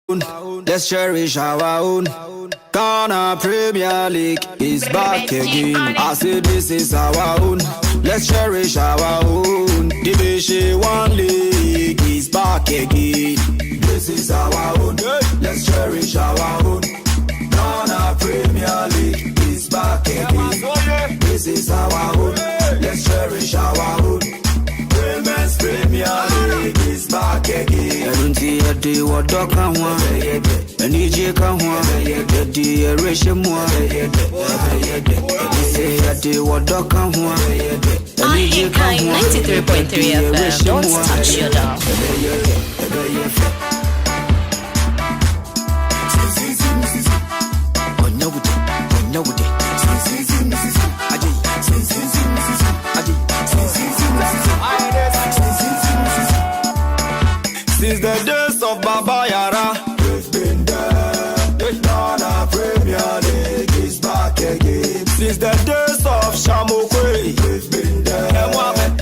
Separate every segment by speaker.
Speaker 1: Let's cherish our own. Ghana Premier League is back again. I say this is our own. Let's cherish our own. Division 1 League is back again. This is our own. Let's cherish our own. Ghana Premier League is back again. This is our own. Let's cherish our own. Women's Premier League is back again. I don't see a day what dog can want. And EJ can want. The day ratio more. Say a day what dog can want.
Speaker 2: Ahenkan 93.3 FM. Don't touch your dog.
Speaker 1: Since the days of Baba Yara, we've been there. Ghana Premier League is back again. Since the days of Shamokwe, we've been there.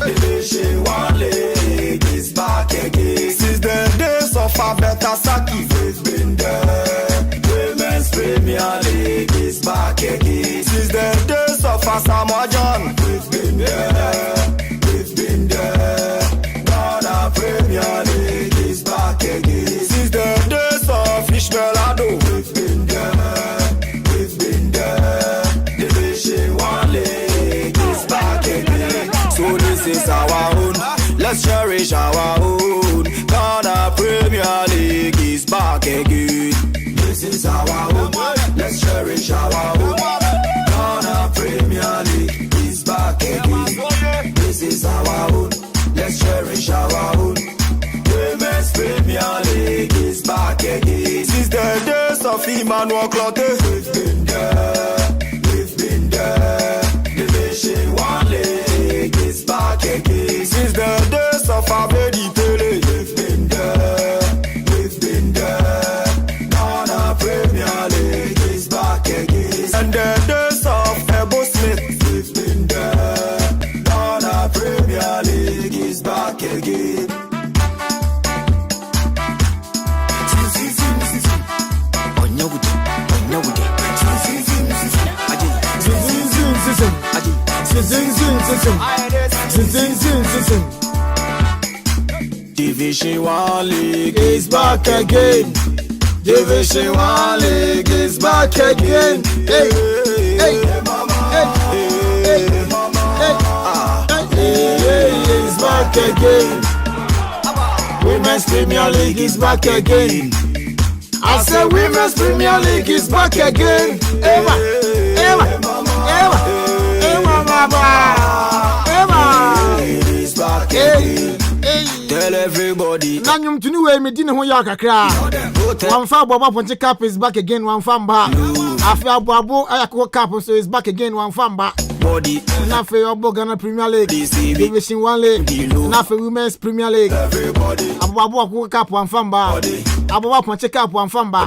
Speaker 1: Division 1 League is back again. Since the days of Abeta Saki, we've been there. Women's Premier League is back again. Since the days of Asamoah John, we've been there. We've been there. Ghana Premier League is back again. Since the days of Gpl Ahenkan, we've been there. We've been there. Division 1 League is back again. So this is our own. Let's cherish our own. Ghana Premier League is back again. This is our own. Let's cherish our own. Ghana Premier League is back again. This is our own. Let's cherish our own. Women's Premier League is back again. Since the days of Emmanuel Clotte, we've been there. We've been there. Division 1 League is back again. Since the days of Abedi Pele, we've been there. We've been there. Ghana Premier League is back again. And the days of Ebo Smith, we've been there. Ghana Premier League is back again. Division 1 League is back again. Division 1 League is back again. Hey, hey, mama, hey, mama, hey, is back again. Women's Premier League is back again. I say Women's Premier League is back again. Eva, is back again. Tell everybody.
Speaker 3: Nanyum to new way me didn't want yaka cry. One far Boba Ponte Cap is back again, one famba. After Babo Ayako Cap, so is back again, one famba.
Speaker 1: Body.
Speaker 3: Not for your Ghana Premier League. Division 1 League. Not for Women's Premier League.
Speaker 1: Everybody.
Speaker 3: Abu Cap, one famba. Abu Ponte Cap, one famba.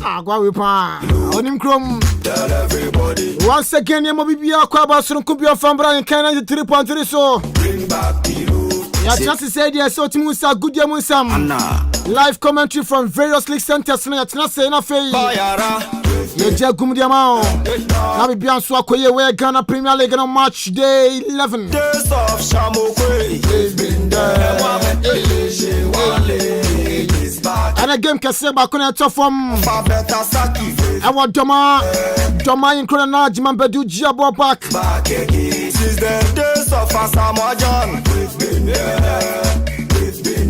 Speaker 3: Ah, go with on him chrome.
Speaker 1: Tell everybody.
Speaker 3: Once again, Yamobia Kwabas and Kubia Fambra and Canada 3.3 so.
Speaker 1: Bring back the roof.
Speaker 3: Yeah, just said yes, so Timusa, good Yamusam. Live commentary from various league centers. It's not saying a fee. Yeah, Gumdiamao. Now we be on Swakoye, where Ghana Premier League on March day 11.
Speaker 1: Days of Shamokwe, we've been there.
Speaker 3: And a game can say back on a top from our Doma in Corona, Jiman Bedu Jabo back
Speaker 1: again. Since the days of Asamoah John, we've been there.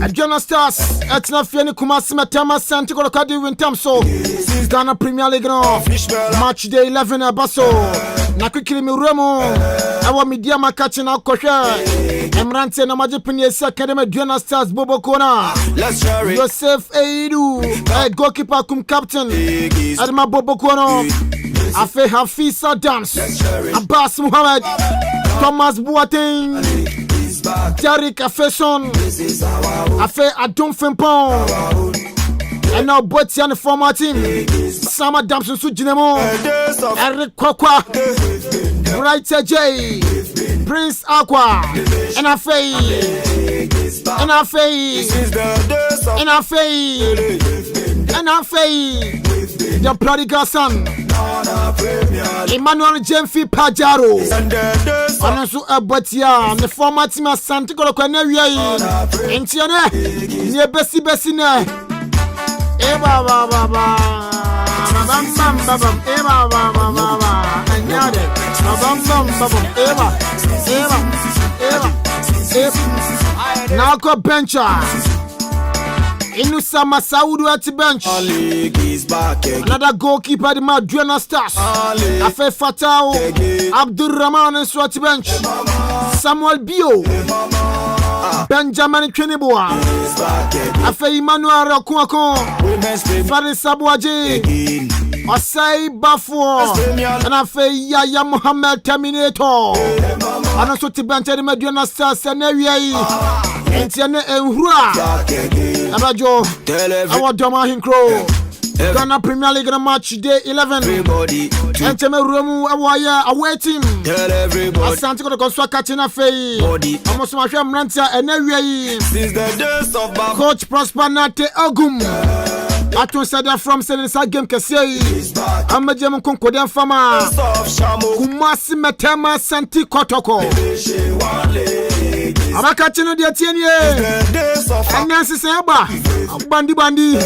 Speaker 3: At Ghana Stars, it's not Fiani Kumasi Asante Kotoko so since Ghana Premier League no March day 11 Basso. Na quickly me Remo. Our media catching out Kosha. Emrante na Majipini Academy Ghana Stars Bobo Kona.
Speaker 1: Let's cherish
Speaker 3: Joseph Eidu, goalkeeper cum captain. Adma Bobo Kona. Afe Hafisa Dance. Abbas Muhammad. Thomas Boateng. Tariq Afeson, Afe Adon Fempon, and now Botian former team, Sama Damson Sujinemo, Eric Kwakwa, Writer J, Prince Aqua, and Afe, And I say the prodigal son Emmanuel Jemfi Pajaro and also a Batia, the former team Asante Kotoko in Tiana near Bessie Bessina. Eva Baba Eva now go bencher. Inusa Masaudu at the bench. Another goalkeeper, the Aduana Stars. Afe Fatao, Abdul Rahman and Swati bench. Samuel Bio, Benjamin Keneboa, Afe Emmanuel Rakuako, Faris Sabuaji, Osai Bafo, and Afe Yaya Muhammad Terminator. And also to bench the Aduana Stars and area. Entiane Enhura Abajo our Doma Hinkro Ghana Premier League match day 11 Enteme Remu Awaya away team Asante Kotoko Swakatina Fei Almost my friend Mrantia and area Coach Prosper Nate Ogum Aton Sada from Senisa game Kasei Amajem Konkoden Fama Kumasi Metema Asante Kotoko Amakachino dia tienye Anansi seba Bandi Bandi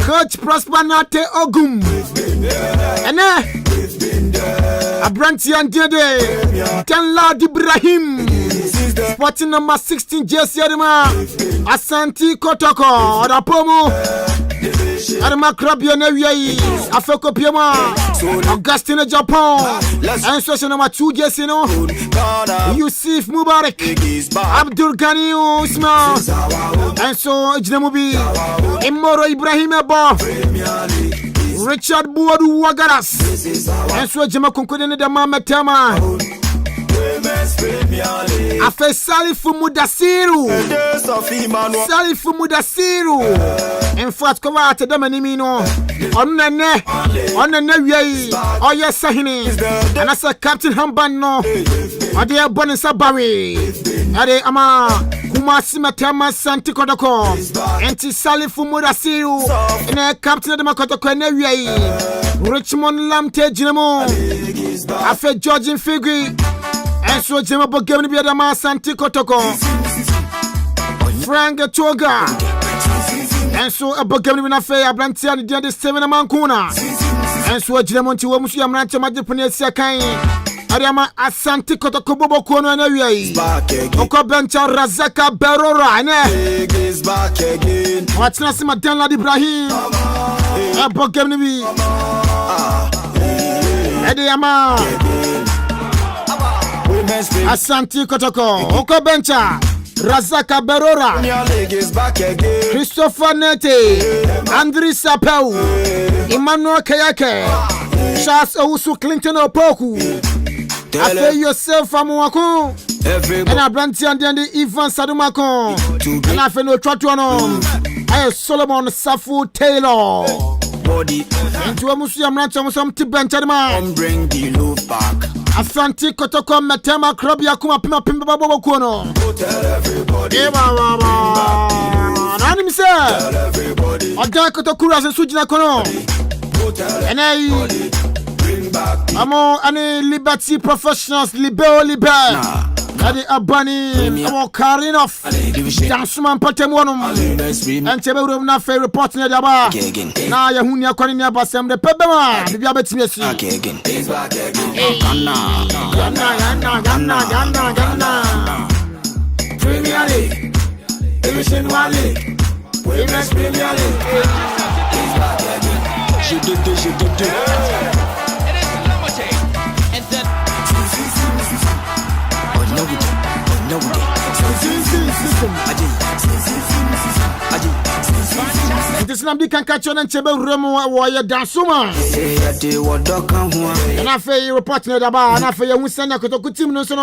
Speaker 3: Coach Prosper Nate Ogum Ene Abranti Andede Tanla Ibrahim Sporting number 16 JC Adama Asante Kotoko Odapomo Adama Krabia Newi Afeko Piema Augustine Japan and social number 2 JC no Yusuf Mubarak Abdul Ghani Usman and so Ijnemubi Imoro Ibrahim Ebo Richard Buadu Wagaras and so Jema Kunkudene de Mama Tema Afe Salifu Mudasiru in fact come out to them anymore Onene Yei Oya Sahini and as a Captain Hambano Adia Bonisa Barry Ade Ama Kumasi Asante Kotoko Enti Salifu Mudasiru and a Captain of the Kotoko Yei Richmond Lamte Jinamo Afe Georgian Figui and so Jema Bogemi be the Asante Kotoko Frank Toga and so a Bogemi na fe Abrantia the other 7 Mankuna and so Jemonti Womusu Amrancha Majipunesia Kai Ariama Asante Kotoko Bobo Kono na wi Oko bencha Razaka Berora ne What's na sima Danla Ibrahim a Bogemi bi Adiama Asante Kotoko Oko bencha Razaka Berora Christopher Nete Andri Sapau Emmanuel Kayake Charles Owusu Clinton Opoku Afe yourself Amuako and Abranti and the Ivan Sadumako and Afe no Tratuano I Solomon Safu Taylor and to a Muslim ransom some Tibenchadma
Speaker 1: bring the love back
Speaker 3: Asante Kotoko Metema Krabia Kuma Pima Pimba Bobo Kono.
Speaker 1: Tell everybody.
Speaker 3: Nani mise. Oda Kotoko Vrs Sujina Kono. And Amo ani Liberty Professionals Libero Liber. Adi Abani Amo Karinov. Dansuman Patemonum. And Cheberum na fe report na daba. Na Yahuni akwani ni abasem de pebema. Bibia betimi asi. Gana. Premier League. Division 1 League. Women's Premier League.
Speaker 1: Je do.
Speaker 3: This number can catch on and Chebe Remo Waya Dansuma. And I feel your partner about and I feel you send a Kotoko team no sono.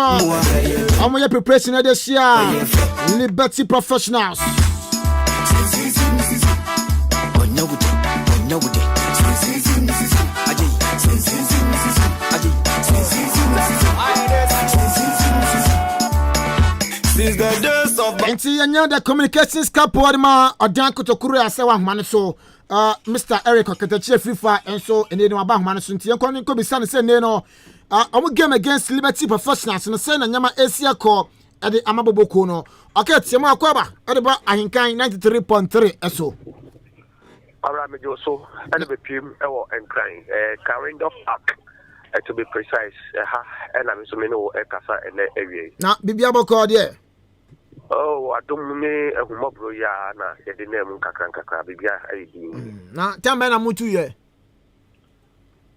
Speaker 3: I'm your preparation of this year. Liberty Professionals. Since the days of And see, the communications couple, ma, or Dan Kotoko Vrs so, Mr. Eric Okatachi FIFA, and so, and then about Manasunti, and calling Kobe San and no, I will game against Liberty Professionals, and saying, and Yama Asia call at the Amabo Kono. Okay, Tiama Kwaba, at about Ahenkan 93.3, so.
Speaker 4: Around so, and the PM and crying, carrying the pack. To be precise, and I'm so many Ekasa and the area.
Speaker 3: Now, Bibiabo called, yeah.
Speaker 4: Oh, I don't mean a mobro ya na the name Kakranka, Bibia.
Speaker 3: Now, tell me, I'm to you.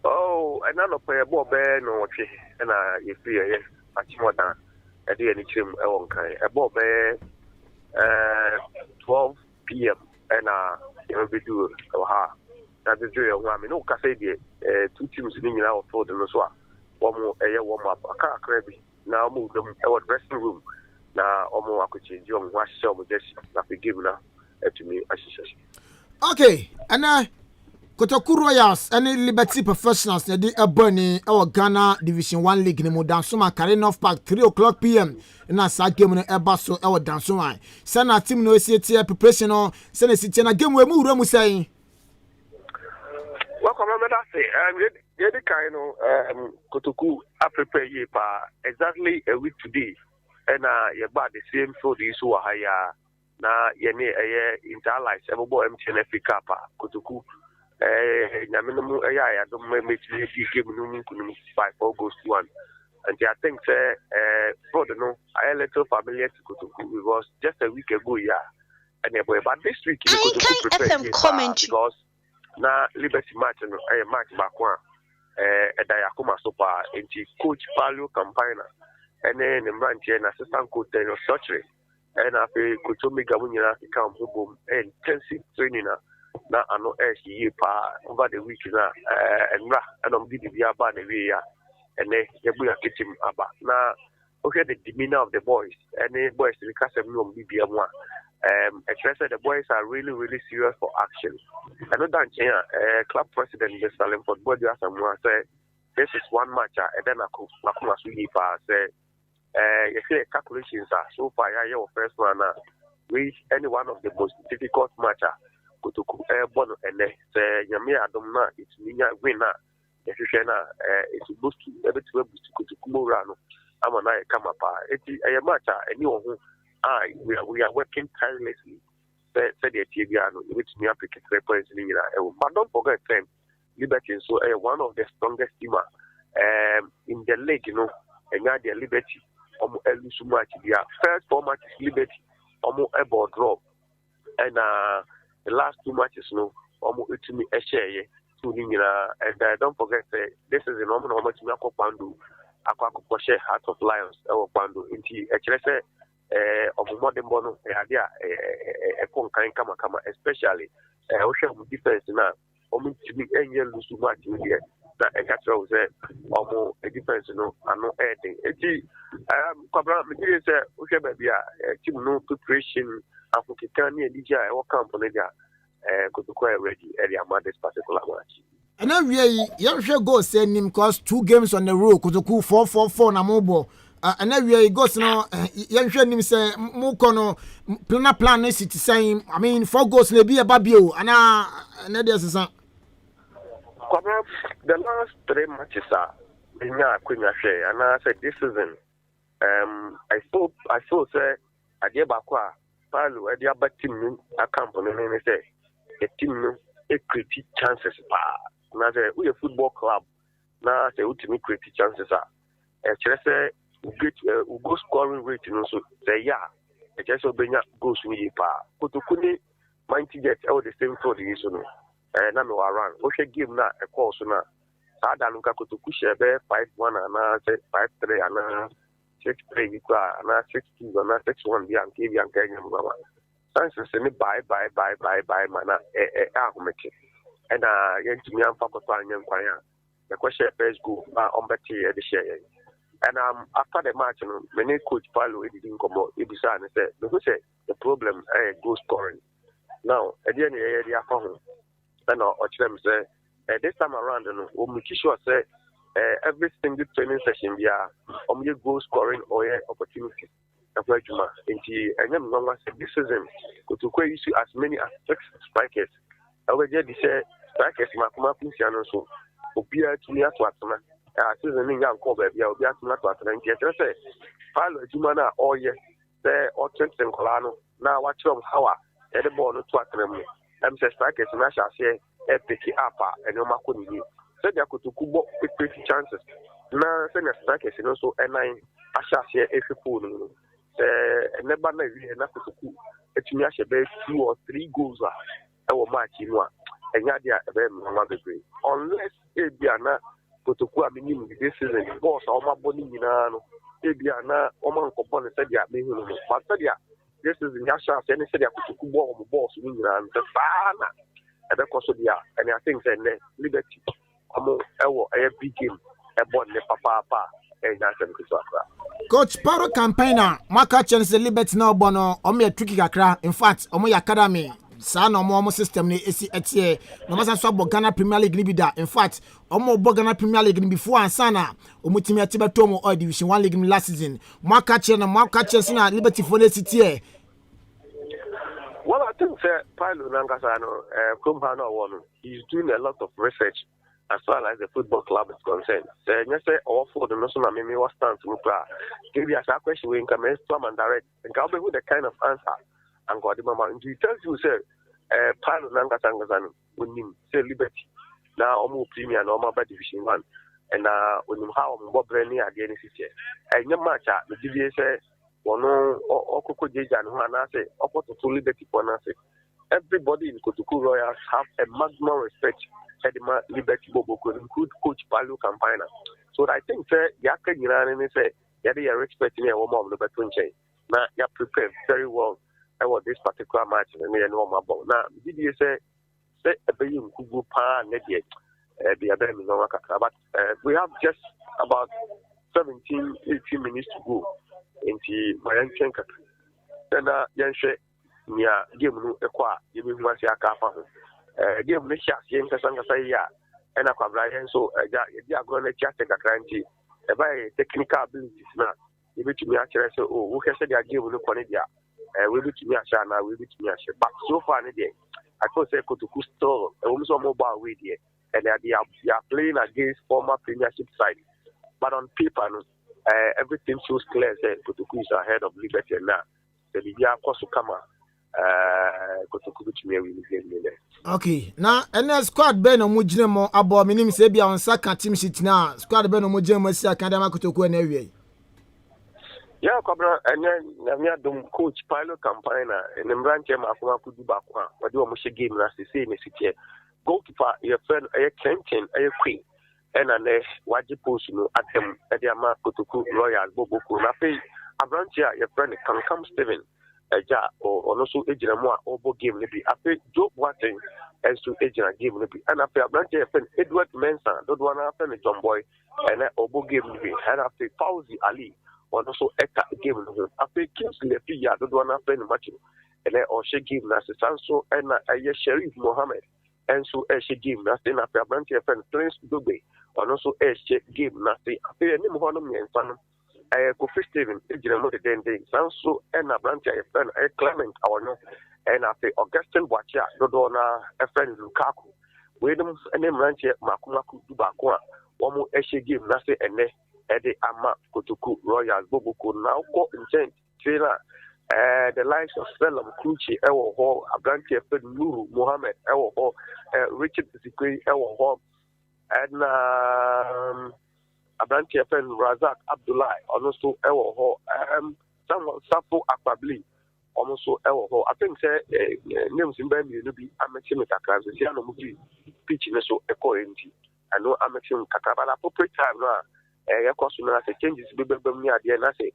Speaker 4: Oh, and none of a bob no tree, and if we are much more than a day any trim a bob 12 p.m. and you'll be doing that is real. I mean, no cafe, 2 teams in out for them as well. One more a warm up, a car crabby. Now move them our dressing room. Now, almost I could change young wash some of this. Nothing given now to me.
Speaker 3: Okay, and Kotoko Royals and Liberty Professionals, they did a burning our Ghana Division 1 League in the Dansuma Karenoff Park 3 o'clock p.m. And that's a game in the Airbasso our Dansuma. Send our team no city preparation or send a city and a game where Muramu saying.
Speaker 4: Welcome, I'm the kind of Kotoko I prepare you exactly a week today. And you bought the same for this who are higher. Now, you need a interlight, everybody MTN Africa, Kotoko. Naminamu, I don't make it give me 5 August 1. And I think, for the no, I am a little familiar to Kotoko because just a week ago, yeah. And but this week,
Speaker 2: FM commentary
Speaker 4: because now Liberty match and a match back one. A Diakuma Sopa, and coach Paulo Campina. And then the branch and assistant coach and surgery. And after Kutomi Gamunia come home and intensive training now I know year over the week now and I'm did the Abba the way and then we are getting Abba. Now okay the demeanor of the boys and the boys because of no BBM one. Especially the boys are really, really serious for action. I know that club president Mr. Lemford Body as said this is one match and then I could say you see calculations are so far your first one reach any one of the most difficult matches Kotoko born and Yamia Domna it's Minya winner if you can it's supposed to every to Kotoko Morano I'm an I come up it's a match and you we are working tirelessly said the Tibiano which me up 3 points in but don't forget them Liberty so one of the strongest team in the league and now their Liberty lose much. Their first 4 matches Liberty, almost a ball draw, and the last 2 matches almost to me a share. And don't forget this is a normal much me Pandu, Aqua share Heart of Lions, our Pandu into a modern bono, a conquering kama, especially ocean defense now. Almost to me angel lose much here. That a catcher was almost a difference, I know anything. Say, okay, baby, team no preparation, African DJ, or company, Kotoko ready, area this particular match.
Speaker 3: And now you should go send him cause 2 games on the road, Kotoko 4-4-4 na mobile. And now he goes now, you should him say, Mukono, plan is to say, I mean, 4 goals, maybe a babio, and there's a
Speaker 4: the last 3 matches are in Queen Ashe, and I said this season. I thought say I gave Aqua, Palu, a other team, a company, and say a team, a creative chances. Now, we a football club, now the ultimate creative chances are. Say, we go scoring rate, so say, yeah, it just open up goes me, Kotoko, 90 gets all the same for the issue. And I'm around. We should give now a course now. I don't look at Kotoko share 5-1 and 5-3 and 6-3 and 6-2 and 6-1 beyond Kevin and Kenya. Thanks to me bye mana and young to me and Papa young choir. The question first go on Betty at the share. And after the match, many coach Paulo didn't come out. It decided and said, because the problem goal scoring. Now, at the end of the day, and them say this time around, we make sure say every single training session, goal scoring or opportunities. Juma. And then this season, Kotoko used to as many as 6 strikers. I will just say strikers, Makuma Pinciano, so Obia to me at Watana. Season in young Kobe, Obia to Natana, and get say, Palo Jumana, or yes, there or Trenton Colano. Now watch them how the ball to Watana. I'm saying strikers, and I shall say, pick it up and no Makuni. Said there could Kubo quick chances. Now, send a strikers, and also a 9. I shall say, if you pull never enough to cook. It's me, I should be 2 or 3 goals. Our match in one, and yet, unless it be an Kotoko minimum this season, boss, all my body in an Abiana, Oman Copon said, yeah, but this is in Yasha, and he said, I could go boss, winning and the Fana, and the Cosodia, and I think that liberty, a big game, a bonnet, papa, and that's a
Speaker 3: Coach Paro campaigner, Maka Chance Liberty now bono, or me a tricky crack. In fact, or my academy, son or more system, ACA, no matter so Ghana Premier League Libida. In fact, or more Ghana Premier League before and Sana, or Mutimia Tibatomo or Division 1 League last season. Maka Chance in Liberty for the city.
Speaker 4: Well, I think Paulo Nangasano, Kumhano one, he's doing a lot of research as far as the football club is concerned. You say all for the national Mimi was stand to give you a question we can make and direct and go with the kind of answer and go the mama. He tells you, sir, Paulo Nangasano, when him say liberty. Now, Omo Premier, no more Division 1, and when him how Bob Rennie again is here. And your match, the DVA say, no, or Coco Jajan, who I say, or to liberty for nothing. Everybody in Kotoko Royals have a maximum respect for the Liberty Bobo, could include Coach Palu Campaigner. So I think, sir, Yaka Giran say, they are expecting a woman of the between chain. Now, you're prepared very well about this particular match, and we know about. Now, did you say a billion Kugu Pa Nedia, the Abel but we have just about 17, 18 minutes to go into my Kenka. Then, Yanshe. Nia game no ekwa yemi nwasi aka fa ho game no hia yen kasanga sai ya ena kwabra yen so ya agro na chia te kakra nti e ba technical abilities na yebetumi a kire se o wo hese dia game no kone dia we betumi a sha na we betumi a she but so far ne dia I thought say Kotoko still we so mobile way dia and they are playing against former premiership side but on paper no everything shows clear say Kotoko is ahead of Liberty now the Libya koso kama
Speaker 3: okay, now and squad Ben or Mujimo abo minim say be on second team sheet now. Squad Ben or Mujimo see Academy Kotoko na way.
Speaker 4: Yeah, Cobra and then dum coach pilot campaigner and then branch Makuma could do back one. What do you game last the same city? Goalkeeper, your friend a Kenton, a queen, and a Wajipo at them at the Kotoko Royal Bobo Kunape. A branch your friend can come Steven. Or also agent more over game maybe after Joe Watson as to agent game maybe and after a branch Edward Mensah don't want to happen a John Boy and obo game maybe and after Fauzi Ali or also Eka game after Kingsley Pia don't want to happen much and or she game as a Sanso and a Sheriff Mohammed and so as she game nothing after a branch Prince Dube or also as she game nothing after any Mohammed and Fan Kofi Steven, Ejiramo the Dende, Sanso, and a branch a friend, a Clement, our no, and after Augustine Wacha, Dodona, a friend Lukaku, Williams, and then branch Makumaku Dubakwa, one more Eshe give Nasi and Eddie Ama Kotoko Royals Bobuku, now caught in Saint Trina, the likes of Selam Kuchi, Ewa Hall, a branch a friend Nuru Mohammed, Ewa Hall, Richard Zikri, Ewa Hall, and Abranti friend Razak Abdullah, also Ewo Ho, someone Safo Akbabli, also Ewo Ho. I think names in Bambi will be Amateur Kakas, the Siano Muki, pitching so echo empty. I know Amateur Kakaba, appropriate time now. A question as a changes to be near the Nase.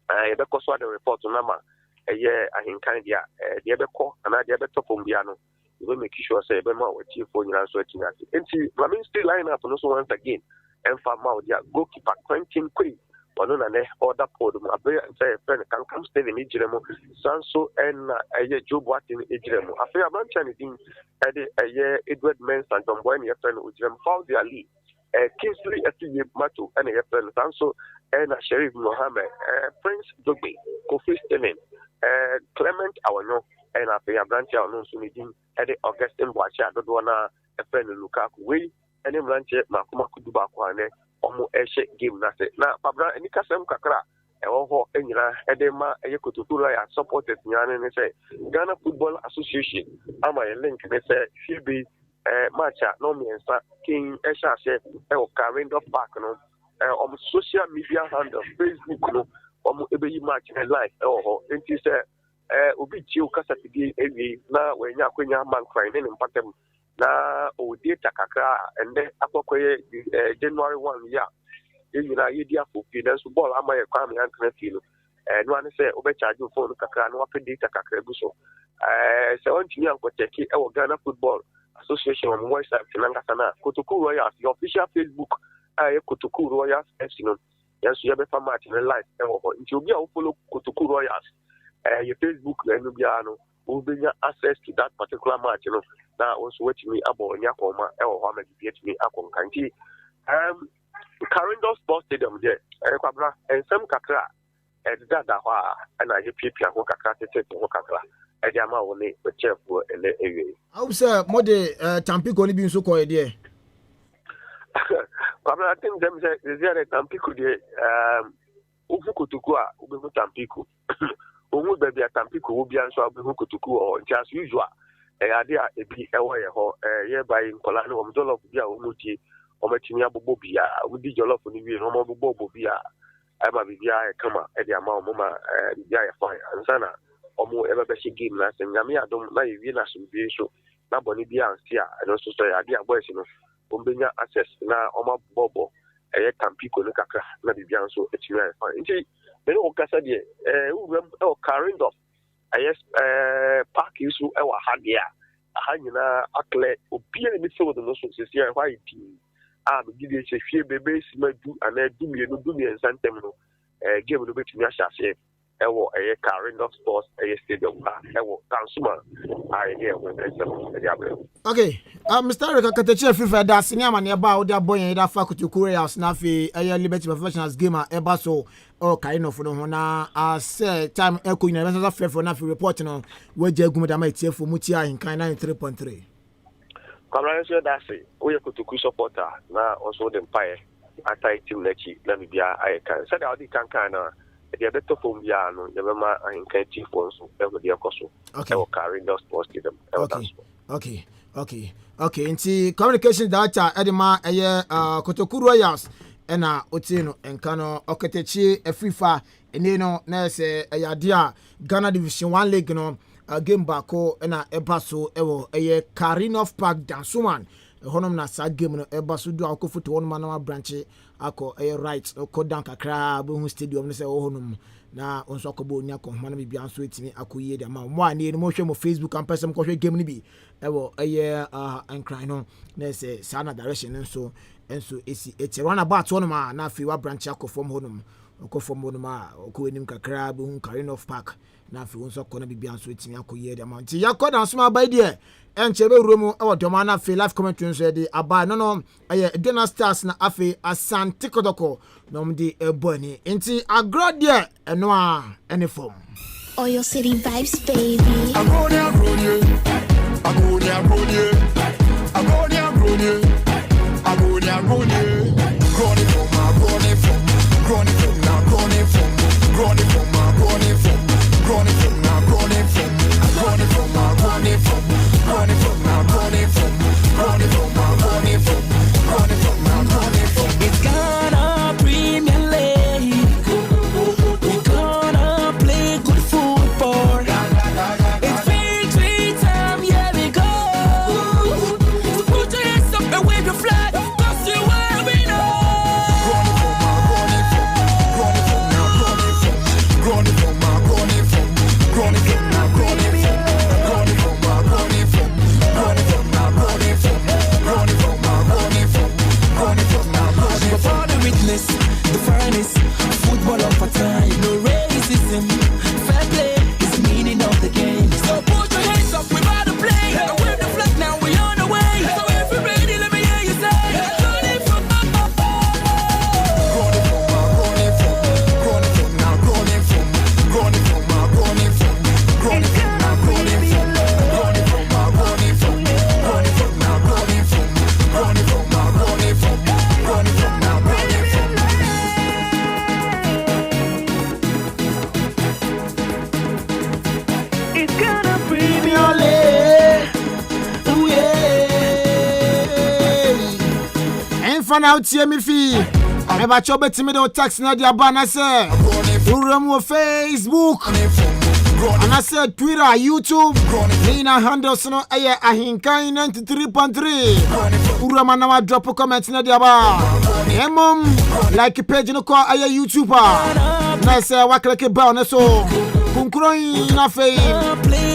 Speaker 4: I have a report to Nama, a year I in Candia, the other call, and I have a top on piano. You will make sure say, Bema, what you for your sweating at. And see, Ramin still line up and also once again. And for Maudia, goalkeeper Quentin Queen, one on an order podium, a very friend can come stay in Ijremo, Sanso and a Joe Watson Ijremo. A fair man Chinese a year Edward Mensah, John Boy, your friend Ujrem, Fauzi Ali, Kingsley Etiye Mato and a friend also and Sheriff Mohammed, Prince Dogbe, Kofi Stenen, Clement Awano, and a Pia Brancha on Sunidin, and Augustine Wacha, Aduana, a friend Lukaku Way, and a Branche Makuma Kudubakwane, Omo Eshe game Nase. Now, Pabra and Nikasam Kakra, and all Enra, Edema, Ayakutura, supported Yan and say Ghana Football Association. Am I a link? They say, she'll be matcha, no means King Esha said, carrying the back on social media handle, Facebook, no, every match in life, and he said, Ubi Chiu Casati, now when Yakuya man crying in Patem, now, data Kaka, and then Apoque January 1 year. You know, idea for finance ball, am I a crime and Cretino? And one say, Obecha, you phone Kaka, no open data Kakabuso. So, Until Koteki, our Ghana Football Association on website, Nangasana, Kotoko Royals, the official Facebook, Kotoko Royals, Epsilon. Yes, you have a match in the life. Until you follow Kotoko Royals, your Facebook, and Lubiano, will bring access to that particular match. You know, now also watching me about Yakoma, or how many get me up on Kanti. Carindo Sports Stadium there, and some Kakra, and that, and I hear people who Kakra take to Kakra, and the amount only the chef in the area.
Speaker 3: I would say, Mode Tampico only being so quiet there.
Speaker 4: I think them say, is there a Tampico there? Ufukutukua, Ubu Tampico. Umu baby a Tampico will be answered Ufukutuku or just usual. A idea a be away, hereby in Colano, Dollar Bia Umuti. Ometinia Bobia, we did your love for the Romo Bobia. I might be Kama, Eddie Ama, Mama, Dia Fire, and Sana, or more ever best game last and Yamia don't like Vienna should be so. Now Bonibia and Sia, and also say idea boys, you know, Bombina access now, Oma Bobo, a Tampico, Naka, Nabian, so it's very fine. Indeed, then Ocasadi, carrying off. I guess, park issue, our Hadia, Hangina, Akle, Obia, and so the most sincere white team. Give you a few babies, my do and do me and Santemno, give a bit to Yasha, a carrying of sports, a stadium, a consumer. I hear when I
Speaker 3: okay, Mr. Katachi, if I that's Yaman about that boy and that faculty Korea, Snaffy, a Liberty Professionals gamer, a basso, or Kaino for the Hona, I said, time echoing a fair for Nafi reporting on where Jagumada might say for Mutia in Kaina 3.3.
Speaker 4: Commander Dassy, we are to supporter now also the empire. I tie to let me be I can said how the Kankana, the better from Yano, the Mama and Katie for ever the Akoso. Okay, carrying those sports to them.
Speaker 3: Okay. And communication data, Edema, a year, Kotoko Royals, and Otino, and Kano, Oketechi, a FIFA, and Nino, Nurse, a Yadia, Ghana Division 1 League, no. Game bako na ebaso ewo eye Karinov Park Dansuman honom na sa game no ebaso do akofo to one man na branch akọ eye right ko dan kakra bo stadium no se honom na onso akobo nya ko man bibia nso etimi akoyie de ma mo ani mo hwe mo Facebook am person ko hwe game ni bi ewo eye ankran no na se sana direction nso esi eti run about one ma na fi wa branch akofo honom akofo honom a ko enim kakra bo Karinov Park na fi won so kona bibia nso etimi akoyie de ma nti yakoda nso ma bai de enche be rumu e wodoma na fi live commentary nso de aba no aye Dona Stars na afi Asante Kotoko no mdi eboni nti agro de eno a any form
Speaker 2: Oyo City vibes baby
Speaker 1: Agonia
Speaker 5: It's Ghana Premier League. We're gonna play good football. It's victory
Speaker 3: Urama na utie mi fi. Eba chobe timi de text na dia ba na say. Urama Facebook. And I said Twitter, YouTube, Nina handles no Ahenkan 93.3. Urama na drop a comment na dia ba. Mom like page no call YouTuber. Na say wa click bell na so. Kunkroi na fe.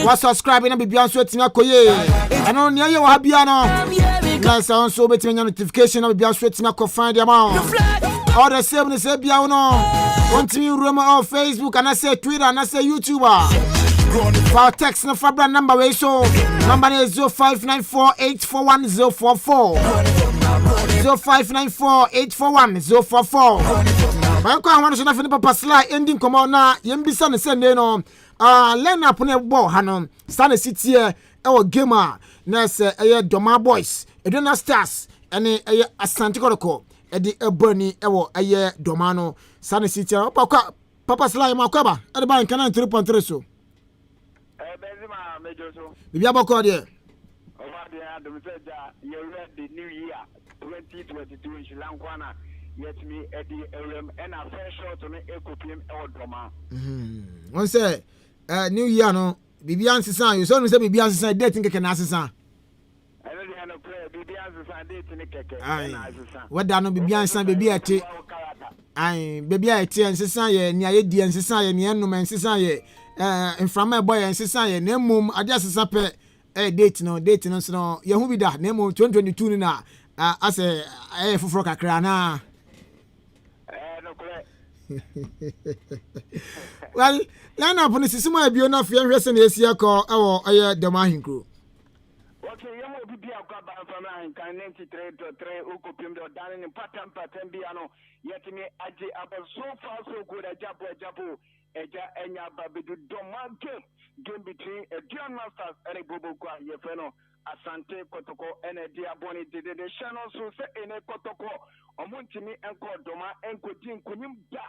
Speaker 3: Wa subscribe na bibia so etina koye. Ano nia ye wa bia no. Na say on so betimi notification na bibia so etina ko find dia ma. All the same ni say bia no. Want me Urama on Facebook and I say Twitter and I say YouTuber. For text no fabra number we so number is 0594841044 0594841044. Banko I so na fini papa slide ending come on na yembisa ne send no line up ne ball hanon stand city here e gamer na say Doma Boys Aduana Stars ene Asante Kotoko edi eboni ewo Doma no stand city papa slide makwaba e ba nkan 3.3 so
Speaker 4: Benzema Mejoso.
Speaker 3: Bibia boko de.
Speaker 4: Over there, the message you read the new year 2022 in Sri Lanka. Yet me at the and a fair shot on a copium or drama.
Speaker 3: One say, New Year no, Bibian Sisan, you saw me say Bibian Sisan dating can assassin.
Speaker 4: I don't have a prayer, Bibian Sisan dating a cake.
Speaker 3: What down no Bibian San baby at it? Aye, baby at it and Sisan, near Dian Sisan, near no man Sisan, in from my boy and Sisan, name mum, I just supper dating no, so you who be that name 2022 na as a for crana. Well, line up on the system I be on a few years in this year call our Doma Hinkru.
Speaker 4: Okay, you will be a couple from 93 to 3 Ukopim down in Patam Patambiano, yet me Aji about so far so good at Japo, Eja Enya Babidu Doma game between a John Masters and a Bubukwa Yefeno, Asante Kotoko and a Diaboni did the channel so say in a Kotoko, Omuntimi and Kodoma and Kutin Kunim Da.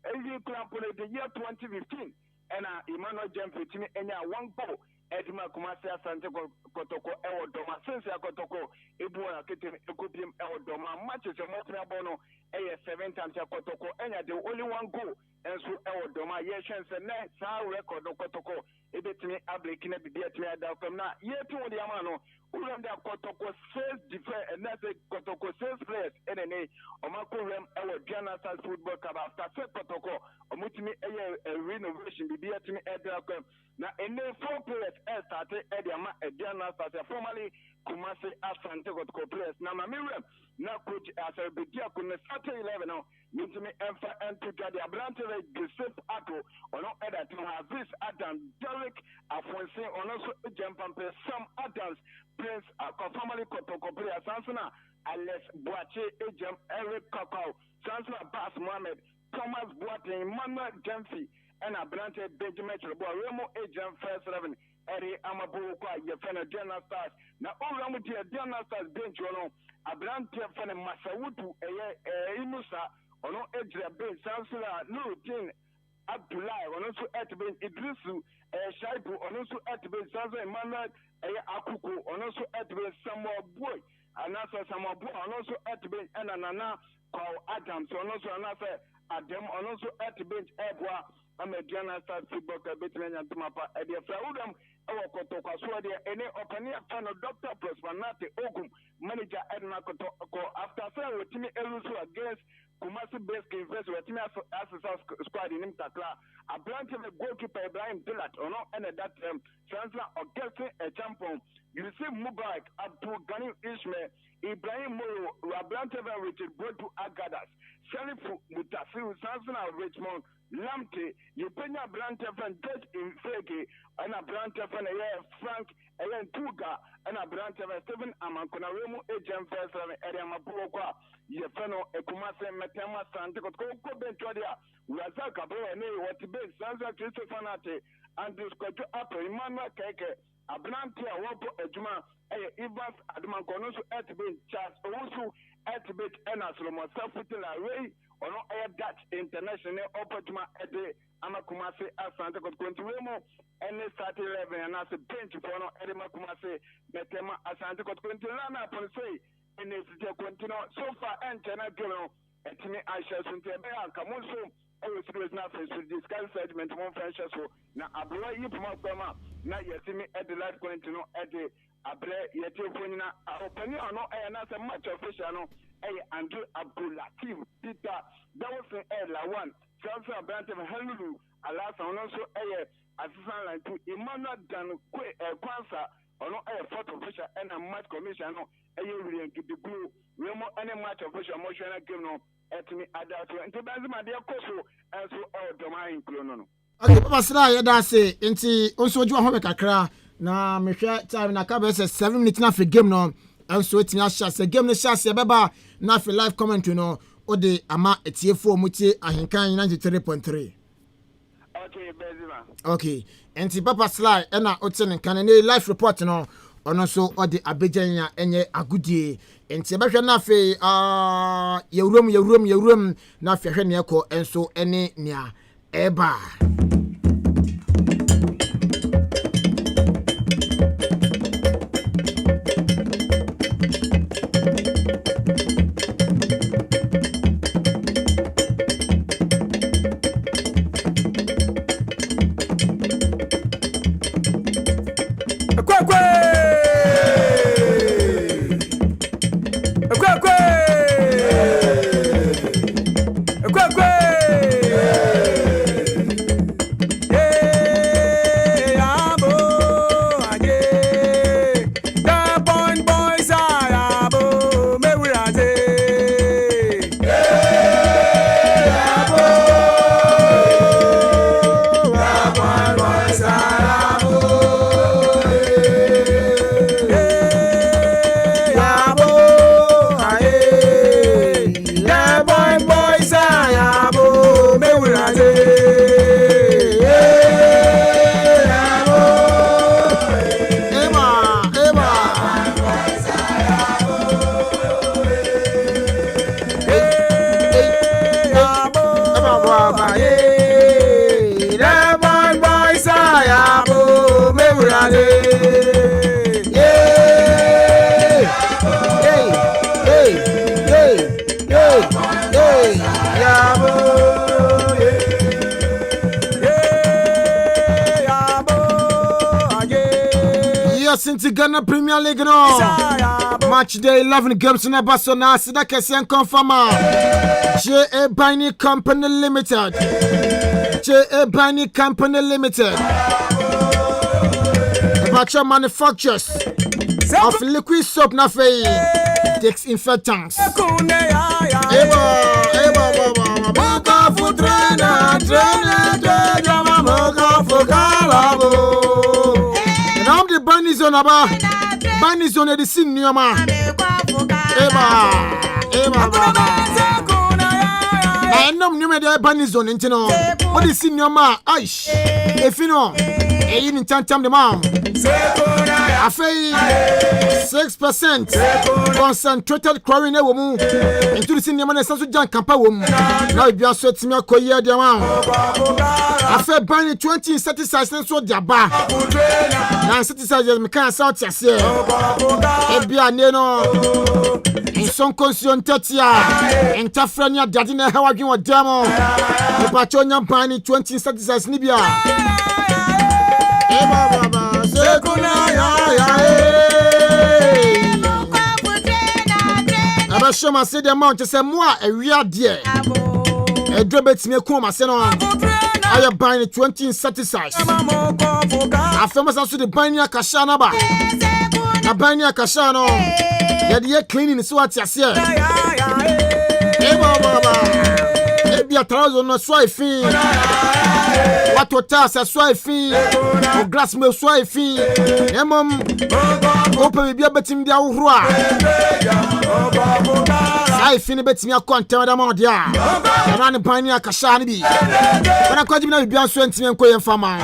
Speaker 4: Every club the year 2015 and Emmanuel Jump with me and one goal. Edma Kumasi Asante Kotoko Doma since Kotoko Ibua Kitim Ekupium Doma matches a Motrabono a 7 times Kotoko and the only one goal and so Doma Yeshans and next record of Kotoko Ebitimi Ablikina Biatria Dalcomna year 2 the Amano Uranda Kotoko says defense and that's a Kotoko says players NNA Omako Rem Diana Football Club after Kotoko Omutimi a renovation Biatimi Dalcom. Now, in the 4 players started at Diana started formerly Kumasi Asante Kotoko players. Now, Miriam, now coach as a big deal could start 11 now. Means me and to get the Abrante Giuseppe Ato or no other to have this Adam Derek Afonso or also jump and play some Adams Prince formerly Kotoko players Sansana Alex Boache Ejam Eric Kakao Sansana Bass Mohammed Thomas Boateng Manuel Gemfi and a Brante Benjamin Remo Agent First 11 Eddie Amabu Yefena Diana Stars. Now all around with the Diana Stars bench a Brante Fan Masawutu Imusa or no Edra Ben Sansula Nurutin Abdullah or also at Ben Idrisu Shaibu or also at Ben Sansa Emmanuel Akuku or also at Ben Samuel Boy and also Samuel Boy and also at Ben Anana called Adams or also another Adam and also at bench Ebwa. I'm a Diana Stars football between and Tumapa at the Fraudum, our Kotoko, so there any opening fan of Dr. Prosperity Ogum, manager Edna Kotoko, after saying with Timmy Elusu against Kumasi Best Invest with Timmy Assassin Squad in Imtakla, a branch of a goalkeeper Ibrahim Dillat, or not, and at that time, Chancellor of Gelson a champion. You see Mubarak, Abdul Ghani Ishmael, Ibrahim Moro, Rablanteva Richard Bodu Agadas, Sherifu Mutasiru, Chancellor of Richmond. Lamte, you penya Brantefan dead in Fege, and a Brantefan Frank, Ellen Tuga, and a Brantefan Stephen Amankona Remo, Agent First, and Amapoka, Yefeno, Kumasi Metema Asante Kotoko Bentodia, Razaka Boy, what to be, Sansa Christophanate, and this Koto Apple, Imana Keke, a Brantia, Wapo, Ejuma, Evans, Admankonosu, Etbin, Charles, also Etbit, and Aslomo, Self-Putila Ray. Or no air Dutch international opportunity at the Amakumasi Asante Kotoko and they started 11 and as a bench for no Edema Kumasi Metema Asante Kotoko Lana upon say
Speaker 6: and it's the continue so far and China girl at me I shall soon tell me come on so I was nothing to discuss segment one French so now I believe you from Obama now you see me at the life going to know at the Abre yet you put open you know and as a much official Andrew Abdulatif Peter that was a one Chelsea Branton Helu alas also a assistant line to Emmanuel Dan Kwansa or no a photo official and a match commission a year get the blue Remo any match official motion game no at me at that and to Benzema dear Koso as all the mind clono.
Speaker 3: Okay, Papa Sra ya da say enti onso oju ho kakra na mehwe time na ka be 7 minutes na for game no enso etimi ahya say game no hya beba na for live comment no ode ama etiefo mutie Ahenkan 93.3.
Speaker 6: Okay, Benzema.
Speaker 3: Okay, enti Papa Sra na otene kan na live report no ono so ode abegyan enye agudie enti ebehwe na fe yewuram na fe hwe ne ekọ enso ene nia eba. Since Ghana Premier League no match day 11 games in Abaso na sida kesian confirma J.A. Binding Company Limited Abacha manufacturers of liquid soap na fei disinfectants Moka futrena moka fukalabo now the bunny zone aba bunny zone the sin nyoma eba na enom nyoma the bunny zone ntino o the sin nyoma aish efino eyi ni tantam de ma afei 6% concentrated chlorine e wo mu into the sin nyoma na sanso jan kampa wo mu na bia so timi akoye de ma afei bunny 20 insecticides so de aba na insecticides me kan south ase e bia ne no inson consume tatia interferenia dadi na ha wadwen odamo e pa chonya bunny 20 insecticides ni bia baba sekuna ya aba shoma se de mount se moa ewia de e drobetime ku ma se no aya ban 20 insecticides afema so de ban ya kasha na ba na ban ya kasha no ya de cleaning so atiase baba e bia trazo no so ifin wato ta sa so ifin o grass me so ifin emom o pe bia betim dia wohoro a sai ifin betim akontem da ma dia na ne ban ya kasha ne bi bana kwaji na bia so ntime nko ye fama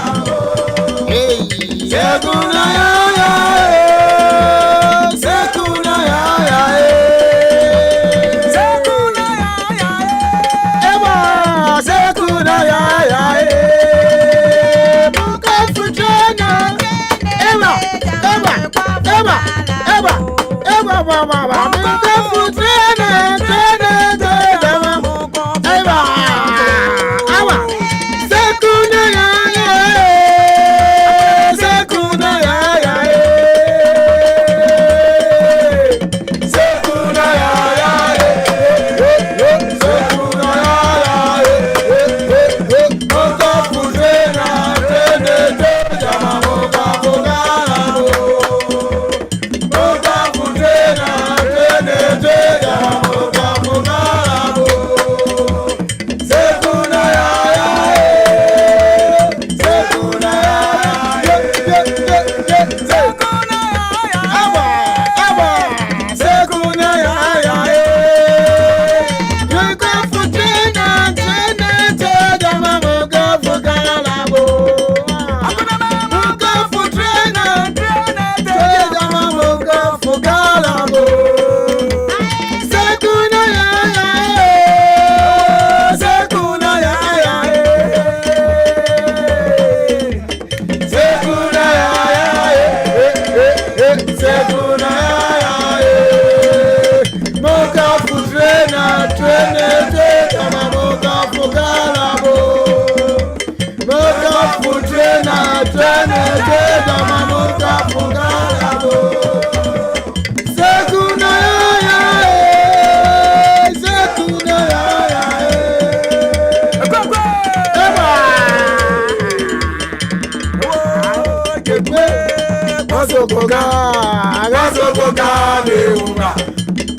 Speaker 3: sekuna ya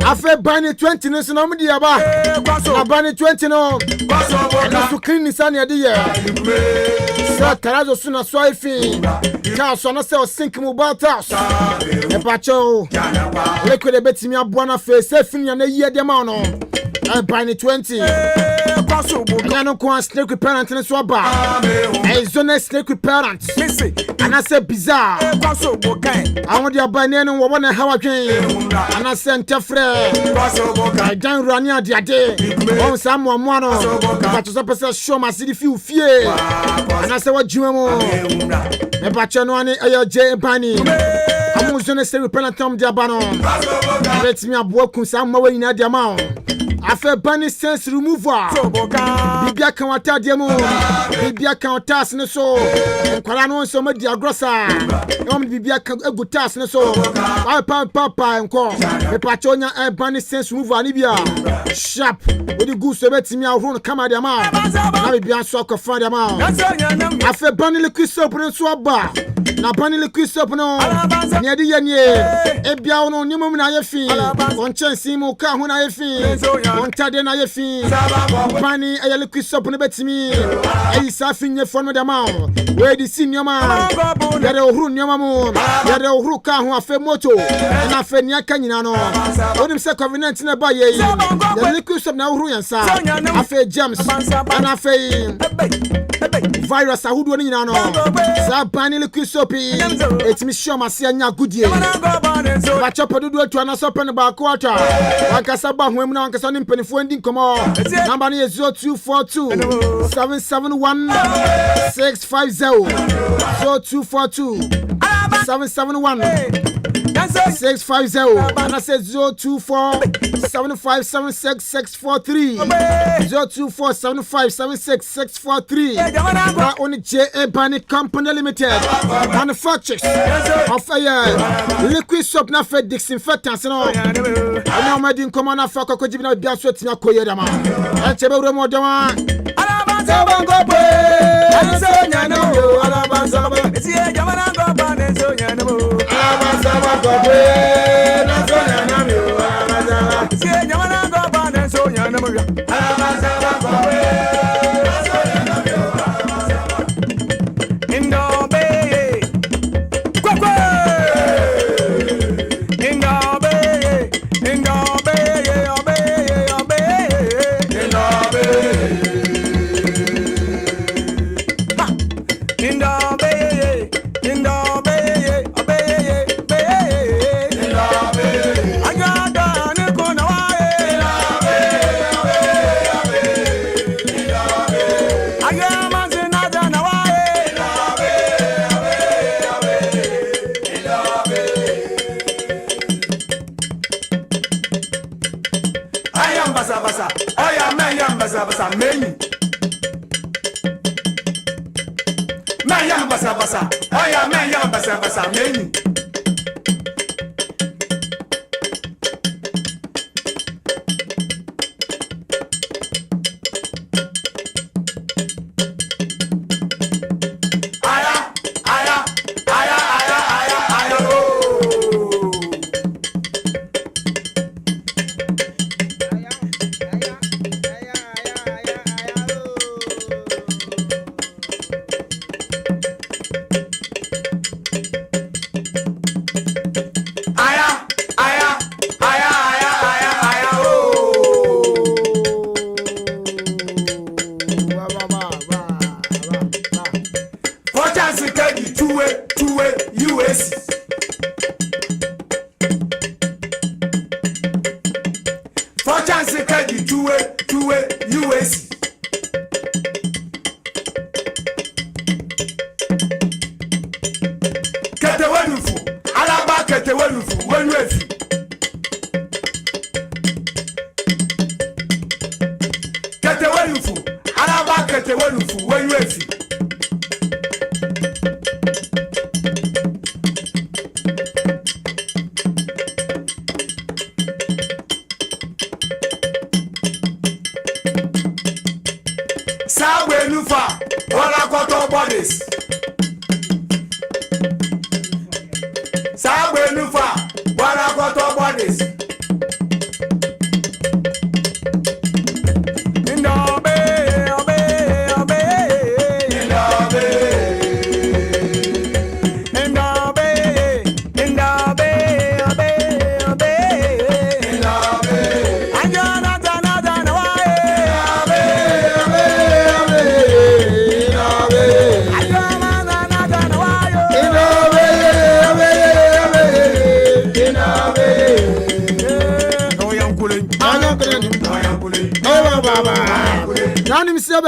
Speaker 3: Afe bani 20 no so na mudi aba. Na bani 20 no. Na so clean sani ade ye. Sa tarazo so na so ifi. Ka so na se o sink mu batas. E pacho. Le ko de betimi aboa na fe se fini na yi ade ma no. E bani 20. I don't go snake with parents and so aba. I zone snake with parents. And I said bizarre. I want your banana and one and how again. And I sent a friend. I don't run out the day. On someone mono. But to suppose show my city few fear. And I said what you want. But you know I J Bunny. I'm going to say with parents Tom Diabano. Let me have woken some way in the amount. After Bunny sense remover. Bibia kan wata demo. Bibia kan wata sne so. Kwala no so me dia grossa. Bibia kan egutas ne so. Papa enko. Me pachonya Bunny sense remover ni bia. Sharp. We the goose betimi ahuru kama dia ma. Na bibia so ko fa dia ma. After Bunny liquid soap ne so aba. Na Bunny liquid soap no. Ne de ye nie. E bia no nyimum na ye fi. On chensi mu ka hu na ye fi. On tade na ye fi. Bunny a liquid soap no betimi. E safi nye fon me ma. We di senior ma. Ya de ohuru nyoma mu. Ya de ohuru ka ho afa moto. Na afa nia ka nyina no. Onim se covenant na ba ye. Ya liquid soap na ohuru yansa. Afa James. Na afa virus ahudu ni nyina no. Sa Bunny liquid soap. Etimi show ma se anya goodie. Ba chopo dudu atu na so pen ba quarter. Akasa ba hwem na akasa ni mpenifo ndi nkomo. Number ni 0242 771 650 0242 771 650 and I said 024 7576643 024 7576643. Now only J.A. Bunny Company Limited manufactures of a liquid soap na for disinfectants no. And now my din come on na for ko jibina bia so tia koye dama. And chebe ro mo dama. Alaba go pe. Anso nya no. Alaba saba. Esi e jamana go ba ne so nya no. Alaba saba go pe. Na so nya na mi o. Alaba saba. Esi e jamana go ba ne so nya no. Alaba saba go pe. Na so nya na mi o. Alaba saba. Indo be. Kwakwa. Indo be. Indo be. Obe. Obe. Indo be. Indo be. Indo be. Obe. Be.
Speaker 1: basa. Oya meyam basa basa meni. Meyam basa basa. Oya meyam basa basa meni.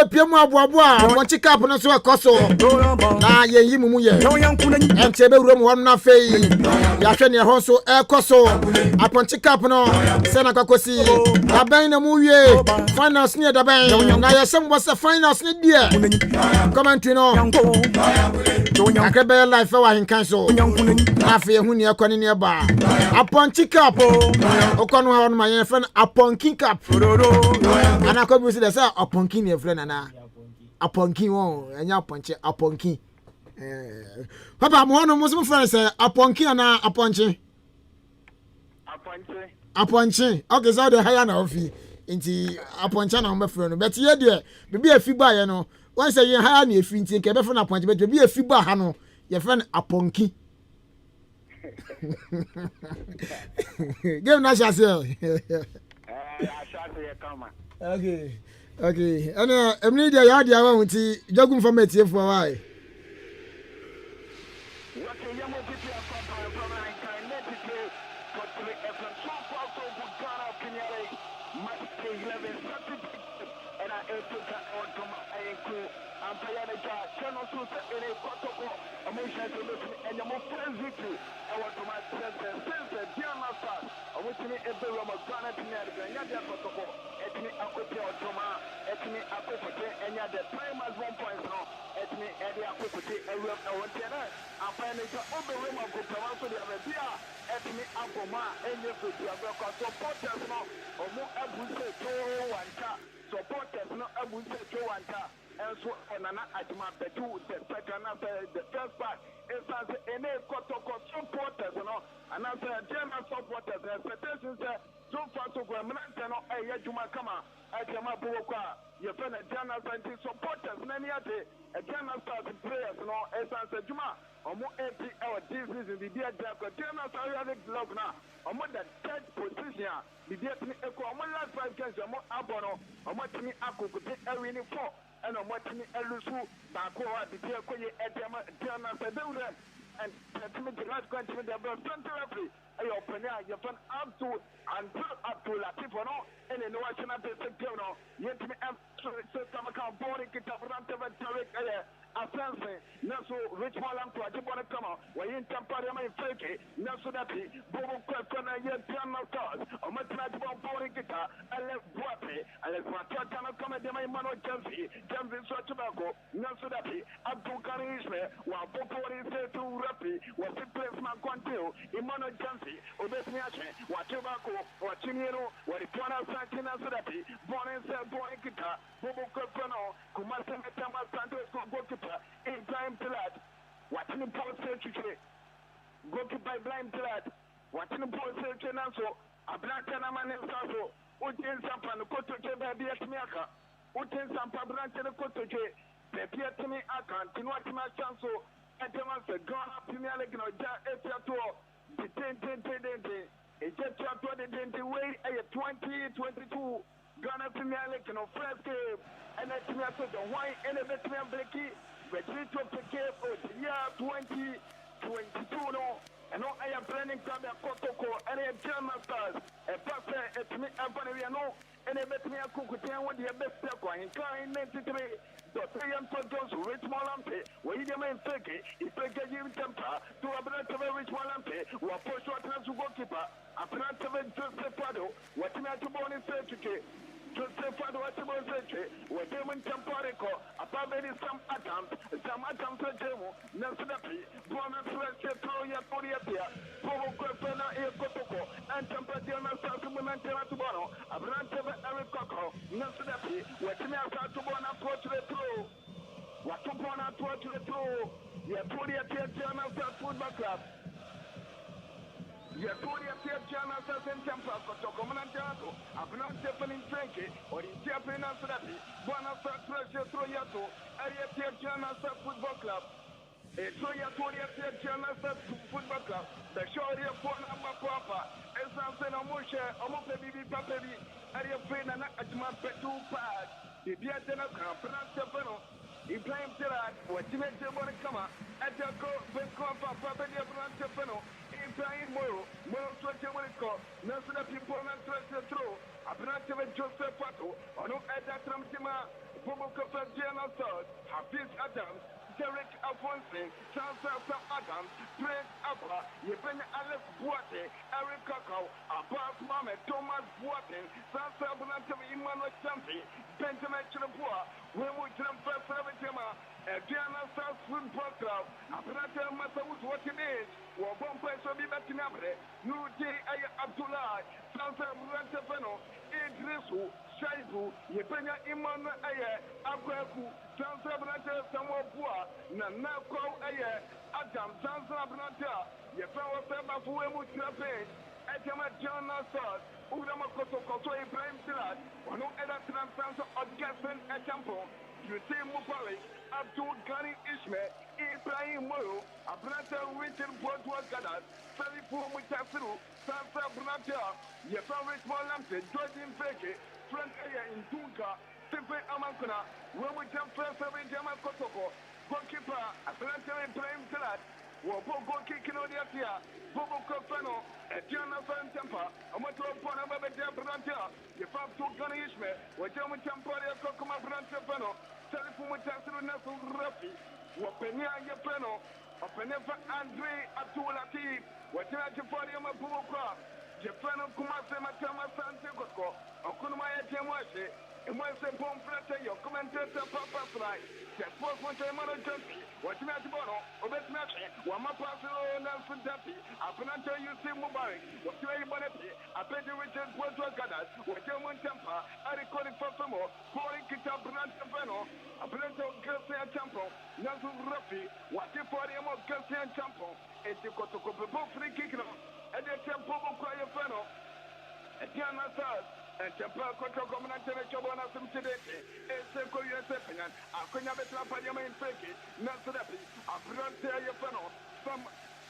Speaker 3: Piemu abuabua monchika hapo na so ekoso na yeyi mumu ye ente be wuro mu won na fei ya hwe ne ho so ekoso aponchika hapo no se na kwakosi aban na mu wie finals ne da ban na ye sem was finals ne die comment no akebe life wa Ahenkan so afi ehu ne ekone ne ba aponchika hapo okono ha won ma ye friend aponkin cap ana ko bi se say aponkin ne friend na aponkin won enya aponche aponkin papa mo no mo so friend say aponkin na aponche aponche okay so the higher na ofi nti aponche na mo friend no but ye de bibi afi ba ye no won say ye higher na efi nti ke be friend aponche but bibi afi ba ha no ye friend aponkin game na shase okay okay ana emni dia ya dia wa nti jagum format ye for why
Speaker 6: supporters no abuse to wanta enso onana aduma betu the second the first part is as ene Kotoko supporters no and as general supporters expectations so far to go mnante no eye juma kama akema buwokwa ye fena general Asante supporters nani ate general stars players no as juma omo enti our disease in the dia general Asante club na omo the third position the dia tini eko omo last 5 games omo abono omo tini akokute ewini 4 and omo tini elusu ba ko wa the dia koye edema general Asante and timi the last going to the referee ayo penya ye fan up to Latif no ene no wachana basic game no yetimi so kama ka bori kitabrante vetawek Asante naso Richmond to ajibona kama wayin tampare ma fake naso so that he Bobo Kona yet Tama Stars, or much like one boring guitar, I left Boape, I left my Tana come at my man or Jamsi, so tobacco, no so that he Abdul Karisme, while Popo is there to Rapi, was the place my Quantil, Imano Jamsi, Obesniache, what tobacco, what Chinero, what the Twana Santina so that he, born and said boring guitar, Bobo Kona, Kumasi Asante Kotoko in time to that. Watching the post search, go to by blind blood. Watching the post search and also a black and a man in Sasso, Utin Sampan, Kotoko Vrs Miaka, Utin Sampa branch and Kotoko, Pepia to me, I can't watch my chance. And the master gone up to me, like no jar, the 10, it's just the way, 2022. Ghana Premier League no first game, and that's me after the wine and a veteran Blakey, but we took the game for the year 2022. No, and now I am planning to have a Kotoko and a German stars, a passer at me, Abaniano, and a veteran Kukutan with the best player in 93. Dr. Yanto Jones, Rich Molampe, where he remains Turkey, he played a game temper to a brand of a Rich Molampe, who are pushed to a goalkeeper, a brand of a Joseph Fado, what not to born in Turkey. Joseph Fado, what to born in where they went Temporico, a family some attempts to demo, Nasapi, Bonus Rest, Troya, Podiatia, Povo Corpena, Kotoko, and Tempadiana Sassuman tomorrow, a brand of Eric Coco, Nasapi, what to me to born approach the pro. What to born approach the pro. You have Podiatia Football Club. You have Podiatia Jana Temper, Kotoko Manantato, a non Stephanie Frankie, or in Japan Nasapi, Bonafide Treasure Troyato, Ariatia Jana Football Club. A Troya Podiatia Jana Football Club, the show here for Papa, and Sansan Omosha, Omope Bibi Papebi, Aria Fena Atma Petu Pad, the Biatana Pranastefano, in Prime Terra, what you make the money come out, at the go, Benco Papa, Pranastefano, in Prime Moro, Moro Swatcherico, Nasana people and Treasure Throw, a branch of Joseph Pato, or no Adatam Tima, Bobo General Stars, Hafiz Adams. Derek Alphonse, Chancellor Adams, Prince Abba, Yevenya Alex Boate, Eric Kakao, Abbas Mohamed, Thomas Boatin, Chancellor Bonantam Emmanuel Champi, Benjamin Chilapua, Wemu Jam President, Diana South Football Club, Abrata Massaus, what it is, Wabon Peso Bibatinabre, Nuji Abdullah, Chancellor Bonantafeno, Idrisu, Shaibu, Yevenya Emmanuel Aye, Abreku, Chancellor Bonantam Samoa. Na call Adam Johnson Abnata, your power member for Wemu Trape, Edema John Nassar, Udama Kotoko, Ibrahim Tilat, or no other transfer of Gaston at Temple, you see Mupari, Abdul Ghani Ishmael, Ibrahim Moro, Abrata Richard Bourgeois Gadat, Salifu Mutasu, Sansa Brata, your favorite Molamte, Jordan Feke, Frank Aya in Tunka, Stephen Amankuna, Wemu Jam First of Jama Kotoko. Goalkeeper, Atlanta Ibrahim Tilat, Wobo goalkeeper Odiatia, Bobo Cofano, a Jana Fan Temper, a Moto Pona Babia Branta, the Fab to Ganishme, where German Temporia Kokoma Branta Fano, Telephone Tassel Nassel Rafi, Wapenia Yapeno, a Penefa Andre Abdulati, what Jafariama Buka, Japano Kumasi Asante Kotoko, Okunumaya Jamwase. And when they bomb flatter your commentator Papa Fly, the sports one time on a junkie, what you have to borrow, or best match, one more pass on Nelson Duffy, I cannot tell you, see Mubarak, what you ain't money, I bet you Richard Bourgeois Gadas, what German Temper, I recorded for some more, pouring Kita Brant Feno, a blend of Garcia Temple, Nelson Ruffy, what you for him of Garcia Temple, and you got to go for free kicking on, and the Temple will cry a Feno, and Diana Stars. And Gpl Kotoko Vrs some today. It's a Korean I couldn't have a Padiama in Fake, not so that I brought there your funnel. Some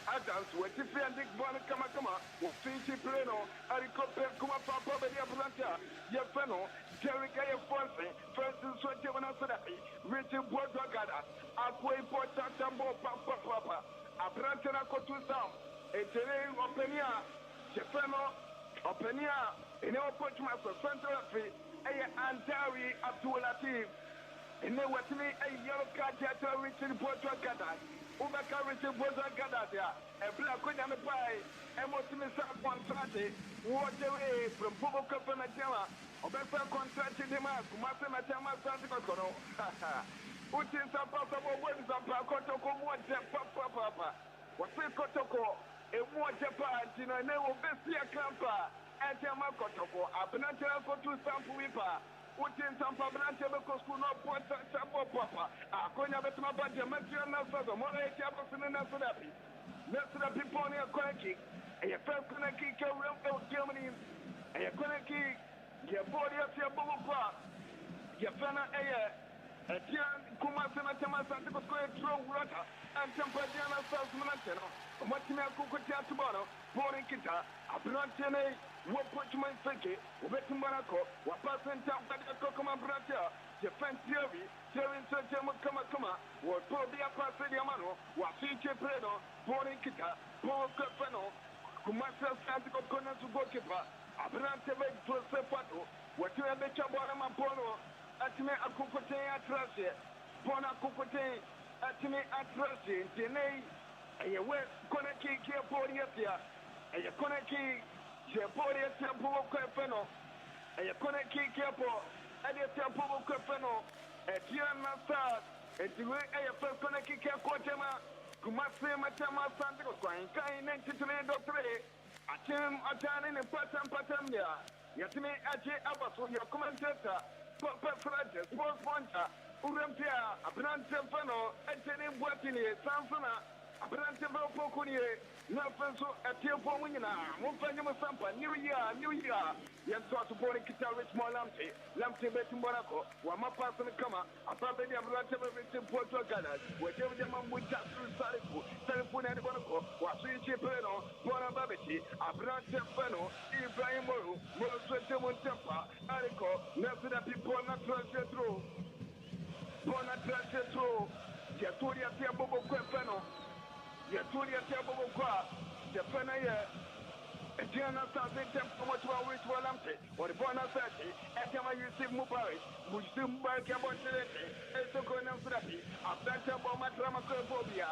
Speaker 6: adults were different Dick Bonnet Kamakama, who Finchi Pleno, Aricopel Kuma Papa Branta, your funnel, Jerry Gay Fonse, first in Swatchevana Sadapi, Richard Bourgeois Gadas, Aquay Porta Tambo Papa, Abrantana Kotusam, a Terrain Openia, Jefano, Openia. In our Portugal Central Free, Antari Abdul Latif. In the Western, a yellow card to Richard Portugal Gadas. Ubeka receive Boza Gadadia, a black Kunyami Pai, and what to miss up on Saturday, walk away from Bobo Kapanatella, or better contracted him out, Kumasi Asante Kotoko. Which is a possible words of Kotoko, what Papa. What say Kotoko, a more Japan, you know, never best year camper, and Yama Kotoko, a Penatella Kotu Sampu Wipa. Utin Sampa Branche because could not point Sampo Papa. A Konya Betma Baja, Matthew Nasa, Mona Chapas in the Nasadapi. Nasadapi Pony a Konaki, and your first Konaki, Germany, and your Konaki, your body of your Baba, your Fana Air, a Tian Kumasi Asante Kotoko throw water, and Tampadiana South Manatano, Matina Kukutia Tomorrow, born in Kita, a Brantene. What put you in Fake, Wetting Monaco, what passing town by the Kokoma Brata, defense theory, Terry Sajama Kama, what probably a passing Yamano, what feature Predo, born in Kita, Paul Cafano, Kumasi Asante Kotoko to goalkeeper, Abrante to Sepato, what you have the Chabarama Pono, Atime Akukote Atrashe, Pona Kukote, Atime Atrashe, Dene, and your West Konaki Kiapodia, and your Konaki. Je body a temple of Quefeno, and you couldn't keep careful at the temple of Quefeno, at Tiana Star, and the way I first connect Quatema, Kumasi Asante Kotoko, and Kain 93 Doctorate, a team attending in Patamia, Yatime Aje Abaso, your commentator, Papa Francis, Sports Poncha, Urampia, a Brante Feno, and Tenim Boatini, Sansona, a Brante Pokuni. Nothing so a tear for winner. One find you sample. New Year. Yes, so to board a guitar with more Lampte bet in Monaco, while my person come up, a probably a relative in Porto Galas, whichever the man would just through Telephone and Monaco, was Richie Pleno, Bona Babity, a branch of Feno, Ibrahim Moro, Moro Tempa, Arico, nothing that people not transfer through. Bona transfer through. Yaturia Tiabobo Quefeno. Yaturia Tiabobo Qua, the Fenaya. Diana Sazi Temple, what you are with Walamte, or the Bona Sati, and Tama Yusuf Mubari, Muslim Barcabon, and so going on Srapi, after Boma Dramacophobia,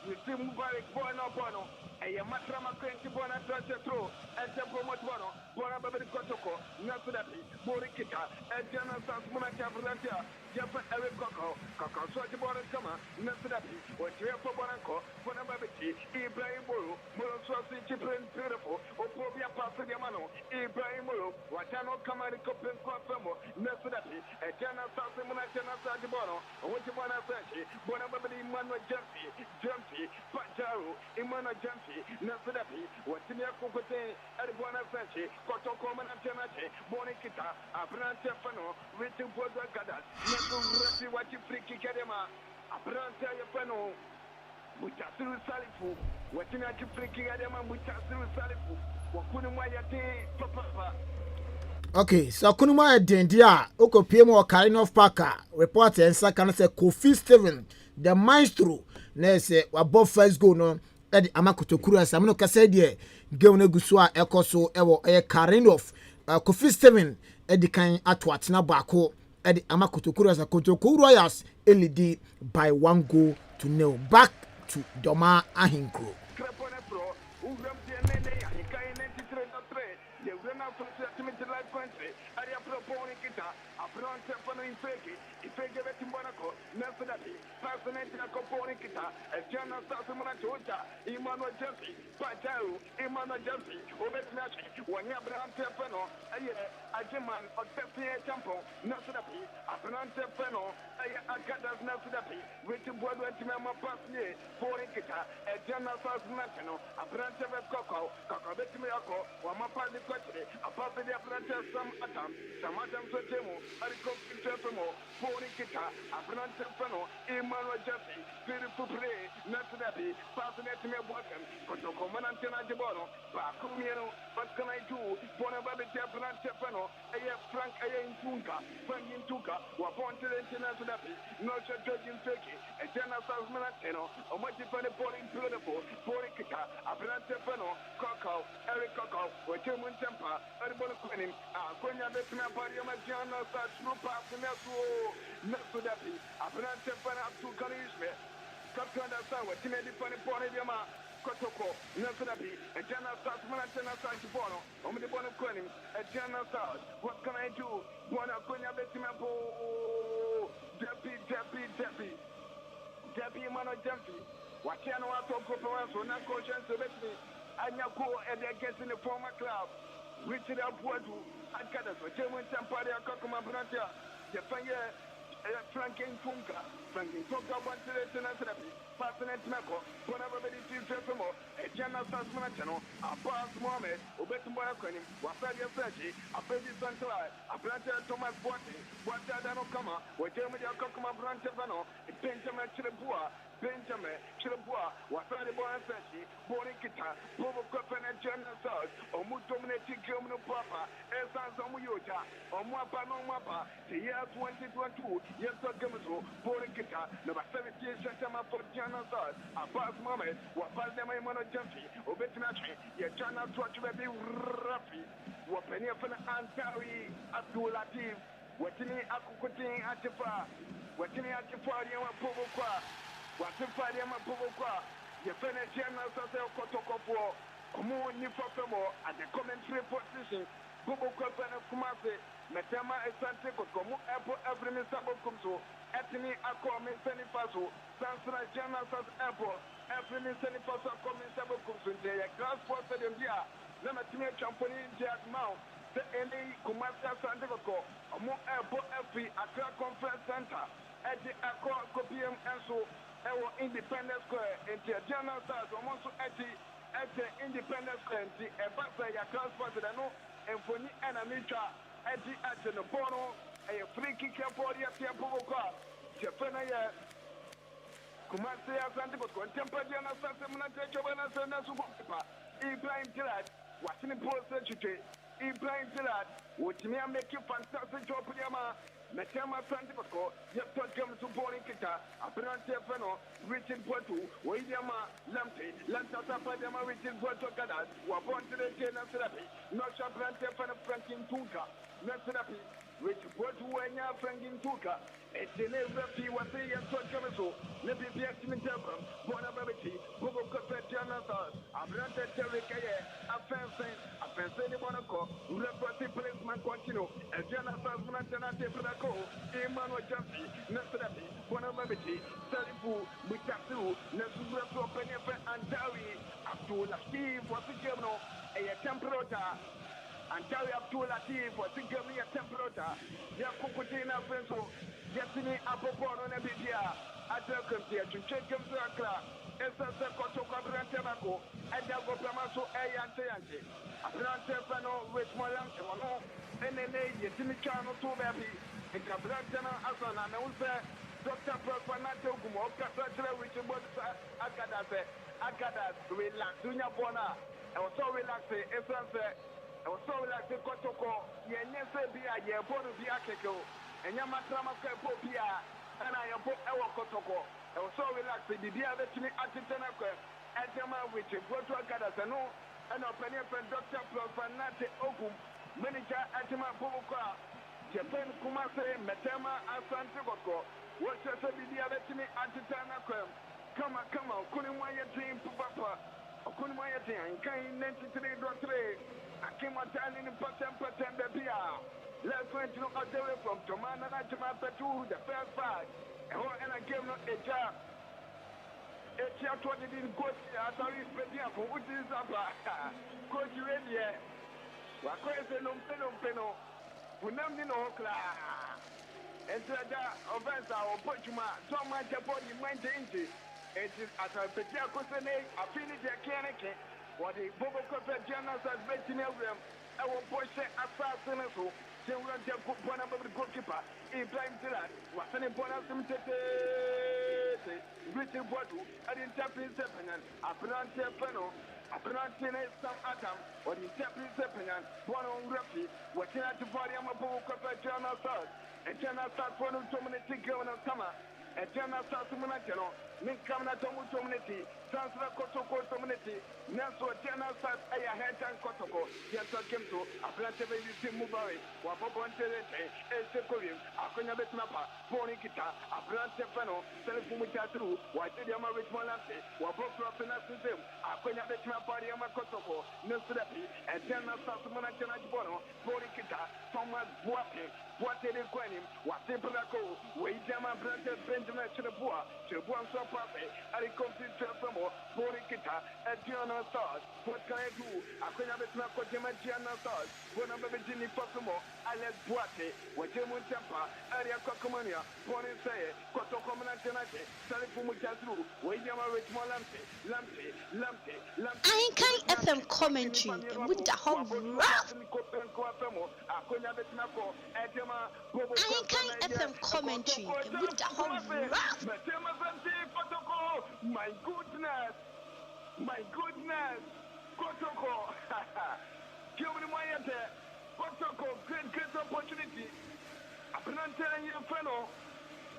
Speaker 6: Yusuf Mubari, Bono Bono, and Yamatrama Quenti Bona Trachetro, and Temple Motono, Bona Baby Kotoko, Nasrapi, Borikita, and Diana Sazi Munaka, Jeff Eric Coco, Coco Swati Bona Kama, Nasrapi, or Jeff Bonanco, Bona Babiti, Ibrahim Buru, Morososi Chiprin, beautiful. Opobia Pastor Yamano, Ibrahim Muru, Watano Kamari Copin Confirmo, Nasadapi, and Jana Sassimuna Jana Sajibono, which you want to say, Bonabadi Mano Jumpy, Pajaru, Imano Jumpy, Nasadapi, Watinia Kukote, Edwana Sanchi, Kotoko Manachanache, Bonikita, Abrante Fano, Richard Boza Gadas, Nasu Rasi Wachi Friki Kadema, Abrante Fano. Mutasiru Salifu, Watina Friki Adama, Mutasiru Salifu, Wakunumaya Papa.
Speaker 3: Okay, so Kunuma Dendia, Oko PM Karin of Parker, reporter and second say Kofi Steven, the maestro, Nese, above first go no, Eddie Amakoto Kura, Samino Casadia, Gavana Gusua, Ecoso, Ewo, Karin of Kofi Steven, Eddie Kain Atwatina Bako, Eddie Amakoto Kura, Kotoko Royals, LED by 1 goal to 0. Back to Doma Ahenkan.
Speaker 6: Beautiful play, not to that be passing it to me. Welcome, Kotoko Manantana Jibono, Bakumiano, what can I do? Bonababi Japan Stefano, Frank Intunga, Frank Intuka, Waponte International, no judge in Turkey, a General South Manateno, or what you find a polling beautiful, Porikita, Abran Stefano, Coco, Eric Coco, or German Temper, Everybody Quenin, Quenya Betna Pariama Jana, such no pass, and that's all, not to that be, Abran Stefano to Kalishme. Captain Dasa, what Timmy Funny Pony, Kotoko, Nasanabi, a General South Montana Santipono, on the Bonnet Quenim, a General South. What can I do? Bona Conia Betimapo, Deppy, Mano Jumpy. What can I talk about? So not conscious of me. And you go and they get in the former club. Richard Apuatu, I got us, a German Tamparia Kokoma Brantia, the Fire. Franking Funka, Franking Funka, one to the Tenasrapi, Passionate Mako, Bonavadi Femo, a General Sasmanachano, a Pass Mohammed, Obetumba Quenim, Wasadia Sachi, a Baby Santla, a Planter Thomas Botti, Watadano Kama, what Germany Kokoma Brantavano, a Benjamin Chilabua, Benjamin Chilabua, Wasadi Bonasachi, Bonikita, Bobo Copen and General South, or Mutominati German Papa, Esan Samuyoja, or Mwapa no Mapa, the year 2022. Yes, sir, Gamazo, Bonikita, number 17 September for General South, a Pass Moment, what Paldema Mono Jumpy, Obetinachi, Yachana Trotch Baby Rafi, what Penny of an Antari, Abdul Latif, Watini Akukutin Atifa, Watini Atifa, Yama Pobokwa, Watifa Yama Pobokwa, Yafena General Asante Kotoko for Omo Nifafemo at the commentary position, Pobokwa and Kumasi. Metama Asante Kotoko Airport every Mr. Kumso, Ethni Akome Senifaso, Sansra General South Airport, every Mr. Mr. Kumso, the glass for them here, Lematine Champoni Jack Mount, the NA Kumasi Asante Kotoko, Omo Airport every Accra Conference Center, at the Accra Copium and so, our Independence Square, and the General South, almost at the Independence Square, and the Ebasa Class President, and for me and Amitra. Eddie at the Bono, a free kick for the Tiapoka, Japana, Kumasi Asante Kotoko, Tempadiana Sassamana, Jovana Sanasupa, Ibrahim Gillard, watching the post secretary, Ibrahim Gillard, which may make you fantastic job, Yama, Metama Asante Kotoko, yet comes to Bonikita, Apparently Feno, Richard Poitou, Wayama, Lampe, Lantata Padama, Richard Poitou Gadas, were born to the Jena Therapy, not Shabrante Fana Franklin Tunka. Nasirapi, which what when you're Franklin Tuka, a Tenebrapi was a Tokamaso, Nebi Biakimintabum, Bonababiti, Bobo Copetiana, a Branta Terricaya, a Fencing Monaco, Reporting Policeman Continue, a Jana Sasmanate Braco, Emmanuel Jampi, Nasirapi, Bonababiti, Salifu, Mutasu, Nasubra Penefa and Dawi, Abdul Steve was a German, a Temperota. And Terry Abdul Latif was thinking a temperature. They are cooking up pencil. Getting me up upon on a video. I welcome here to check them to Accra. Asante Kotoko Vrs and the Gopamaso Ayante. Asante Fano with Molam, and then they Timicano to baby. And Cabrantana Asana, and also Dr. Profanato Gumo, Cassatra, which was Agadas, relax, Dunya Bona. I was so relaxing, Asante. I was so like the Kotoko, ye never be a year born to be a keko, and Yamatrama Popia, and I am our Kotoko. I was so relaxed, the dear that me at the Tenaco, at Yama, which is what to Gadas and no, and open friend Dr. Profanate Okum, manager at Yama Poka, Japan Kumasi, Metama Asante Kotoko, what just the dear that me at the Tenaco. Come on, couldn't want your dream, Papa, or couldn't want your dream, can't 93.3. I came out telling him percent baby. Let's went to away from Tomana to my Petu, the first fight. And I gave no a job. A chair 20 didn't go to Atari Spedia for which is a coach ready. What crazy no peno, who named in Okla. And said that offense, I will put you my so much about you mind inches. It is as a Petia Cosene, I finish a cannon. What the Bobo Copper Journals has been in them, I will push assassin so. They will just put one of the goalkeeper. Ibrahim Gillard was an important Richard Poitou, and in Tapping Sepanan, a Planter Feno, a Planter Sam Adam, or in Tapping Sepanan, one on Rafi, watching at the body of a Bobo Copper Journal South, and Journal South for the dominating governor summer. And General South Munachano, Min kamna tomu community, Transfer Kotoko community, Naso Tiana Sat Ahenkan Kotoko, Yasakim to, a planted baby Mubari, Wapopon Sekoyim, Akonya Betmapa, Ponikita, a planted Fano, Telefumutatu, Wajama Richmolante, Wapopra Penasism, Akonya Betmapa, Yamakotoko, Nusrapi, and Tiana Sasamana Bono, Ponikita, Thomas Boate, Boate de Quenim, Watipalaco, Wajama planted Benjamin Chilabua, Chibuan Sopape, Alicosi Trafamo, Ponikita, and Gianna Stars. What can I do? Akonya Betmapa, Gianna Stars, Bonamba Virginia Fosimo, Alex Boate, Wajamun Tampa, Area Kokomania, Pony Say, Kotoko Manantanate, Salifumutatu, Wajama Richmolante, Lamte.
Speaker 2: Ahenkan FM commentary with the whole rough. Ahenkan FM commentary with the whole rough.
Speaker 6: My goodness, Kotoko, give me my answer. Kotoko, great opportunity. I'm not telling you, fellow,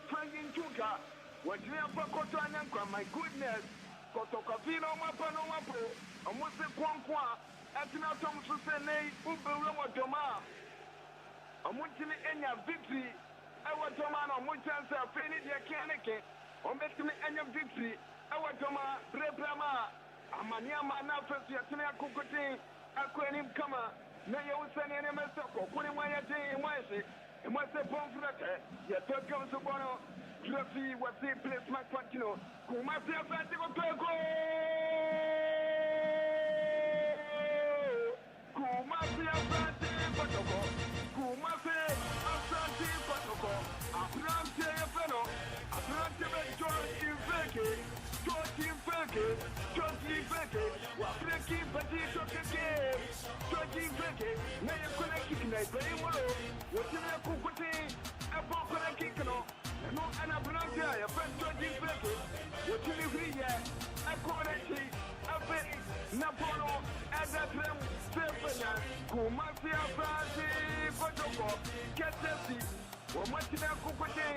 Speaker 6: Franklin Chuka, what you have for Kotoananka, my goodness. Kotoko Vino Mapano Mapo, and what's the Quanqua, Atina Thompson Sene, Uberama Doma. I'm watching any victory. I want to man on one chance of finish your canake, or making any victory. I want to man, Brebrama, Amaniama, now first Yatina Kukutin, Aquanim Kama, Naya was sending a message, putting my day in Wednesday, and what's the bomb flatter? Your third comes to Bono. Trophy was the place my Quantino. Kumasi Asante Kotoko. Kumasi Asante Kotoko. Kumasi Asante Kotoko. Asante Feno. Asante George Infeke. Wafreki Pati Shokeke. George Infeke. Naya Kuna Kikina. Bayimolo. Wajina Kukuti. Apo Kuna Kikino. No, and I'm not there. A friend told you, what you live here, a quality, a very Napono, as a tram, Stephen, Kumasi Asante Kotoko, Katesi, or Martina Kukote,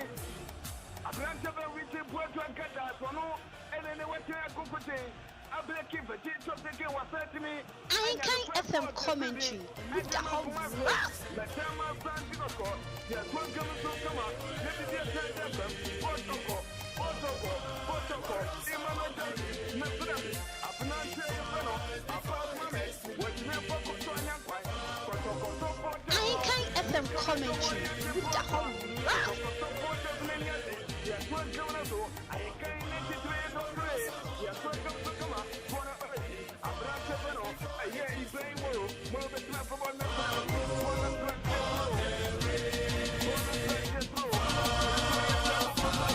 Speaker 6: a branch of a witty Puerto Cata, Tono, and then what you are Kukote.
Speaker 2: Ahenkan FM commentary with the whole rough. Ahenkan FM commentary with the whole rough.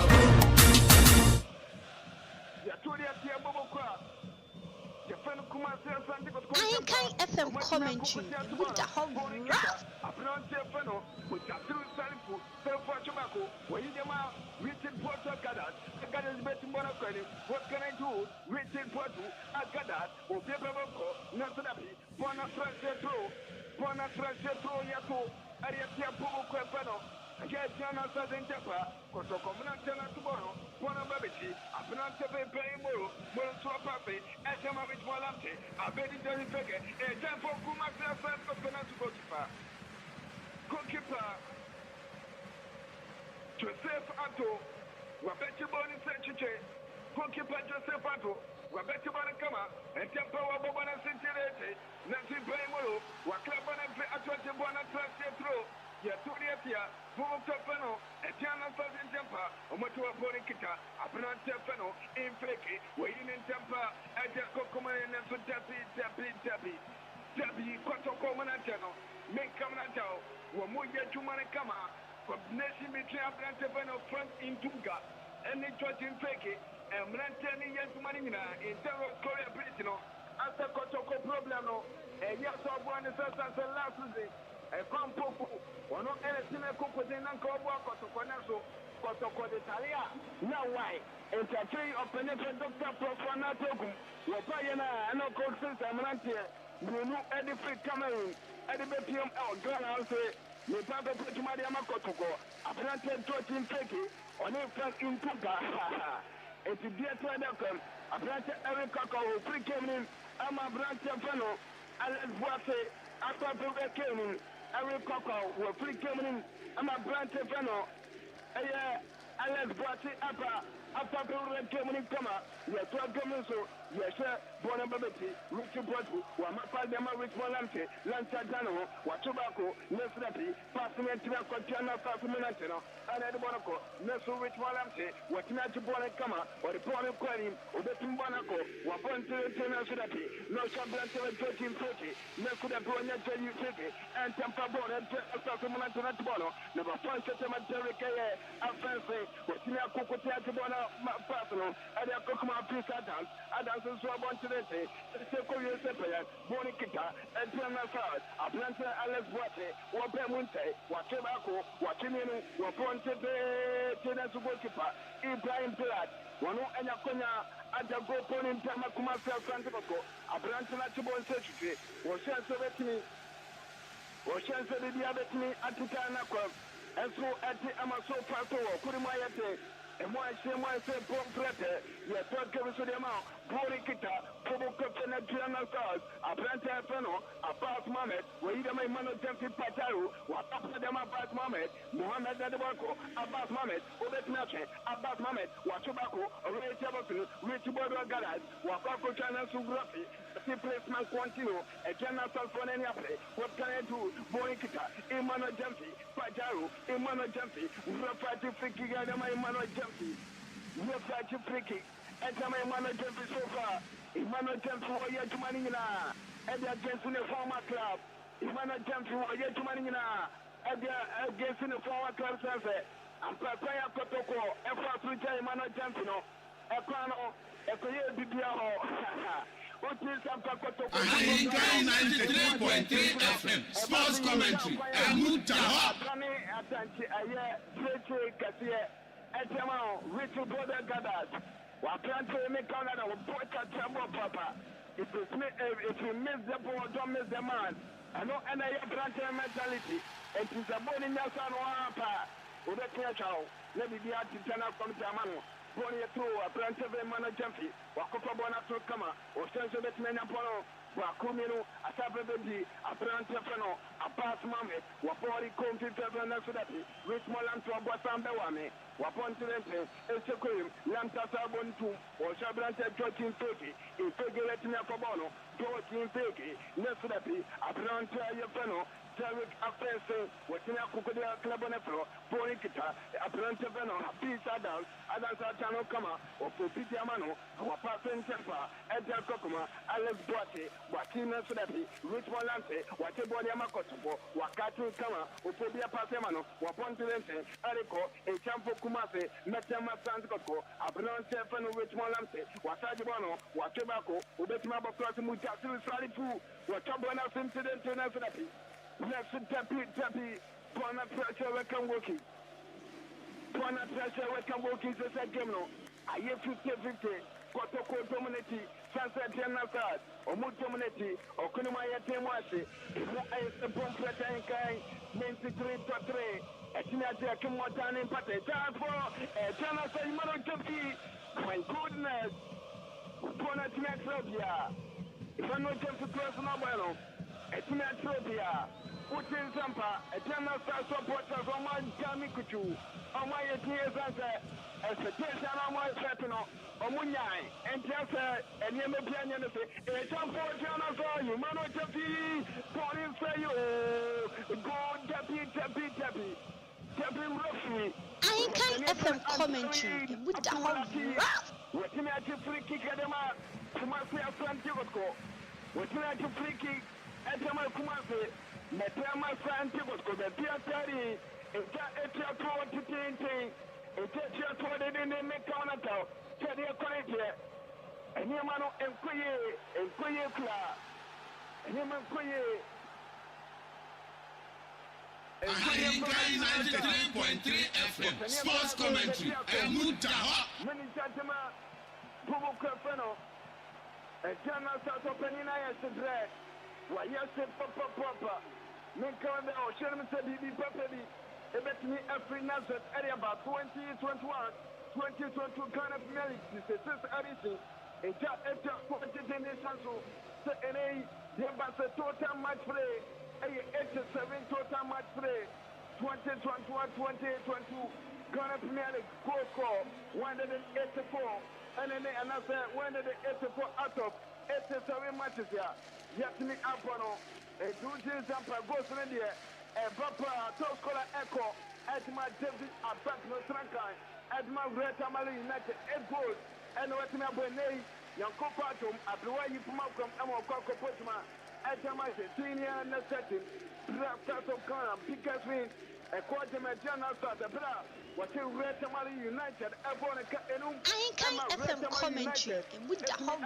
Speaker 2: Ahenkan FM commentary with the whole rough. What can I do? Richard Porto, Agadat, or Bebaboko, Nasanapi, Bona Frashetro, Yato, Ariatia Poco Pano, Jana Sazentapa, Kotoko Manantana tomorrow, Bona Babici, Apanante Paymo, Monswapape, Ashama with Volante, Abedi Feke, a tempo Kumasi Asante Kotoko. Goalkeeper Joseph Ato, Wabeti Boni Sechiche, Goalkeeper Joseph Ato, Wabeti Banakama, and Tempo Wabana Sentirete, Nancy Baymolo, Waklabana Atwati Bona Transetro, Yaturiatia, Votopano, and Tiana Southern Tempa, Omotua Bonikita, Apanan Tefano, Infeki, waiting in Tempa, Ajako Command and Tabi, Kotoko Manatano, make Kamanatao, Wamuya Jumanakama, combination between Abrantevano front in Tunga, and the church in Feki, and Mantani Yantumanina, in terror of Korea Britino, after Kotoko Problano, and yes, I want to say last season, a Compoku, or not anything I could put in Uncle Kotoko Naso, Kotoko de Talia. Now, why? It's a tree of penetrating Dr. Profanatoku, Wapayana, and no cold system, Mantia, you know, Eddie Free Cameroon, Eddie Betium, Ghana, I'll say. You can't put Maria Kotoko. I planted 13 Feki on a front in Tuga.
Speaker 6: Eti bia to da kam. Abrante Eric Koko free came in. Ama Abrante Fano. Alex Boise. After the came in. Eric Koko were free came in. Ama Abrante Fano. Alex Boise after the came in. Yes, so yes, Bona Babeti, Richard Botu, Wamapa Dema Rich Molamte, Lancha Dano, Watobacco, Nesrapi, passing into a Cotiana Fafuminantino, and Ed Bonaco, Nesu Rich Molamte, Watinachi Bonacama, or the Pony Quadim, or the Timbanaco, Waponte Tenasrapi, no Shablante 1330, Nesuda Bonia Jelly City, and Tampa Bona, Fafuminantino Bono, never find September Terricay, Offensive, Watina Cocotia Bona Personal, and a Kokuma Pisa dance. Adams is so abundant. Seko Yosepa, Bonikita, and Planasad, Atlanta Alex Boite, Wapemunte, Watebako, Watiminu, Waponte, Tenasubokipa, Ibrahim Pilat, Wano and Yakonia, Adago Ponin Tamakuma Asante Kotoko, Atlanta Chibon Secretary, was Shansobetini, was Shansabetini, Atikana Club, and so at the Amaso Pato, Kurimayate. And why say Pomprete, yes, Podcasts to the amount, Borikita, Pobokopena Giana Stars, a Planta Feno, a Pass Mamet, where either my man attempted Pataru, what after them a Pass Mamet, Mohammed Adabako, Abbas Mamet, Obet Nache, Abbas Mamet, Watobako, Ray Tabaku, Rich Border Galas, Wakako China Sugrafi, see placement Quantino, a China Salfonania play, what can I do? Borikita, Imano Jumpy, Pataru, Imano Jumpy, Rapati Friki, and my Imano Jumpy. Rapati Friki. And my man Jumpy so far. Imano Jumpy for your Tumanina. And against the former club. Imano Jumpy for your Tumanina. And against the former club sunset. And Papaya Kotoko, and for Twitter, Imano Jumpy, no. Equano, Equia Bibia.
Speaker 7: Ahenkan 93.3 FM Sports Commentary Emutaha
Speaker 6: Asante aye Preche Kasie Etema Richard Brother Gadas Waplante me Canada Pota Tambo Papa if you miss the ball don't miss the man I know and I have mentality it is a bone in your son Wapa Ubekia Chow let me be at Titana from Tamano Bonnie through a planter man jumpy, Wakopa Bonato Kama, or Sensobet Menapono, Wakumino, a Sababi, a planter feno, a pass mammy, Wapori Compi Fernasudati, Rich Molam to Abasambawame, Waponte, Esequim, Lanta Sabontu, or Shabrante Jotin Turkey, in Figuratina Fabono, Jotin Turkey, Nesudati, a planter Yafeno. Derek Afense, Watina Kukudia Clubonefro, Bonikita, Atlanta Veno, Peace Adams, Channel Kama, or Pupiti Amano, Wapasen Tempa, Edgar Kokuma, Alex Boite, Wakina Sudapi, Rich Molante, Watebonia Makotopo, Wakatu Kama, Upobia Pasemano, Wapontilente, Arico, a Champo Kumase, Metama Santico, Abrante Feno, Rich Molante, Wasajibono, Watebako, Ubetima Bokosimu, Salifu, Watabana Incident to Nasadapi. Next Tappy, Pona pressure, we can work it. Pona pressure, we can work it as a game. I have 50-50, Kotoko dominati, Sunset Janasad, or Mood dominati, or Kunumaya Temwasi, if the bomb pressure in Kai, 93-3, Etina Kimotan in Pate, for Janasa Imano Jumpy, my goodness, Pona Tinatropia. If I'm not just a personal bueno, Etinatropia. Putin Zampa, a general supporters on my Jami Kuchu, on my years as a tension on my Fetino, on Munyai, and Jassa, and Yamapian, a jump for Janasa, you man of Japi, Pony say you, go Japi, Roughly.
Speaker 8: Ahenkan FM commentary with the
Speaker 6: What in a free kick at the mark, Kumasi Asante Kotoko, what in a free kick at the mark, Kumasi. Metama Asante Kotoko, the Piatari, a Tiato to Tinting, a Tiato de Mekanaka, Tadia Quality, and Yamano and Kuye Kla, and Yaman Kuye.
Speaker 7: Ahenkan 93.3 FM Sports Commentary Emutaha
Speaker 6: Many gentlemen, Pubu Kafeno, a General South Openina is dread. Why, yes, Papa. Minka, or Sherman said he be perfectly. It bet me every Nazareth area about 2021. 2022 Ghana Premier League is a edition. A job after 40 generations. So, the total match play, 87 total match play, 2021-2022 Ghana Premier League goal score 184, and then another 184 out of 87 matches here. Yet me up on a two example goes in there. A Papa top scorer echo Edma David Attack no Strankai, Edma Red Tamale United 8 goals, and what me abone Yanko Patum, Abdua Yipumakam, Amo Koko Potma, Edma Senior and the setting, Draft of Ghana, Pickers win, a quarter Mediana start the Bra, what you Red Tamale United, Ebon and
Speaker 8: FM commentary, and with the whole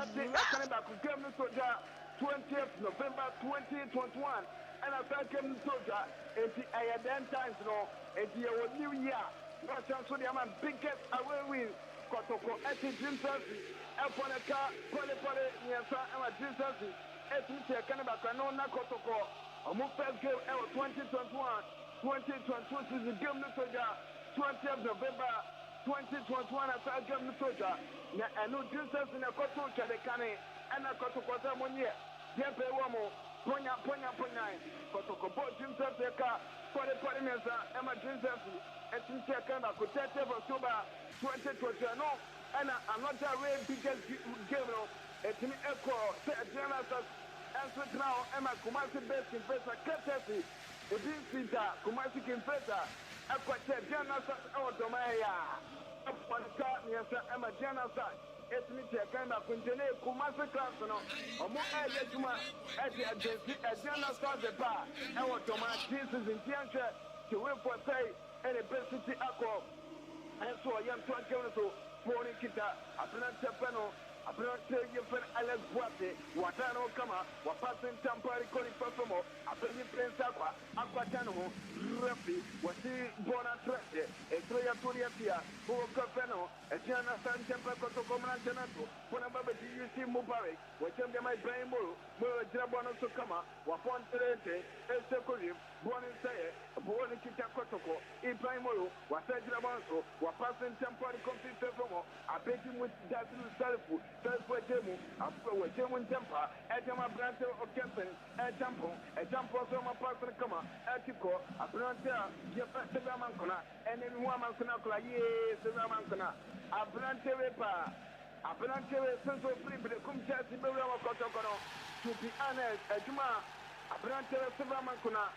Speaker 6: 20th November 2021. And I thank him soldier, and I had 10 times no, and the new year. But so the man biggest away win, Kotoko at the Jim Sassy, upon a car, Poly, Yasa, and my Jim Sassy, at Mr. Canada, Canona Kotoko, a move first game ever 2021, 2022 is the game the soldier, 20th November 2021, I thank him the soldier. I know Jim Sassy and a Kotoko, the Cane, and a Kotoko 1 year. Yepe wamo ponya Kotoko bo Jimsa Seka pole mesa Emma Jimsa etinse kana ko 30 October 2020 no and another way biggest game no etimi echo general and so now Emma Kumasi best in pressure courtesy edin sita Kumasi Kinfesa akwa general odomaya aponka nyesa Emma general it's me taking a continue Kumasi class no omo ejuma eti agency agenda start the bar and what to my Jesus in Tianche to wait for say any best city akọ and so I am to account so poni kita apena tepeno apena tege fen Alex Boate watano kama wapasing temporary calling performo apeni prince akwa tano refi wasi bona trade e troya toria pia o kafeno e tiana Asante Kotoko Vrs pona baba UC Mubarak wachembe mai brain mo jira bona so kama wapon trade e sekoli bona say bona kita Kotoko Ibrahim mo wasajira bonso wapasing temporary complete performo apeti mu dazu selfu demu after we demu tempa ejama branch of Kempen ejampo so ma person kama etiko abrantea ye festival mankona ene mi wa mankona kula ye sema mankona abrantewe pa abrantewe senso free be kum chasi be wa Kotoko no to be honest ejuma abrantewe sema mankona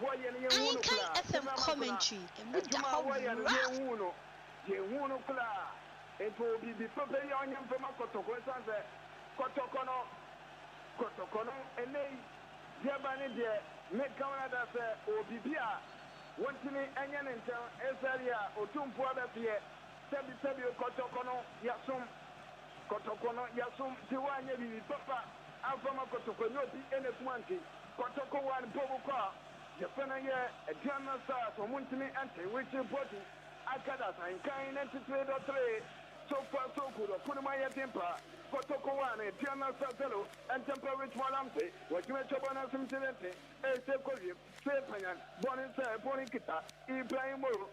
Speaker 6: wo ye ne hunu kula
Speaker 8: FM commentary and with the whole
Speaker 6: ye hunu kula eto bibi pepe ya onye mfema Kotoko sanse Kotoko no enei diaba ne de me kamera da se obibi a wontini enye ne ntan esaria otumpo abefie sebi Kotoko no yasum ti wanye bibi papa afama Kotoko no bi ene kumanti Kotoko wan bobo kwa ye fena ye ediana sa so wontini ante which important akada san kan 93.3 so far so good. Put my temper. Kotoko one, Tiana Satelo, and temper which one I'm saying. What you make up on some tenant, a Sekolim, Sepayan, Bonnie Kita, Ibrahim Moro,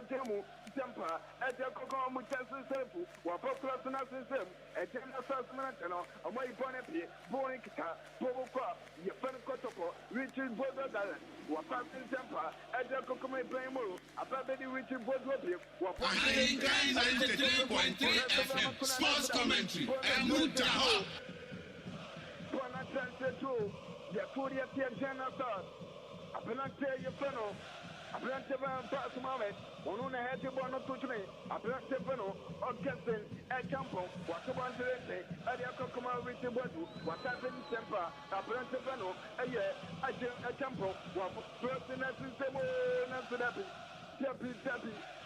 Speaker 6: Demu, Temper, at the Coco Mutas Selfu, while Poclas and Assassin, a General Sassman, a way Bonnie Kita, Bobo Crop, your friend Kotoko, Richard Bodo Dallas, while passing Temper, at the Coco Ibrahim Moro, a baby Richard Bodo, while passing
Speaker 7: 93.3 FM Sports Commentary. Mutaho.
Speaker 6: Bona Santo, the Korea General Stars. Apelante your fellow. Apelante pass moment. One had to born to me. Apelante fellow, or Captain, a campo, what about the day, a Yakoma Richard Bodu, what happened in Temper, Apelante fellow, a year, a campo, one person as in Sebo, Tappy,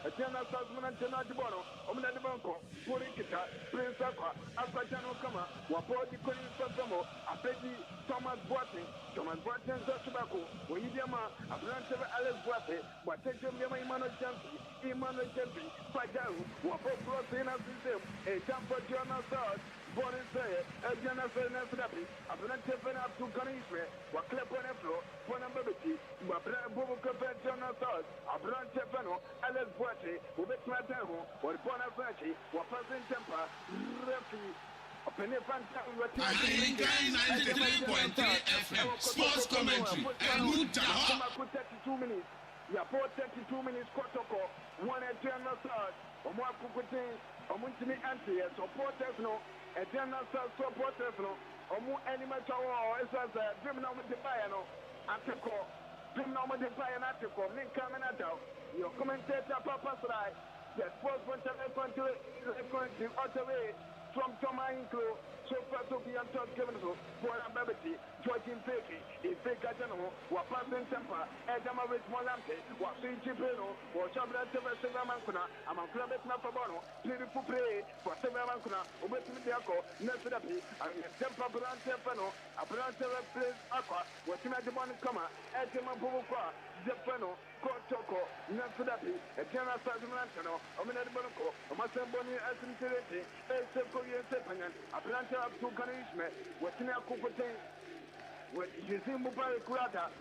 Speaker 6: a general Southman and Tenadibono, Omna de Banco, Purikita, Prince Aqua, Alpatano Kama, Wapoti Colin Sotamo, a petty Thomas Boating, Tobacco, Williama, a branch of Alice Boate, but take him Emmanuel Champi, Pajau, Wapo Prosina System, a Tampa Journal Stars, Boris Say, a general Fernandez, a branch of up to Canisme, what clip on the floor. Bonambabiti, Bobo Conventional South, a branch Fano, Alex Boite, Ubet Matano, or Bonaventure, or President Temper, Refi.
Speaker 7: Ahenkan 93.3 FM Sports Commentary and Mutaha.
Speaker 6: 32 minutes. Yeah, 32 minutes. Kotoko, 1 eternal start. Omwa Kukutin, Omuntini Anti, supporters no, eternal start supporters no, Omu Animal Tower, as a dream now with the Bayano, Atako, dream now with the Bayan Atako, Link Caminata, your commentator Papa Srai, the sports country, Ottawa. From Toma Inclo, so far to be on top given to Bonaventure, Georgian Fake, if Fake General, or Passing Temper, Edama with Molante, or St. Gpl, or Chabra Sevamancuna, among Clubet Napabono, beautiful play for Sevamancuna, Obetimiaco, Nesrapi, and Temper Brand Tefano, a Brand Place Aqua, what Timothy Comma, Edema Bukwa, Jefano, Kotoko, Nesrapi, Eternal Sazuantano, Omenad Bonoco, Masamboni Asante, a planter of two punishment, what in a Kukutin, what you see Mubari Kurata,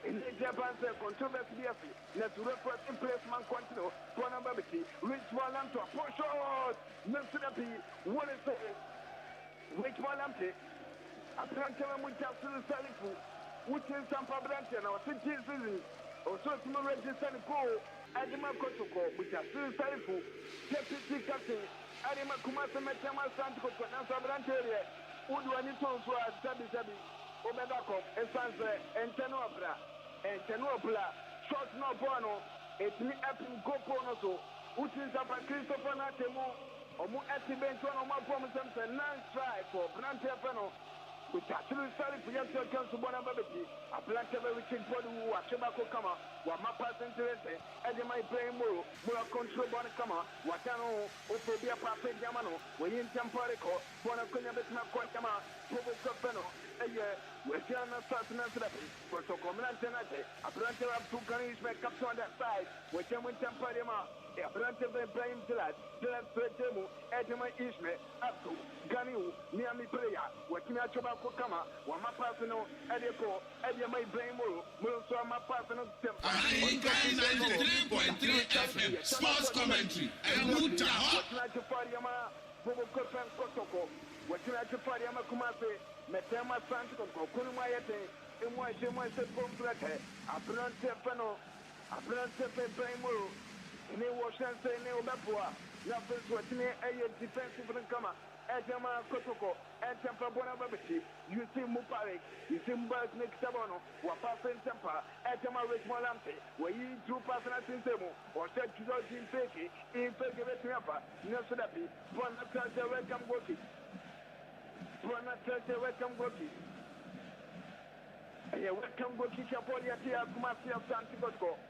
Speaker 6: in the Japan controversy, let's refer in place man continue, Bonababiti, Rich Walamto, for short, Nesrapi, what is it? Rich Walamte, a planter of Mutasu Salifu, which is some Pabrantian or citizens, or so to register the pool, Adama Kotoko, which are still Salifu, Deputy Captain. Adima Kumasi Asante Kotoko Vrs Aduana Sabi Omegako Esanse Entenopla short no bono etini epin gopo no so utin sapa Christopher Natemo omu etibento no mapom semse nan strike for Brante Feno with actually sorry for your chance to Bonababiti, a planter very chick body who are Chebako Kama, what my person interest, and they might play more control Bonacama, Watano, Ophobia Papa Yamano, when in Tamparico, Bonacunia Betna Quantama, Popo Copeno, a year, where Jana Sassana Therapy, for so communante, a planter of two guns make up on that side, where Jamin Tamparima. A planter of Ibrahim Tilat, Tilat Edema Ishme, Abdu, Ganiu, Niami Player, Wakia Chobako Kama, Wama Pasino, Edeko, Edia Brain Muru, Muruso, my personal temper.
Speaker 7: Ahenkan 93.3 FM Sports Commentary and Mutaha.
Speaker 6: What's not your party, Yama, Bobo Kopan Kotoko, what's not your party, Yama Kumasi, Metema Asante Kotoko, Kunumayate, and why Jema said Pomplate, a planter Feno, a planter Brain Muru. Ne washan say ne obapua na first watching a defensive kama Ejama Kotoko and Temper Bonababiti you see Mupare you see Mbaz Nick Sabono wa passing temper Ejama Rich Molamte where you two personal system or said to those in Fake in Fake Vetriapa no Sudapi Bonata welcome Goki Bonata welcome Goki welcome Goki Chapolia Kumasi Asante Kotoko.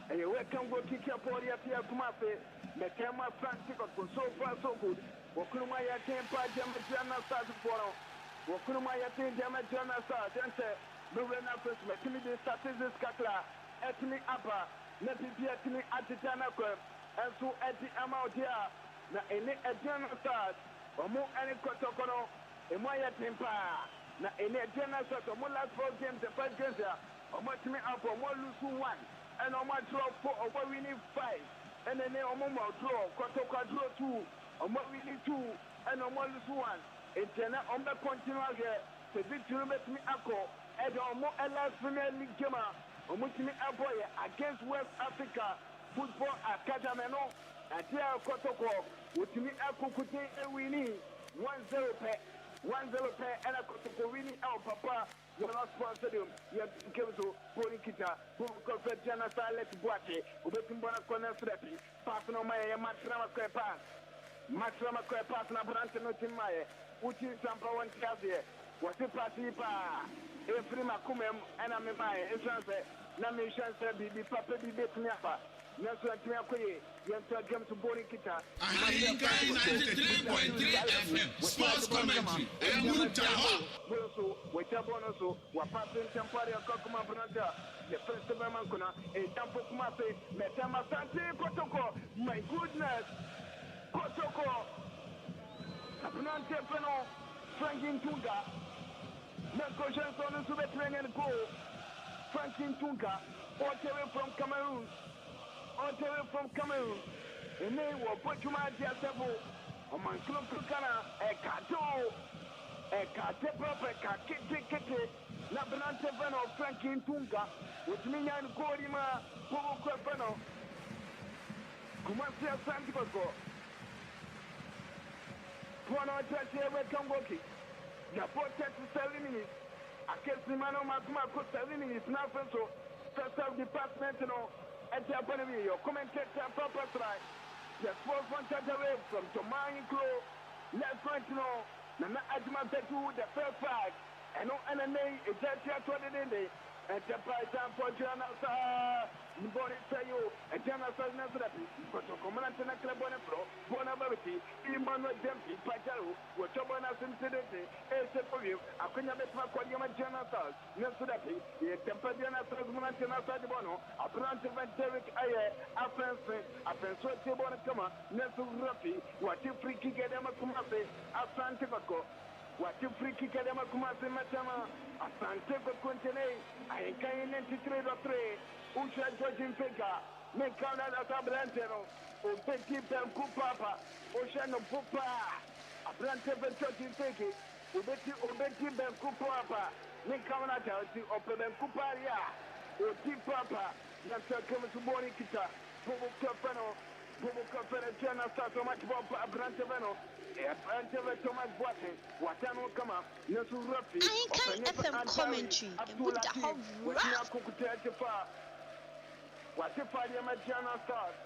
Speaker 6: And you welcome go kick your body at your Kumasi, Metema Asante Kotoko, so far so good. Wakunumaya Tempa Jamajana Saz Bono, Wakunumaya Jamajana Saz, and say, Lurena First, Metimi Statistics Kakla, Ethnic Upper, Nepi Ethnic Atitana Quem, and so at the Amautia, na any Adjana Saz, or more any Kotokono, and Maya Tempa, na any Adjana Saz, or more last 4 games, the 5 games, or much me up, or more lose 1. And on my draw 4, or what we need 5, and then on my draw, Kotoko draw 2, or what we need 2, and on one lose 1. It's an on the continual here, the victory met me ako, and on more LS Premier League Gema, or much me aboy against West Africa Football Academy, and here Kotoko, with me ako Kuti and winning 1-0 pair. 1-0 pair and a Kotoko winning our papa. You're not sponsored him. You have to give to Ponikita, who confess Jana Salet Boate, who bet him Bona Corner Therapy, passing on my Matrama Square Pass. Matrama Square Pass and Abranton Timaya, which is some power and Kazi. What's the party? Every Macumem and I'm in my insurance. Namishan said, be Papa be bit Napa. Nelson Tiakoye, you have to come to Ponikita.
Speaker 7: Ahenkan 93.3 FM Sports Commentary and Mutaha.
Speaker 6: Wetabonoso, Wapasin Tamparia Kokuma Branda, the first of Mancuna, a Tampo Kumasi, Metama Asante Kotoko, my goodness, Kotoko, Kapnante Feno, Franklin Tunga, Negotiations on the Subetrain and Go. Franklin Tunka, all the way from Cameroon. All the way from Cameroon. And they will put you my dear Sebo. On my club Kukana, a cato. A cate proper, kate. Nabanante Veno, Franklin Tunka, which means I'm Gorima, Pogo Crapano. Kumasi Asante Kotoko. Pono Tachi, welcome working. Ya 47 minutes. I can't see my own Makuma 7 minutes now. So, first of department, at the Panama, your commentator, proper strike. Just 4 away from Tomani Crow. Let's go to Nana Adjuma Betu, the first five. And no enemy, it's just 20 days. And the price for Jonathan, you bought it to you, and Jonathan Nazareth, but to command and a club on a pro, Bonability, Emmanuel Dempsey, Pajaro, what Tobana Sincidente, a for you, I couldn't make my Quadium Jonathan, Nazareth, the Tempadiana Transmontan outside Bono, a branch of Derek Ayer, a French, Tibona Kama, Nelson Rafi, what you free kick at Emma Kumase, Asante Kotoko. What you free kick at Emma Kumase Matama, Asante Kotoko, I can't enter 3 Usha Georgian Pega, make out as a Brantero, or Petit Benku Papa, Oceano Pupa, a Brantero Georgian Pegi, Ubeti Benku Papa, make out as the Benku Paria, or T Papa, that's a coming to Bonikita, Bobo Capano, Bobo Capano, Jana Sato much about Branteveno. Branteveno Thomas Boateng, Watano Kama, Nasu Rafi,
Speaker 8: FM commentary, and with the whole
Speaker 6: what if I am a Jana start?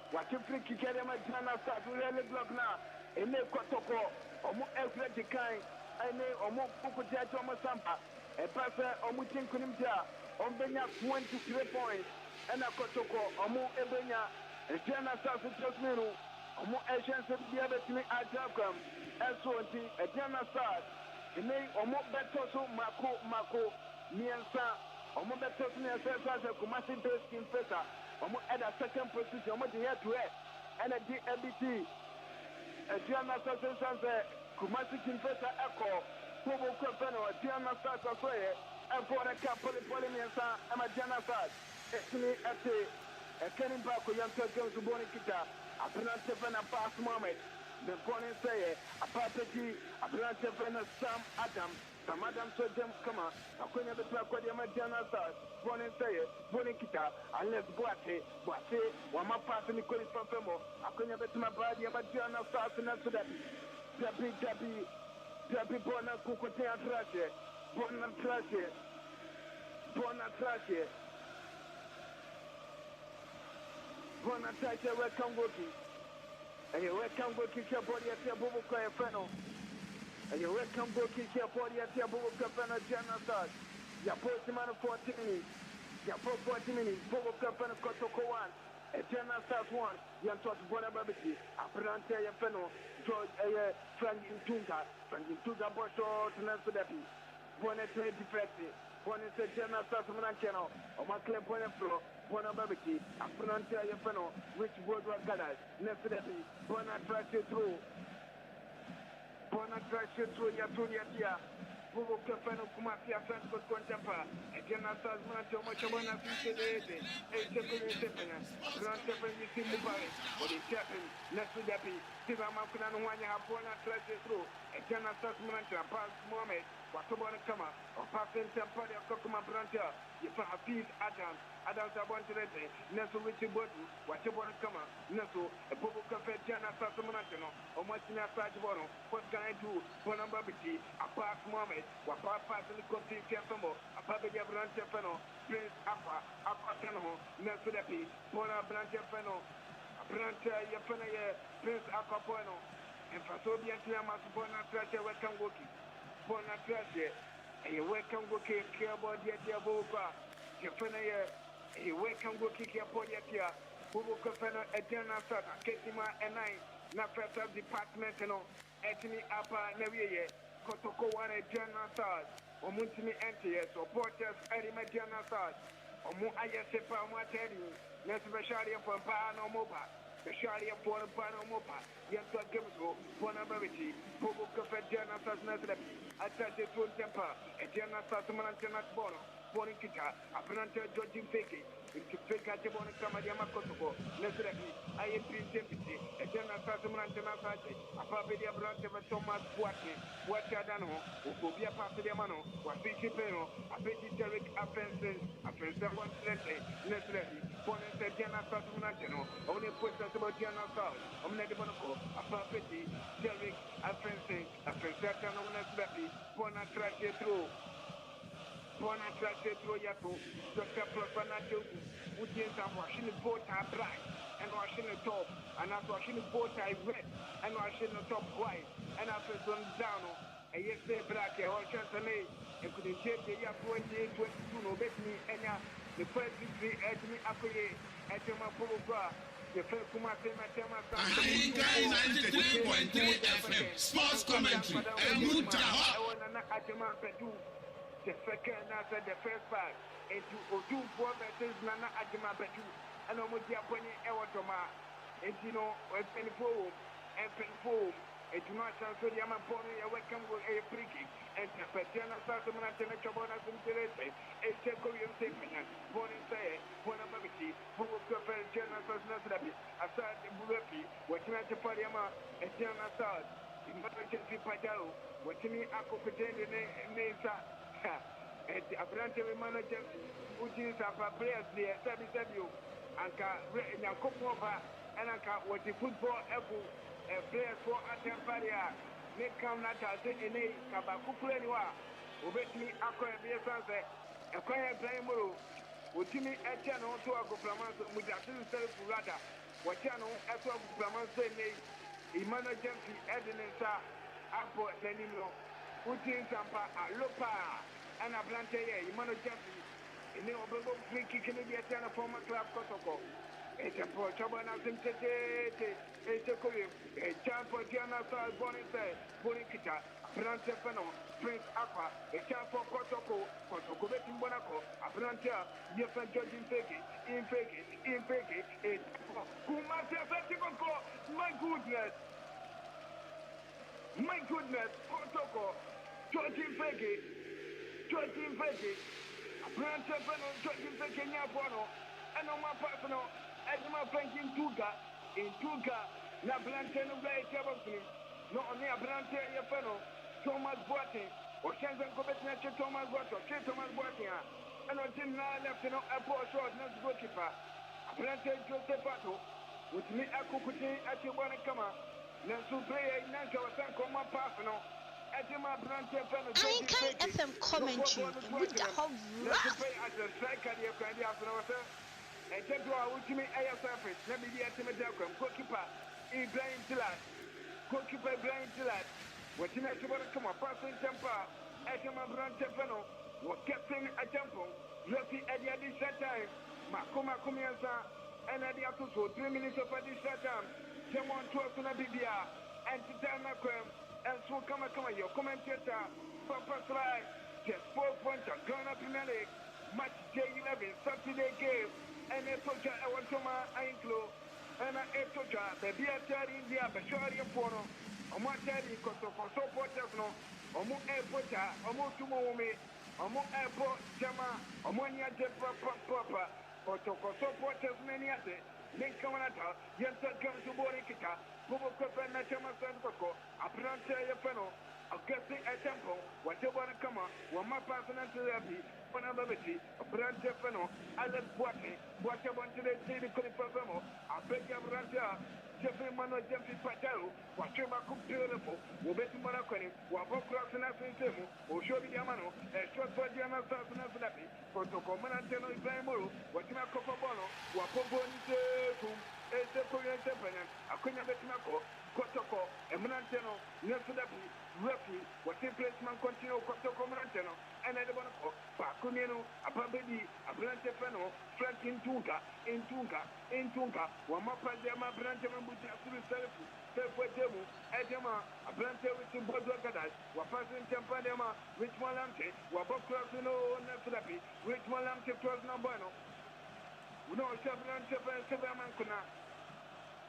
Speaker 6: What if Ricky Kadam a Jana start? We really block now. And they Kotoko, or more athletic kind, I know, or more Pukuja Thomas Sampa, a passer, or Mutin Kunimja, on Benya 23 points, and a Kotoko, or more Ebenya, a Jana start with just Minu, or more Asians of the other to me at Jacob, and so a Jana start, and they or more better so Mako, Miansa. Omo better to me as a Kumasi based in Pesa. Omo at a second position, Omo the head to head, and a DMBT. A Diana Association Kumasi in Pesa Echo, Pobo Crapano, a Diana Sasa Soye, and for a couple of Polimiansa, and a Diana Sas. It's me at a Kenny Bako, young Turkey to Bonikita, a Penantevana Pass Moment, the Bonin say, a Papati, a Penantevana Sam Adam. Some Adam so them come on. I couldn't have talked with my Jana Sars, born and say, Bonikita, unless Boate, one more part in the Colis from Femo. I couldn't have my body about Jana Sars and that's that. Tabi, Bona Kukotea Trashe, Bona Trashe, welcome working. And you welcome working your body at your Bobo Kaya Feno. And you welcome go kick your body at your Bobo Capana Jana Sars. Your postman 40 minutes. Your 40 minutes. Bobo Capana Kotoko 1. A Jana Sars 1. You are taught Bonababiti. A Prante Feno. George A. Franklin Tunga. Franklin Tunga Bosho Tenasodapi. Bonnet 2050. Bonnet Jana Sars Manacano. Or Maclay Bonafro. Bonababiti. A Prante Feno. Which word was gathered. Nesodapi. Bonat Trash through. Bona Trash through Yatunia, Bobo Capano Kumasi Asante Kotoko, and General Sasman Tomachabana Future, a second Grand Seven Mubari, or the Captain, Nesudapi, Tivamakunan Wanya, Bona Trash through, and General Sasman, Pass Mohammed, Watobana Kama, or Passing Tampari of Kokuma Branta, you found Hafiz Adams Abontirete, Nesu Richie Bodu, Watobana Kama, Nesu, a Bobo Cafe Jana Sasamanano, or Martina Sajbono, what can I do? Bonambabiti, a Pass Mohammed, Wapa Passing the Coffee Cafamo, a Pabia Branta Feno, Prince Aqua Cano, Nesudapi, Bona Branta Feno, a Branta Yafana, Prince Aqua Bueno, and Fasobia Tiamas Bona Trash, welcome working. Bona Trash, and you welcome working, care about the Diaboka, Yafana, and you welcome working your Podiatia, Bobo Cafano, Eternal Sata, Ketima and I, not first of department, Etini Apa Nevia, Kotoko 1 a General Sars, or Muntini Entier, supporters, Edima General Sars, or Mu Ayasepa Materi, Nesvashari from Pano Moba,
Speaker 2: the Shari and Pona Pano Mopa, Yanto Gamso, Pona Barity, Pogo Cafetiana Sasna, Attached to Temper, and Jana Sasaman Bono, Ponikita, Apranto Georgian Fake. Into fake at the Bonacama Kotoko, Nesraki, I am Deputy, a General Sassaman Saji, a Papadia branch of Thomas Boatney, Boachadano, Ubia Papadiamano, Wafichi Peno, a Betty Derrick offenses, a first one Nesraki, Ponas a General Sassaman, only puts us about General South, Omnedibonoco, a Papeti, Derrick offenses, a first one Nesraki, Pona trash through. Pona trash through Yato, Dr. Profanato, Woodians and washing the boat are black, and washing the top, and as washing the boat are red, and washing the top white, and after some down, and yes, they black, or Chancelet, and could take the year 28-22, no bet me, and the first victory at me after at my Pogba. The first Kumasi
Speaker 7: Ahenkan 93.3 FM Sports Commentary.
Speaker 2: The second after the first part, and to Odu for versus Nana Adjama Betu, and Omodia Pony Ewatoma, and you know, and Penfo, and do not transfer the Amaponi, a welcome with a free kick, and the Petiana Satamana Chabona Sinterese, a Checoian statement, born in Say, Bonababiti, who will prefer General Sasnabi, Asad Burepi, watching at the Padiama, and General Assad, emergency Pajaro, watching me Ako pretend in Nesa. And a branch of manager who is a players there, Sabi, and Yakopova, and what the football echo players for Atamparia, make come not as in a Kabaku anywhere. Obey me, acquire the sunset, acquire Blaimoro, which me at channel to a government with a self rudder, what channel as well government say, emergency evidence, Apple Lenino. Putin Sampa, Lopa, and a Blanche, Imano Jumpy, in the Obobo free kicking the Atana former club Kotoko. It's a poor Chabana Simte, it's a Korean, a champ for Gianna Sal Bonita, Bonikita, Brante Fano, Prince Aqua, a champ for Kotoko, Kotoko Betin Bonaco, a Brante, Yefan Georgian Fake, in Fake, it's Kumasi Asante Kotoko, my goodness, Kotoko. 13 Fake, a branch of 13 Fake, Bono, and on my personal, as my friend in Tuga, La Blanche and Blake Chabot, not only a branch of your fellow, Thomas Boating, or Shannon Comet, Thomas Boating, Thomas Boating, and until now left in airport short, not goalkeeper, a branch of Joseph Pato, with me a cookie at your one come, Nansu play a natural Sanko personal.
Speaker 8: Ahenkan FM commentary with the whole
Speaker 2: Vrs. As a striker, you can have and take to our ultimate air surface. Let me be at the goalkeeper, Ibrahim Tilat, goalkeeper Ibrahim Tilat. What you have to come up, passing temper, Ashama Brand Tefano, what captain a temple, Lucky at the additional time, Makoma Kumiasa, and at the Atuso, 3 minutes of additional time, Jamon Tuasuna Bibia, and Titana Quem. And so come your commentator, Papa Sly, just 4 points of Ghana Premier League, match J11, Saturday game, and a soldier, I want to my ankle, and a soldier, the Biatari India, Bashari and Poro, Omatari, Kotoko, supporters, no, Omo Airport, Omo Tumomi, Omo Airport, Jama, Omonia Papa, Kotoko, supporters, many others, Linkamanata, Yenta comes to Borikita. Kubo Kofana Chama Santoko, a Prante Yafano, a guessing a temple, whatever come on, one my personal therapy, one other betty, a Prante Fano, Alex Boating, whatever to the city Colifamo, a Beja Branta, Jeffrey Mano Jeffrey Patero, whatever could beautiful, will bet Monaconi, while both crossing us in Temu, or show the Yamano, a short for Diana Southern Snappy, Kotoko Mananteno in Playmoro, whatever Copabono, Wapobo in the Korean Temperament, a Quina Betinaco, Kotoko, and Mananteno, Nesudapi, Ruffy, what placement continue Kotoko Mananteno, and Edabanaco, Pacunino, a Babedi, a Brantefano, Frank in Tunga, one more Pajama Brantaman with the Self-Demu, Edema, a Brante with the Bodogadas, were passing Tempadema, Rich Malante, were both crossing Nesudapi, Rich Malante cross Nabano. No, Chevron, Seven Kuna.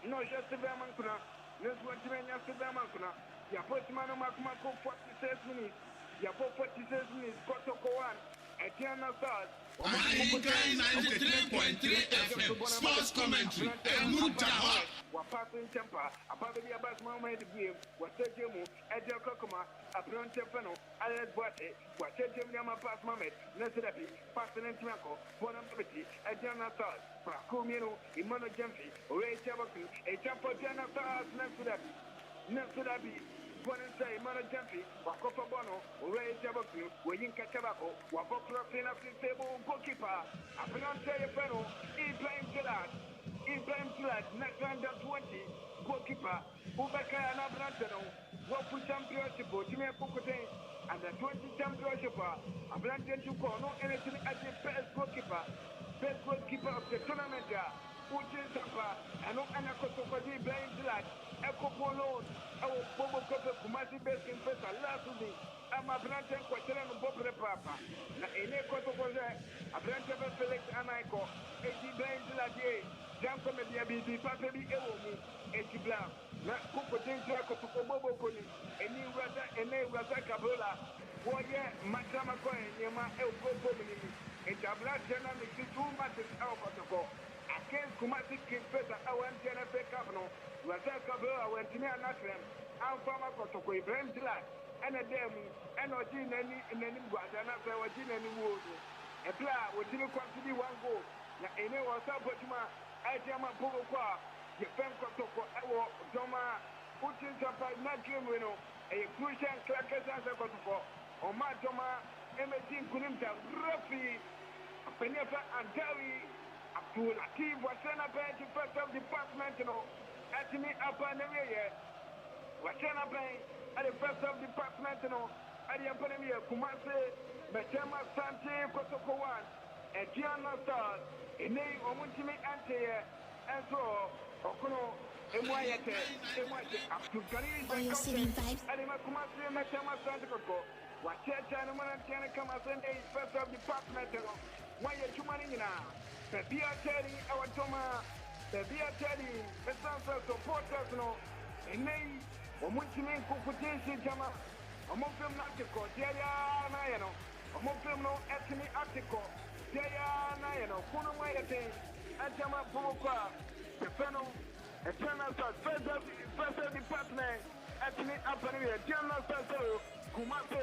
Speaker 2: No, just the Vermancuna. This one to me, just the Vermancuna. Ya postman Macmaco 46 minutes. Ya 46 minutes. Kotoko one. Etiana Stars.
Speaker 7: Ahenkan 93.3 FM. Sports commentary. Mutawa.
Speaker 2: We're passing temper. Above the Abbas Mama the game. We're taking mu. Edel Kokoma. Apron Tempano. Alex Boite. We're taking Yama Pass Mamet. Neserapi. Passing in Tianco. Bonapati. Etiana Stars. Prakumino. Imano Jemfi. Ray Chabaku. A Champo Jana Stars. Neserapi. Say, Mana Jumpy, Wakofa Bono, Ray Jabaku, Wayinka Tabaco, Wakopra Fina Table, goalkeeper, Apelante Feno, Ibrahim Gillard, next under 20, goalkeeper, Ubeka and Abrantano, Wapu Championship, Jimmy Pukote, and the 20 Championship, Abrante to call no anything as the best goalkeeper of the tournament, Putin Sapa, and no Anakotoko Ibrahim Gillard, Echo Polo. Bobo Kumasi best in first last week. I'm a branch and question on Bob Papa. Now, in a Kotoko, a branch of a select Anaiko, 80 brains like Jump from the BB, Papa be Ewomi, 80 blam. Not Coco Kotoko Bobo Kuni, a new Raza Cabola, Warrior, Matama Coin, Yama, El Bobo, a Tabla General, 2 matches out of Kotoko. Against Kumasi King Pesa, I went to a Capano. Raza Cabola went to me and Nathan. I'm from a Kotoko, Ibrahim Gillard, and a demi, and or gin any Guadana, or gin any wood. A pla, which didn't continue one goal. Now, in a was up with my Ajama Bogoqua, the Fem Kotoko, Doma, Putin Sapa, not Jimino, a crucial crackers as a Kotoko, or my Doma, Emmetin Kunimta, Ruffy, Penefa and Terry, Abdul Akim was sent up to first of department, at me up on the way. Wachana Bay at the first of department, at the Emperor Kumasi Asante Kotoko one, and Gianna Stars, a name of Muntimi Ante, and so Okono, Mwayate, up to Paris, and Kumasi Asante Kotoko. Wachacha and Manatiana Kamasende, first of department, why are you money now? The Bia Teddy, our Toma, the Bia Teddy, the Sansa supporters, and name. Omunchime kukutensi jama omofem na atiko dia na ye no omofem no etini atiko dia na ye no kunu mwayete ajama bukwa pefeno eternal first department etini apani ye general secretary Kumasi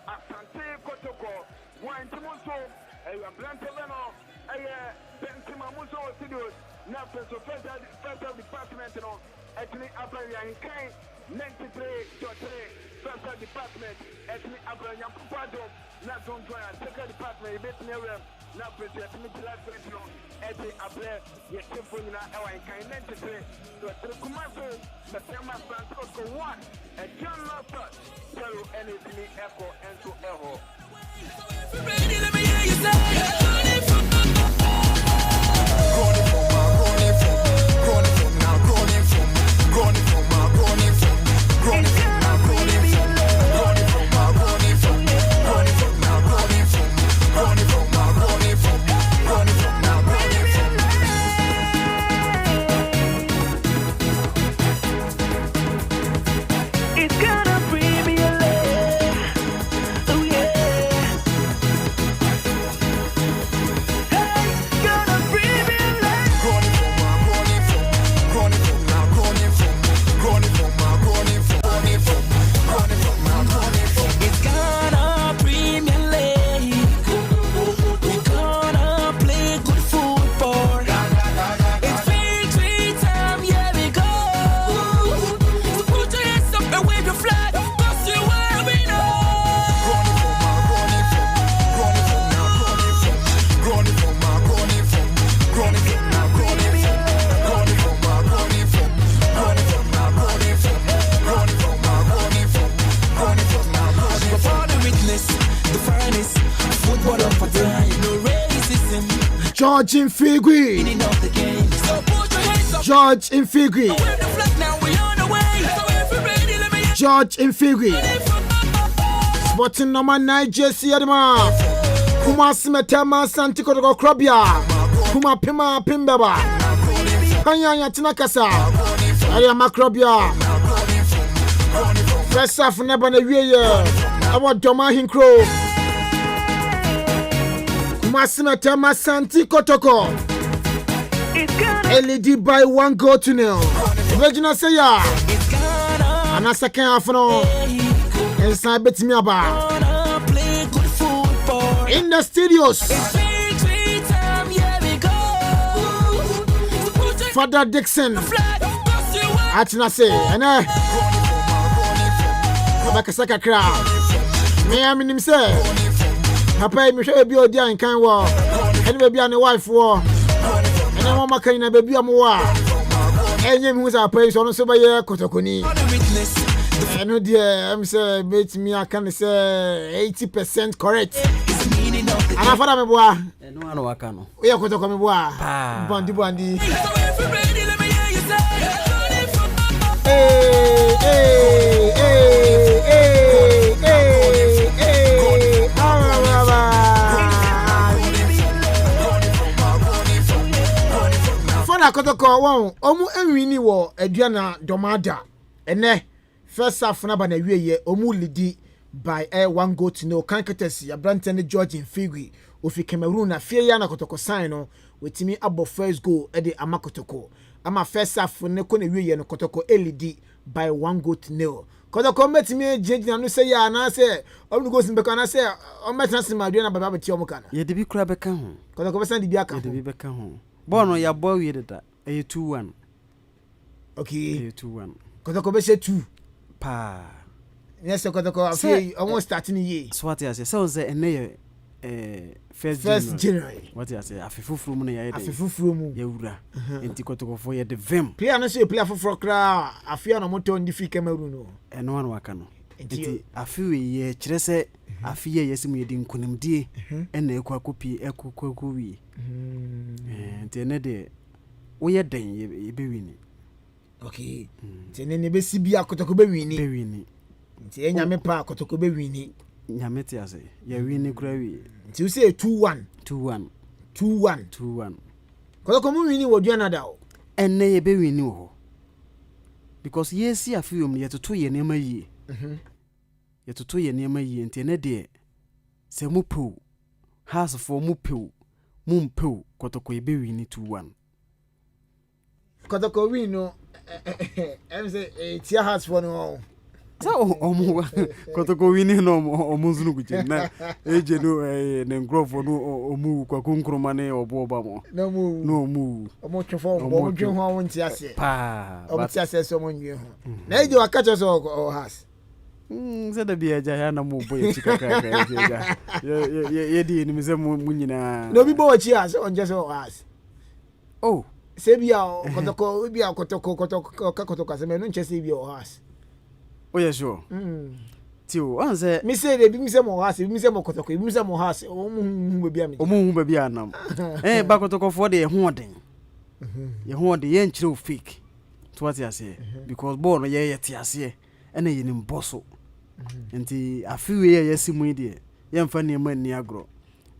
Speaker 2: Asante Kotoko wantimuso eya blanteveno eya Benzema muso studios na first department no Ethnic Ahenkan 93.3 First Department Ethnic Ahenkan not on second department Betnerium not present me Ethnic Ahenkan 93 to Kumasi Asante Kotoko 1 and John Lopez so anything echo and to echo. Let me hear you say
Speaker 3: George Infigui. George Infigui. George Infigui. Sporting number 9 JC Adama. Kumasi Asante Kotoko Krabia. Kuma Pima Pimbaba. Panya Tina Kasa. Aya Macrobia. First half never na wie. Our Doma Hinkro. Kumasi Asante Kotoko. LED by 1-0. Regional say ya. And a second half no. Inside bet me about. In the studios. Father Dixon. Atina say, and Bakasaka crowd. Me I mean him say. Papa me show be odia in kan war. And baby and wife war. And I want my kind of baby am war. And you who's a place on so by Kotoko ni. I know dear I'm say bet me I can say 80% correct. And I follow me boy.
Speaker 9: No one wakano.
Speaker 3: We are Kotoko me boy. Bandi. Fana Kotoko won omu enwini wo Aduana domada ene first half na ba na wieye omu lidi by 1-0 kanketesi ya Branton George Infigui ofi Cameroon na fie ya na Kotoko sign no wetimi abo first goal e de amakotoko ama first half ne ko na wieye no Kotoko elidi by 1-0 Kotoko metimi jejina no say ya na say omu go simbeka na say o metan sima Aduana baba beti omu kana
Speaker 9: ye de bi kura beka ho
Speaker 3: Kotoko besan di bia ka
Speaker 9: ye de bi beka ho bono ya boy we deda 2-1
Speaker 3: okay
Speaker 9: 2-1
Speaker 3: Kotoko be say 2
Speaker 9: pa
Speaker 3: yes Kotoko afi almost starting ye
Speaker 9: so what you say so say ene first
Speaker 3: January
Speaker 9: what you say afifufuru mu na ya
Speaker 3: afifufuru mu
Speaker 9: ya wura enti Kotoko fo ye de vim
Speaker 3: player no say player for kra afia no moto ndi fi Cameroon no
Speaker 9: eno wan waka no enti afi we ye kire se afi ye yesimu ye di nkonimdie ena ekwa kopi ekwa wi enti ene de wo ye den ye be wini
Speaker 3: okay enti ene ne be sibia Kotoko be wini enti enyame pa Kotoko be wini
Speaker 9: nyame ti ase ye wini kura wi
Speaker 3: enti you say 2-1 Kotoko mu wini wo Aduana da o
Speaker 9: ene ye be wini wo because ye si afi yom ye toto ye nema yi ye toto ye nema yi enti ene de se mu pu house for mu pu Kotoko ye be wini 2-1
Speaker 3: Kotoko win no em say tia house for no
Speaker 9: so omu Kotoko wini no omu zunu kuche na eje no ne ngrofo no omu kwa kunkroma ne oboba mo
Speaker 3: no mu omu twofo omu dwen ho won ti ase
Speaker 9: pa
Speaker 3: omu ti ase so mo nwie ho na eje wakacho so house
Speaker 9: se da biya ja ya na mu boye chika ka ye di ni mse mu nyina
Speaker 3: no bi bo wachi ase onje so house
Speaker 9: oh
Speaker 3: se bia Kotoko bia Kotoko se me no nche se bia house
Speaker 9: oh yeah sure tio anze
Speaker 3: mi say de bi mi say mo house bi mi say mo Kotoko bi mi say mo house o mu bia mi
Speaker 9: o mu ba bia nam ba Kotoko for de ho den ye nchire fake to what you say because born ye ti ase ena ye ni mboso enti afiwe ye simu de ye mfa ne ma ni agro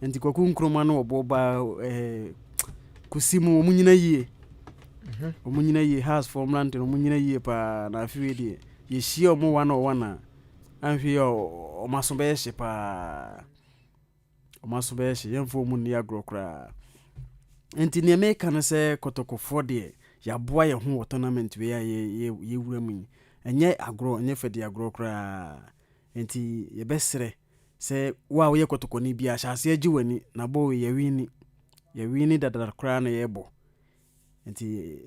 Speaker 9: enti kwaku nkroma na obo ba kusimu omunyina yie has formland omunyina yie pa na afiwe de ye hie omo wana wana anhwe o masobeshe pa o masobeshe ye mfa omu ni agro kra enti ne meka na se Kotoko for de ya boa ye ho tournament we ye wura mu enye agro enye fedi agro kra enti ye besere se wa wo ye Kotoko ni bia hyase agiwani na bo ye wini dadar kra na ye bo enti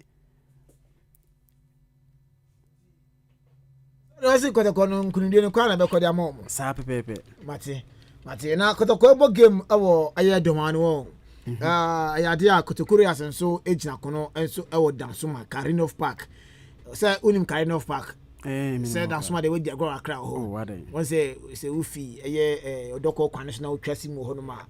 Speaker 3: Rosi Kotoko no nkunudie no kwa na be kodi amomo
Speaker 9: sa pepepe
Speaker 3: mate na Kotoko ebo game awo aye domano wo ayade a Kotoko Vrs nso ejina kono enso ewo Dansuma Karinof Park say unim Karinof Park say Dansuma de we dia go akra ho won say ufi eye odoko national twasi mu ho no ma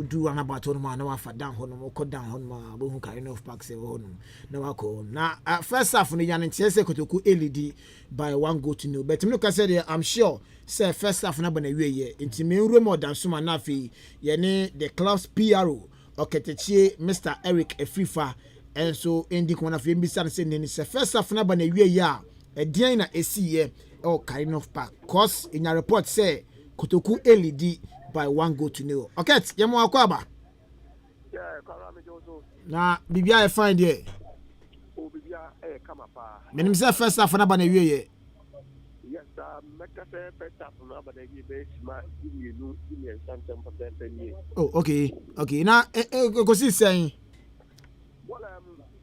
Speaker 3: do an about no ma na wa fa down ho no ko down ho no ma bo hu Karinof Park say ho no na wa ko na first half no yan ntie say Kotoko LED by 1-0 but me look say I'm sure say first half na ba na wieye nti me nru mo Dansuma na afi ye ne the club's PRO oketechie Mr. Eric Efifa and so ending one of him beside saying first half na ba na wie ya e dian na esi or kind of pack cause in your report say Kotoko LED by 1-0. Okay, yemo akwaba.
Speaker 4: Yeah, Karami Jozo.
Speaker 3: Na bibia e fine there.
Speaker 4: O bibia come up.
Speaker 3: Menim say first half na ba na wie ye.
Speaker 4: Yes, make us first half na ba na wie be ma give you something for them penny.
Speaker 3: Oh, okay. Okay. Na go see saying.
Speaker 4: Well,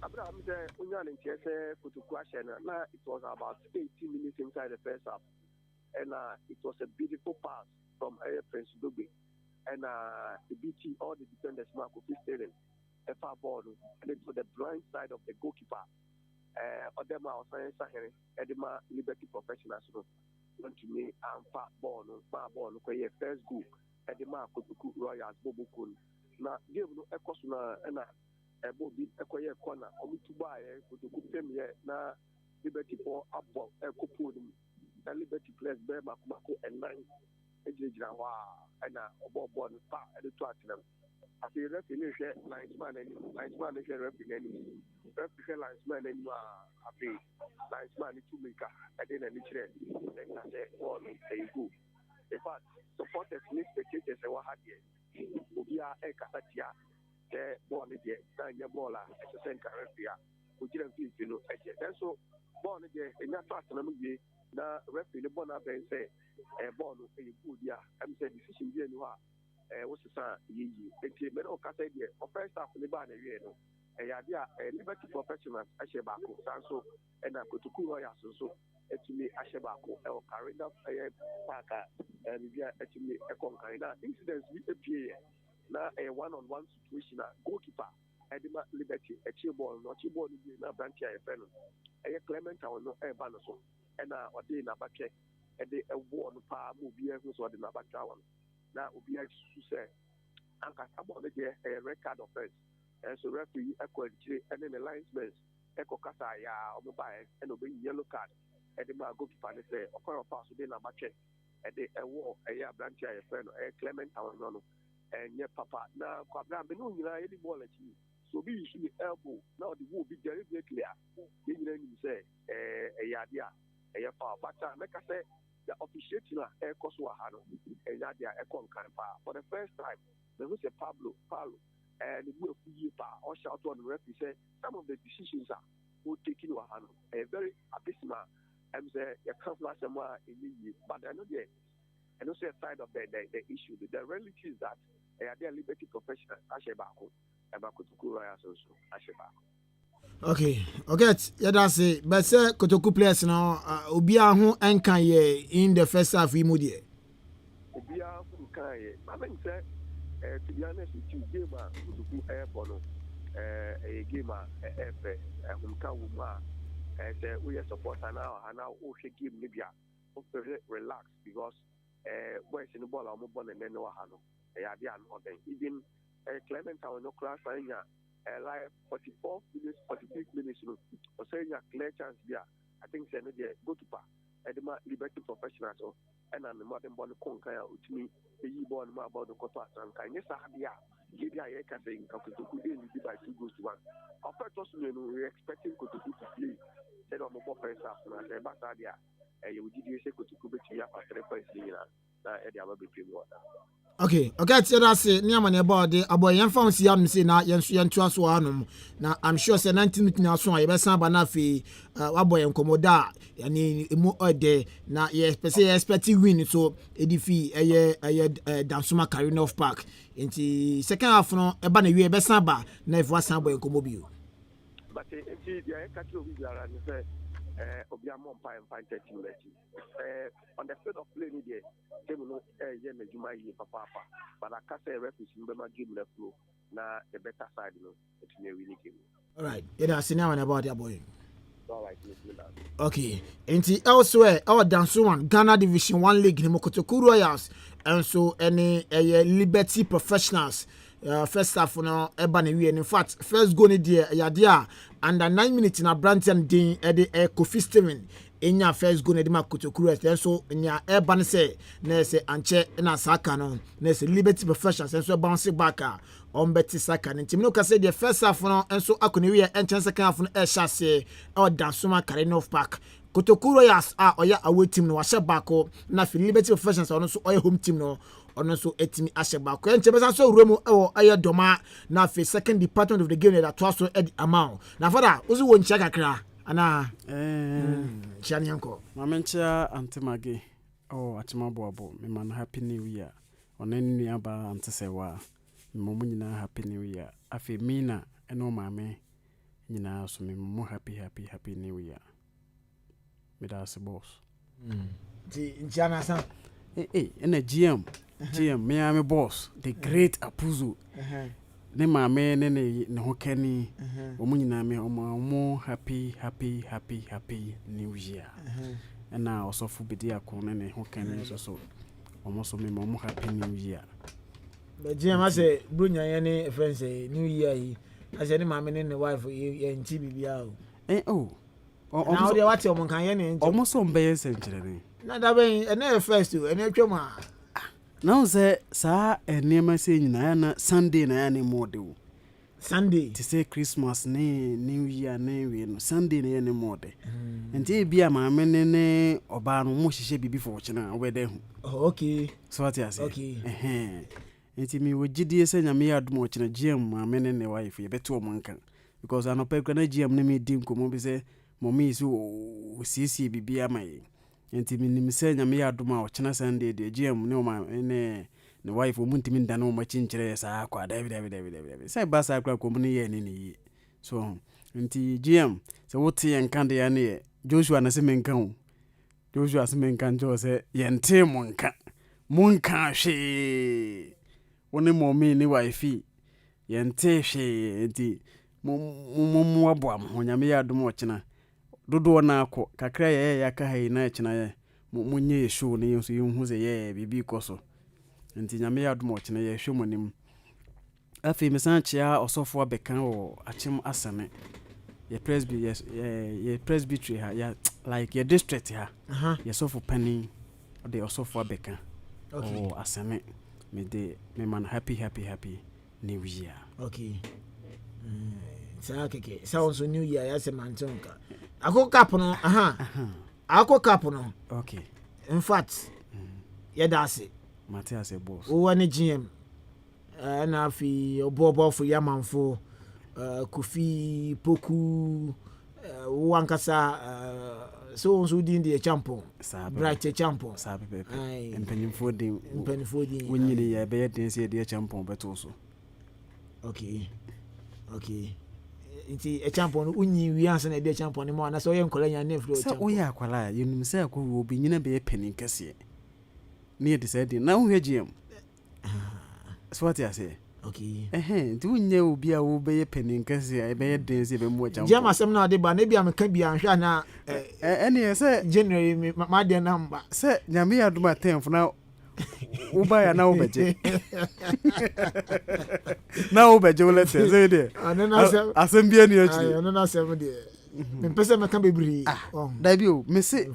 Speaker 4: Abraham said, Unyan and Chese Kotoko Ashena. Now it was about 18 minutes inside the first half. And it was a beautiful pass from Prince Dubi. And the BT, all the defenders, Marco Fisterin, a far ball, and it was the blind side of the goalkeeper. Odema was saying, Sahari, Edema Liberty Professionals, went to me and far ball, first goal, Edema Kotoko Royals, Bobo Kun. Now, give no Ecosuna and Bobby Equia corner, Omituba, Kotoko Premier, na Liberty for Abbo, Ecopodum, and Liberty Place, Bema, Mako, and 9, Ejirawa, and Bob Bon, at the Tottenham. As a referee, linesman, and linesman is a referee, referee linesman, and a pay, linesman to make a dinner, and I said, well, there you go. In fact, supporters need spectators and what have you. We are a Casatia. The born again, Nanya Bola, as a center referee, who didn't feel you know, and so born again, in that part, and now referee the Bona Ben say, a born of a good year, I'm saying decision here, you are, what's the sign, ye, and came out of Casadia, or first half in the banner, a idea, a liberty professionals, Ashebako, Sanso, and I could to Kuroya, so to me, Ashebako, or Carina Parker, and we are actually a conqueror. Incidents we appear. Na a one-on-one situation, goalkeeper, Edema Liberty, a chill ball, not chill ball, na branch a friend, a Clement, or no air banaso, and a day Nabache, and they a war on power movie who's what the Nabachawan. Now, we are to say, Anka about the a record offense, and so referee, equal, and then the linesmen, Echo Casaya, or mobile, and obey yellow card, Edema goalkeeper, they say, or a pass with Nabache, and they a war, a branch a friend, a Clement, or no. And yeah, Papa, now, Quabram, no, you know, any ball at you. So be the elbow. Now the wool be very clear. You say, a yadia, a yafa, but make us say, the officiating a Koswahano, a yadia, a concanpa. For the first time, there was a Pablo, and the will be or shout on the referee say, some of the decisions are who taking Wahano, a very abysmal, and say, a couple of somewhere in the year, but I know yet. And also a side of the issue. The reality is that they are liberty professionals, Ashebako, and Kotoko Royals also, Ashebako.
Speaker 3: Okay, yeah, that's it. But say Kotoko players now, Obia who Ahenkan ye in the first half we moved here.
Speaker 4: Obia who can ye. I mean, say, to be honest with you, game Kotoko Airbono, a game who can say we are supporter now, and now we should give Libya, relax because. Where's in the ball, I'm born and then no Hano. Even Clement, our no class, like 44 minutes, 46 minutes, or saying a clear chance here. I think send it go to Pa, Edema Liberty Professionals, and I'm the modern born conquer with me, the born about the Kotoko Asante. Yes, I have give you a casting, Kotoko by 2 goals to 1. Our first also, we're expecting Kotoko to play, said on the ball first half, and I said, but you did you say Kotoko be here for 3 points here.
Speaker 3: Okay, that's it. Near my body, a boy, young found see, I'm saying, Yan trust one. Now, I'm sure say 19 minutes now, so I best have Banafi, Waboy and Comoda, and more a day. Now, yes, per se, expecting win, so a defeat a year, Dansuma carrying off pack. In the second half, no, a banner, you best have, never was some boy in Comobio.
Speaker 4: But indeed, the Kato Villa and say, Obiamon Pine 30 minutes. On the field of play, they will not Juma Papa, but I can't say reference in Bema game left flow. Now, the better side, it's a really game.
Speaker 3: All right, it has now about your boy.
Speaker 4: All right,
Speaker 3: okay, and elsewhere, our Dansuan Ghana Division 1 League, Kotoko Royals, and so any Liberty Professionals. First half no Ebani and in fact first goal ni there yadia under 9 minutes in a Branton Dean Kofi Steven enya first go na de ma Kotoko Vrs so nya urban say na say anche na saka no na say Liberty Professionals so bounce back on Betty Saka nti me no ka say the first half no enso akoni we enchen second half no e shase o dansoma carrying off pack Kotoko Vrs oya away team no wa back na Liberty Professionals ono so oya home team no ono so etimi ashe back enche be so uremu e aye doma na fe second department of the game that was so ed amount na father ozu wo ncha kakra ana chani yanko
Speaker 9: mamencha antimage achimabo me man happy new year onani ni aba antesewa me nyina happy new year afi mina eno mame nyina so me mo happy new year me da se boss
Speaker 3: ti nchana san
Speaker 9: ena GM me am boss the great Apuzu ne mame ne hokani nyina me omo happy new year na osofu bidi akon ne hokani so omo so me mo happy new year
Speaker 3: GM ase brunya ye ne friends new year yi ase ne mame ne wife ye nti bibia o na o de wate omo kan ye ne nti
Speaker 9: omo so mbe ye senkyere ne
Speaker 3: na da ben na first o na twema
Speaker 9: na uze sa enema se nyina na Sunday na ya ne mode wo
Speaker 3: Sunday
Speaker 9: to say Christmas ne New Year ne we no Sunday ne ya ne mode enti bia ma me ne oba no mo hihye bibi fo chena wede hu
Speaker 3: okay
Speaker 9: so what you say
Speaker 3: okay
Speaker 9: enti mi wogidie se nyame ya dum chena GM ma me ne wife ye beto mo nkan because anope na GM ne me di nkomo bi se mommy so sisi bibi amai enti minim se nyame ya duma o chena Sunday de GM ne o ma ne wife o muntimi nda no ma chinchire sa akwa David say basa akwa ko mun ye ni so enti GM se wote yen kan de ya ne Joshua na se menkan o Joshua se menkan jo se yente monka hwe woni mommy ni wife yente hwe enti mo aboam ho nyame ya duma o chena dodo na akọ kakra ye ya ka hai na chena ye munye show ne yenso yenhu ze ye bibi koso nti nyame ya dum ochene ye hwe monim afi mesanchia osofo abekan o achim asane ye presbytery ha ya like ye district ha ye sofo pani de osofo abekan o asane me man happy new year
Speaker 3: okay sa keke sa onso new year ya se mantonka ako cap no ako cap no
Speaker 9: okay
Speaker 3: in fact ya dase
Speaker 9: Matthias e boss
Speaker 3: o wani GM na fi obobo fo yamanfo Kofi Poku wankasa so onso din de champion bright champion
Speaker 9: sabe pepe empenifo din wonyini ya be den se de champion beto so
Speaker 3: okay nti e champion unyi wianse na de champion ne ma na so ye nkola nya ne flo champion
Speaker 9: so oya akwala yunum se akwo obi nyina be penin kase ne de se de na wo GM so what you say
Speaker 3: okay
Speaker 9: nti unye obi a wo be penin kase e be den se be mo champion
Speaker 3: GM asem na de ba na bia meka bia hwa na
Speaker 9: ene se
Speaker 3: January ma de number
Speaker 9: se nyame ya duma 10 na uba ya na ubeje na ubeje wolete ze de asembia ni achi
Speaker 3: no na asem de me pese me kan bebri
Speaker 9: da bi o me se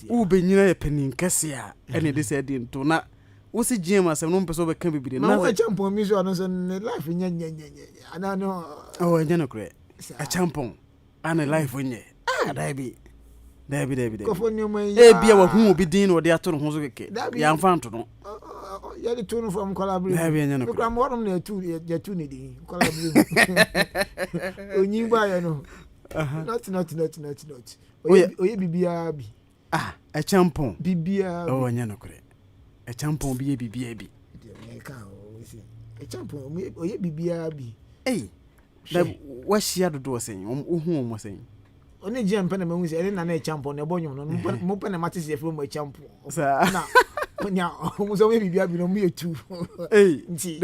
Speaker 9: ube nyina ye penin kase a ene de se de nto na wo se GM asem no pese o be kan bebri
Speaker 3: na wo champion mi so no so life nya ana no
Speaker 9: nya no kre a champion ana life nye da bi
Speaker 3: kofo ni mo
Speaker 9: bia wa hu obi din no de ato no ho so keke ya mfa nto no
Speaker 3: ya de tunu from collaborate
Speaker 9: da bi nya no
Speaker 3: kra mo rom na tu ya tu ni din collaborate onyi ba ya no not oye bibia bi
Speaker 9: a champion
Speaker 3: bibia
Speaker 9: nya no kre a champion bibia bi
Speaker 3: ka o si a champion oye bibia bi
Speaker 9: da wa shia dodo sen o hu mo sen
Speaker 3: oni GM pena me hunse ene na na champion ne bonyo no mo pena mate se from champion na onya mo so we bibia bi no mo yetu nti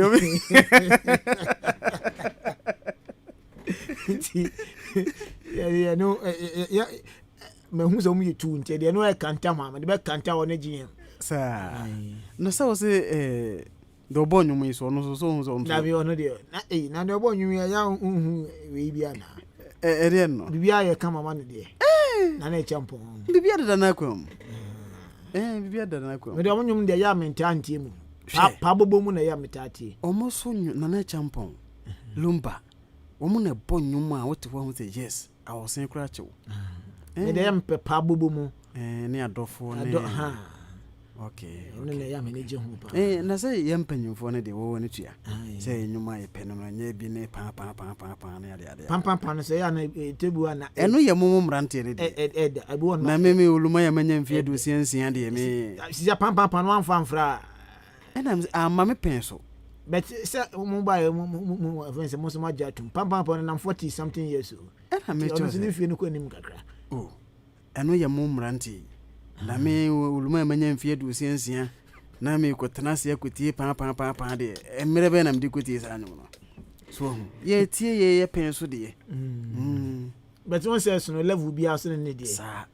Speaker 3: ya no ya me hunse mo yetu nti de no e kanta ma de be kanta wona GM
Speaker 9: no so se do bonyo mo so no so
Speaker 3: na bi ono de na do bonyo ya hu we bia na
Speaker 9: ere no
Speaker 3: bibia ye kama ma ne de na champo
Speaker 9: bibia da na kwam bibia da na kwam
Speaker 3: me de omnyum de ya mentantie mu pa bobo mu na ya metati
Speaker 9: omo so na champo lumba omo na bonyum a wote ho say yes I was saying kracho
Speaker 3: me de yam pe pa bobo mu
Speaker 9: ne adofo ne okay
Speaker 3: no na ya manage hu pa
Speaker 9: na say yam panyimfo ne de wo ne tua say nyuma ye peno no nya bi ne pa na ade
Speaker 3: pa no say ya na tebu ana
Speaker 9: eno ye mum mrante ne
Speaker 3: de abu won
Speaker 9: na me oluma ya manya mfie do siansia de me
Speaker 3: si ya pa no amfa amfra
Speaker 9: ena ama me penso
Speaker 3: but say mo buy mo friends mo so ma jatum pa no na 40 something years old
Speaker 9: ena me choose
Speaker 3: ni fie no ko nim kakra
Speaker 9: eno ye mum mrante na me oluma ya manya mfie do siansia na me ko tenase akotie pa de emre be na me dikotie sa anyo no so ye tie ye penso de
Speaker 3: but one says no level bi aso ne de
Speaker 9: sa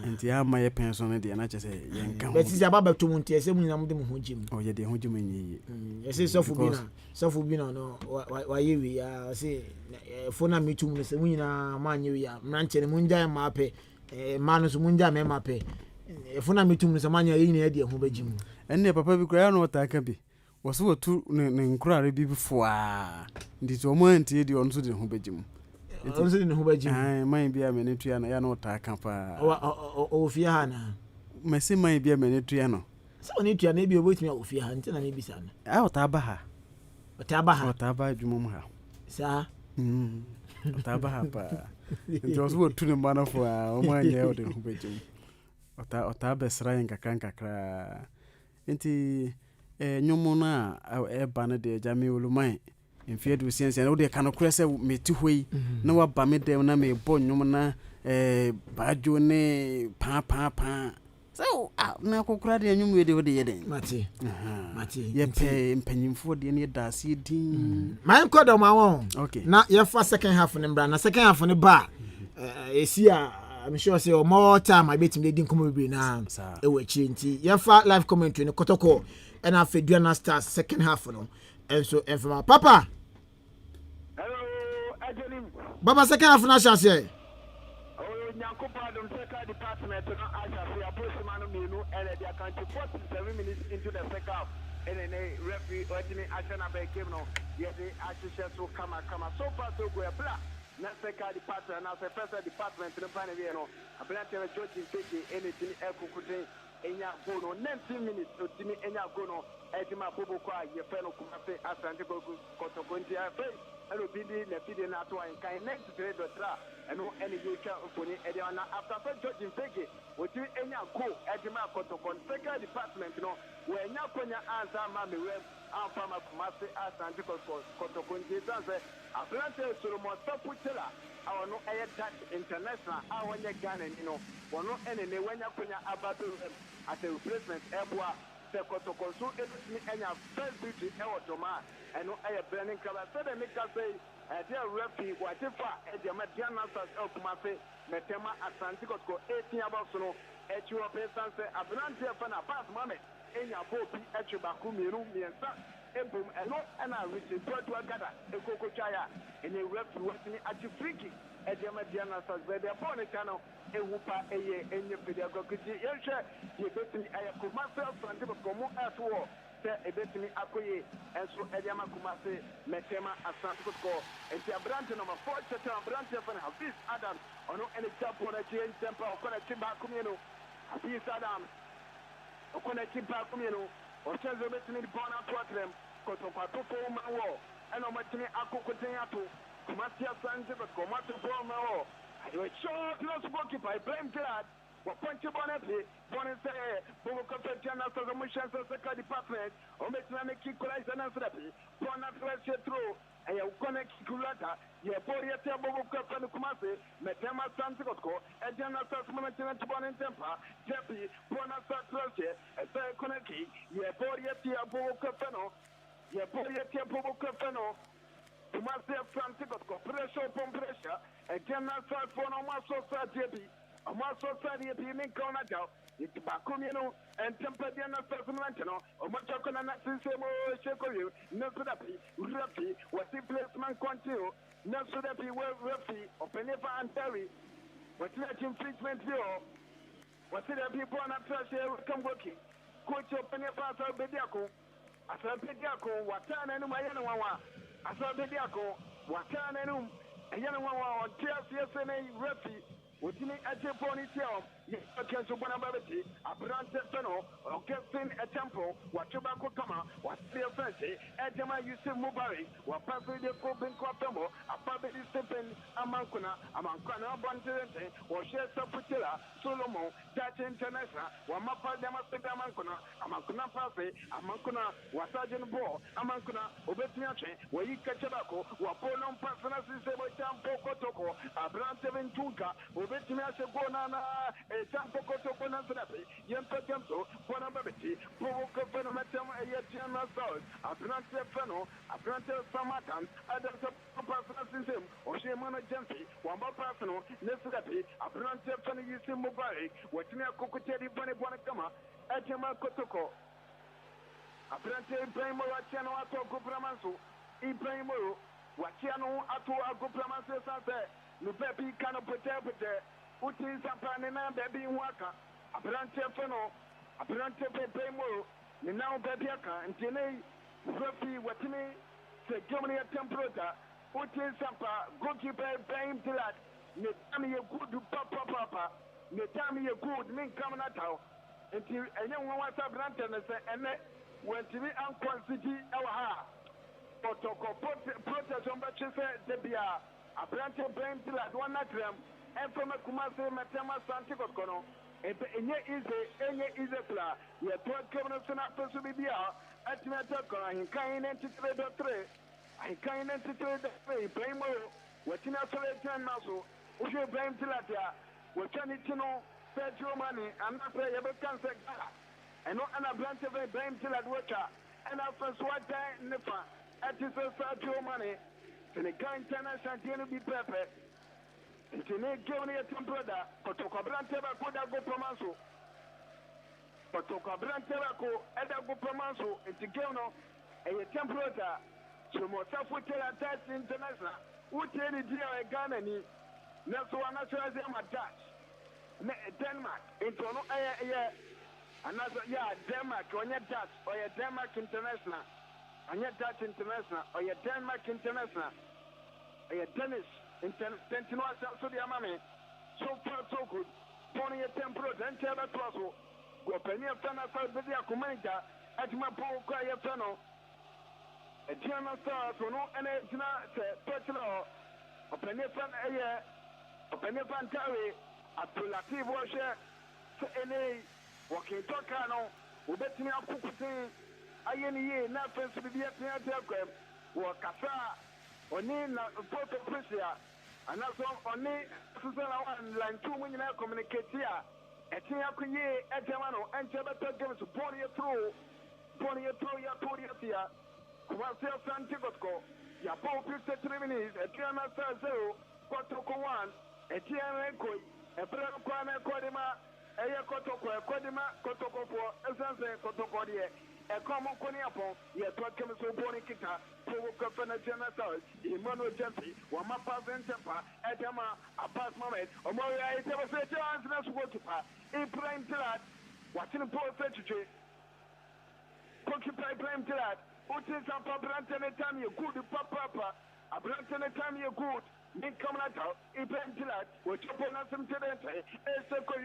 Speaker 9: enti ama ye penso ne de na chese ye nka
Speaker 3: but si aba to mu ntie se mu nyina mu de mu ho jim
Speaker 9: ye de ho jim nyi
Speaker 3: ye se sofu bi na no wa ye wi ya se fona metum no se mu nyina ma anye wi ya mranche ne mu nja ma pe ma no so mu nja ma pe fona metum no se ma anye yi na ye de ho ba jim
Speaker 9: enne papa bi kura no ta ka bi woso wotu ne nkurare bi before ndi to mo antie de onso de ho ba jim
Speaker 3: onso de ho ba jim
Speaker 9: man bia me ne tua na ya no ta ka pa
Speaker 3: o fie ha na
Speaker 9: mesi man bia me ne tua no
Speaker 3: so ne tua na bi obotimi o fie ha nti na ne bisa na
Speaker 9: o ta ba ha
Speaker 3: o ta ba
Speaker 9: dwumom ha
Speaker 3: sa
Speaker 9: o ta ba ha pa nti woso wotu ne manafo a o man ye o de ho ba jim o ta besra yin kakra nti nyomo na ba na de jame oluman mfie do siense na wo de kanokure se meti hoi na wa ba me de na me bo nyomo na bajo ne pa so na kokura de nyomo de wo de yeden
Speaker 3: mate
Speaker 9: ye pe mpanyimfo de ne da se din
Speaker 3: man kodo ma won
Speaker 9: okay
Speaker 3: na ye fa second half ne mbra na second half ne ba esi I'm sure say more time I bet him they didn't come with na e we chinti ye fa live commentary ne Kotoko and after Aduana start second half no and so and from papa
Speaker 6: hello Adelim
Speaker 3: baba second half na chance
Speaker 6: oh nyankopa dum second department no aja fi approachment no menu and they account 47 minutes into the second half and then referee ordinary action about game no yes they actually so come so far so go bla na second department na first department no plan we no ablanche na George Feke anything ekukute enya go no 19 minutes otimi enya go no edima bobo kwa ye fe no Kumasi Asante Kotoko ntia fe elo bidi na bidi na to an kan next trade dotra eno ene ye twa ofoni ede na after George Feke otimi enya go edima Kotoko second department no we enya konya answer ma me we amfama Kumasi Asante Kotoko ntia se ablanche Solomon Taputela awo no that international awo nye Ghana ni no wono ene ne wanya konya abado at a replacement eboa se Kotoko so edutimi enya first duty ewo toma eno burning color so dem make say dia referee whatever dia Aduana stars Kumasi metema Asante Kotoko 18 about so no echiwo person say ablanche fa na pass moment enya bobi echiba ku mienu miensa ebum eno na reach to gada ekoko chaya ene referee watini achi friki Aduana stars be the opponent channel ewupa eye enye pedago kiti yenhwe ye betini Kumasi Asante Kotoko mu aswo se ebetini akoye enso Aduana Kumasi metema Asante Kotoko enti abrante number 4 chete abrante fa na Hafiz Adam ono ene chapo na chien tempa okona chimba kumieno Hafiz Adam okona chimba kumieno ochenzo betini bona twatrem Kotoko atofo mawo eno matini akokoten ato Kumasi Asante Kotoko matofo mawo ayo shot no spoki by blame glad what point you bonnet say bobo Aduana so mo chance second department o metina ne kikola na srapi bona fresh through ayo connect kulata ye bori ete bobo Kumasi metema Asante Kotoko Aduana so mo metina tibona tempa jepi bona so close e connect ye bori ete bobo Kofano ye bori ete bobo Kofano Kumasi Asante Kotoko pressure upon pressure Aduana so for no more so jebi Amaso sadi epi min kona jaw iti bakumi no entempa dia na personality no omocha kona na sisemo sheko you no sudapi rapi wasi placement continue no sudapi we rapi openefa antari What's not infringement here? What's it people on a trash here come working? Coach open your pass out Bediaco. I saw Bediaco, Watan and Mayanawa. I saw Bediaco, Watan and Yanawa, Tears yesterday, Refi. Within a Japoni Tiam, yes, I can so one ability, a brand fennel, or Captain a temple, what tobacco come, what fear fancy, Edema you see Mubari, what passing the Copen Cotomo, a public stepping Amankuna, Banterente, or Share Saputilla, Solomon, Dutch International, or Mapa Damaste Amankuna, Amankuna Passe, Amankuna, Wasajan Bo, Amankuna, Obetiache, where you catch tobacco, Wapolon Personal System, Tampo Kotoko, a brand 7 Tunka, Obetime Bonana, a Tampo Kotoko Nazapi, Yempatemso, Bonababiti, Poko Phenometum, a Yetiana South, a Brante Feno, a Brante Samatan, Adam Personal System, or Shemana Gentry, one more personal, Nesapi, a Brante Feno Yusim Mobile, Watina Kokoteri Bonakama, Atama Kotoko, a Brante Ibrahim Watiano Ato Gopramanso, Ibrahim Watiano Ato Gopramanso Sante. No baby cannot protect Uti Sampanina, baby waka, a brante feno, a brante pemo, the now baby aka, and Tene, Ruffy, Watini, the Germany temperature, Uti Sampa, goalkeeper, Bain Tilat, Netami a good papa, Netami a good min coming at how, until a young one was a brante and when TV Uncle City, our Kotoko protest on Bachese, Debia. Asante Kotoko Aduana and from a Kumasi Asante Kotoko. Enye easy pla. Ye told Governor Senator Subibia at Metaka Ahenkan and 3. Ahenkan and 3 blame what in a solitary muscle. If you blame Tilatia, what can it know? Federal money and not pay ever cancer. And not an abundance of a blame Tilatwacha and after swat Nipa at his federal money. And the guy international didn't be prepared. And to make Germany a temporada, Kotoko Branteva could have go promanso. Kotoko Branteva and I go promanso, and to Gerno, a temporada, so more Safutel attached international, who tell the deal a Ghana, not so unnatural as I'm attached. Denmark, into no air, another, Denmark, or your Dutch, or your Denmark international. And yet Dutch international, or your Denmark international, or your Danish international, so the Amame, so far so good, pony a temperate and tell a trousseau, go penny of Tana South Vidia Commander, at my poor quiet tunnel, a German star, so no, and it's not personal, a penny fan a year, a penny fan carry, a Pulative washer, any walking Tocano, who bet me up cooking. Ayeni na fensu bi atia akwam wo kasa oni na photo pressure anaso oni susana wan lantu munyina communicate a etia kunye etema no enche beto games body through ya tia Kumasi Asante Kotoko ya po 53 minutes etia na 0 Kotoko 1 etia renkoi ebra kwa na kodima eye Kotoko kodima Kotoko 4 Asante Kotoko die a common coniapon, yet what comes so born in Kita, Provoca Fenatiana South, Emmanuel Jumpy, one my pass and temper, Adama, a pass moment, or more I never said to answer us water, a prime to that, watching the poor secretary, Occupy prime to that, what is a papa and time you good, papa, a brand and time you good. Make come out, a prime to that, which upon us some today, a circle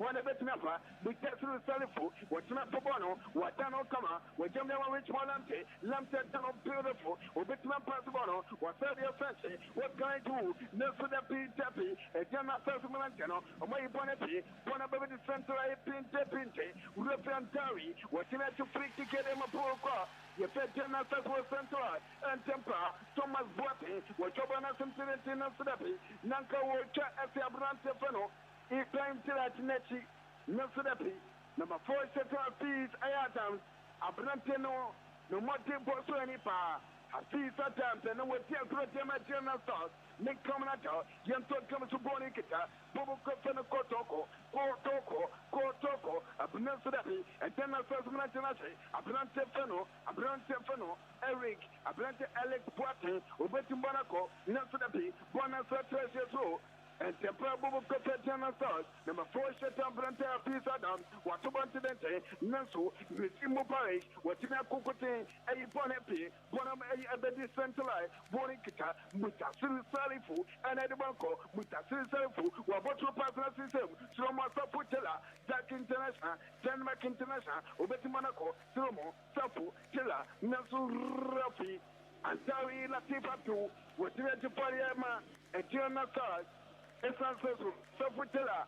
Speaker 6: one of it never, we test the telephone, what's not for Bono, what done or come, what Jam Rich Molante, Lamped down beautiful, or bit man pass Bono, what said your fancy, what can I do? No for the P. Tappy, a Jama Milantano, or my Bonapi, Bonababa Center, a Pinte, Rufian Tari, what's in to freak to get him a poor car. You fed Jama Southwest Central and Temper, Thomas Boating, what Jobana Cincinnati, Nanka Worcha as the Abrante Feno. If time till at Nechi, Nosudapi, number 4 central fees, Ayatams, Abranteno, no more tempo so any power. A fees at times and no what tell Protema General Stars, Nick Cominato, Yanto comes to Bonicita, Bobo Kofano Kotoko, Abnasudapi, and then a first Manatanashi, Abrante Feno, Eric, Abrante Alex Poitin, Ubetum Bonaco, Nasudapi, Bonasa 12 years old. and temporary Cotetana South, number 4 Shetan Branta Peace Adam, what to Bantinente, Nanso, Missimo Parish, what in a Cocotin, a Bonapi, Bonam a Bedi Centrali, Bonicita, Mutasil Salifu, and Edibanco, Mutasil Salifu, Waboto Partner System, Sroma Saputella, Jack International, Denmark International, Obeti Monaco, Sromo, Sapu, Tilla, Nanso Rafi, and Tari Latifa 2, what you had to Pariama, and Tiana South. Esanso Sofutela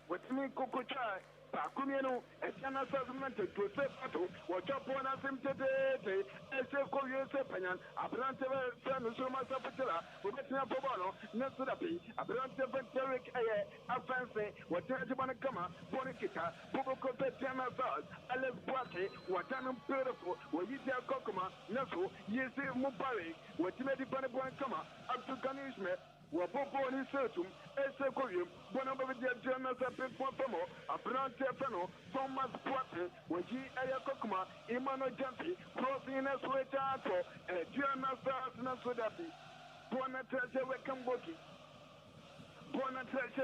Speaker 6: with me Kukucha Pakumiano and Chana Sasman to Sepato, what up on us him today, and say Koyo Abrante Sanusoma Sofutela, who met up Bono, Nasurapi, Abrante Venteric Air, Afanse, what Tajabana Kama, Bonikita, Boboko Petana Saz, Alex Boate, Watanum Beautiful, what you tell Kokoma, Nasu, Yesi Mupari, what you made the Panabuan Kama, up to Ganishme. Wapopo ni setum, ese koyum, bonamba vya jana za pekwa pomo, abrante feno, Thomas Poite, waji aya kokuma, imano jampi, crossing na sweta ato, jana za na sodapi. Bona traje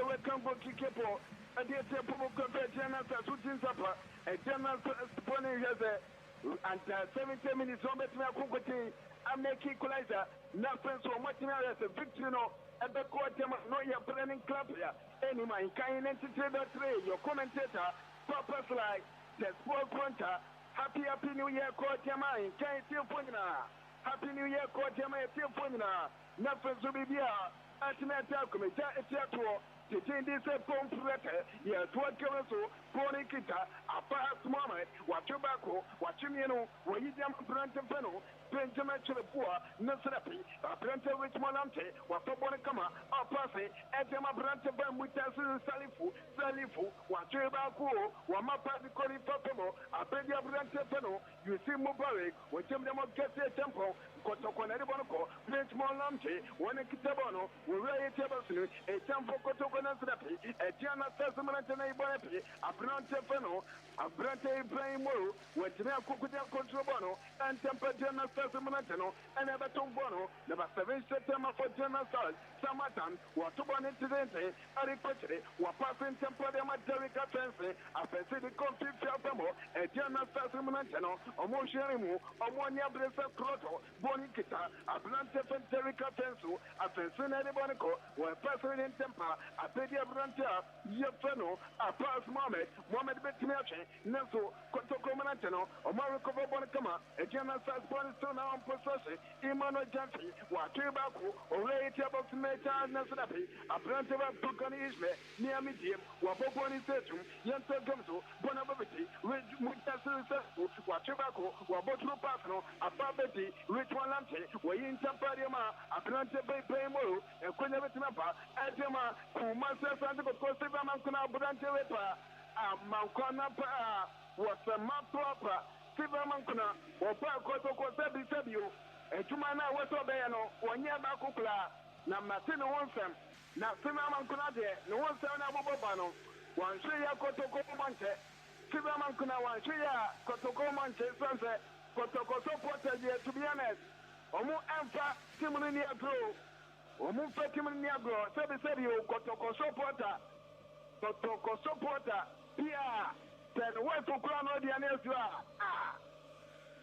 Speaker 6: wekamboki kepo, adiete pomo kope jana za sutin sapa, jana pone yaze, and 70 minutes on betme akukoti, ameki equalizer, na friends or matina as a victory no. At the court, no, you're planning club here. Anyway, kind of trade your commentator, purpose like the sport punter. Happy New Year, court, Yama, can't see Punina. Happy New Year, court, Yama, see Punina. Nothing to be here. Ultimate committee, it's your tour. To change this phone letter, yes, what can so, Ponikita, a past moment, what tobacco, what you know, where you jump Brant and Fennel, Benjamin to the poor, Nasrapi, a Branta Rich Monante, what Tobonacama, a passing, Edema Branta Bam with Salifu, what Chebaco, what Mapa Cori Papamo, a Pedia Branta Fennel, you see Mubarak, what Jim get a temple, Kotoko Neribono, Prince Monante, one Kitabono, we wear a table, a temple Kotoko. A Jana Testament and a Bonapi, a Brante Feno, a Brante Braimo, with Jana Kukuta Controbono, and Tempajana Testamentano, and Everton Bono, number 7 September for Jana Sal, Samatan, Watubon Incidente, Aripatri, Wapasin Tempadema Jerica Fence, a Pacific Conflict Famo, a Jana Testamentano, a Mosherimu, a Monia Bresa Croto, Bonikita, a Brante Jerica Fensu, a Fensina de Bonico, where Person in Tempa. A Pedia Branta, Yefeno, a Pass Mohammed Betinache, Nelso, Kotoko Manatano, Omarico Bonacama, a General Sasbonistone on possession, Imano Janti, Watubaku, Ore Tabos Meta Nasrapi, a Branta Pukanisme, near medium, Wapoponi Setum, Yanto Gamso, Bonabati, Rich Mutasu, Watubaku, Wabotro Pasno, a Babeti, Rich Walante, Wayin Tampariama, a Planta Bay Paymoro, a Quinavetinapa, Adema. Kumasi Asante Kotoko Vrs Brante Wepa, Mankona was a map proper. Siva Mankuna, or Kotoko Sabio, a Tumana was Obeano, or near Bakukla, Namatino Wonsam, Nasima Mankuna, no one sound of Bobano, one Shia Kotoko Monte, Siva Mankuna, one Shia Kotoko Monte, Sunset, Kotoko supported, to be honest, Omu Amfa, Timonia Grow. Omu Fetimin Niagro, Sabio, Kotoko supporter, Pia, then what for Crown or the Anesua?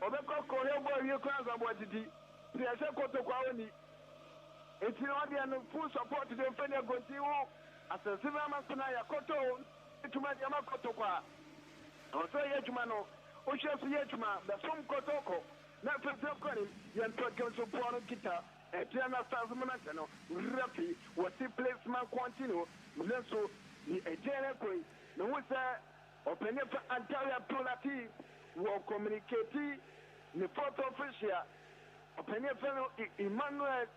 Speaker 6: Obeko Korea, you cross about the Pia Kotoko. It's not the full support to the Fenia Gotiu as a Siva Makunaya Koto, to my Yamakotokwa. Also, Yetmano, Oshas Yetma, the Sum Kotoko, not for Tokoni, Yantokan support guitar. A Jana Sasmanatano, Rapi, was the placement continue, Lesso, a Jana no one said, open up Antalya Prolati, will communicate the photo official, open up Emmanuel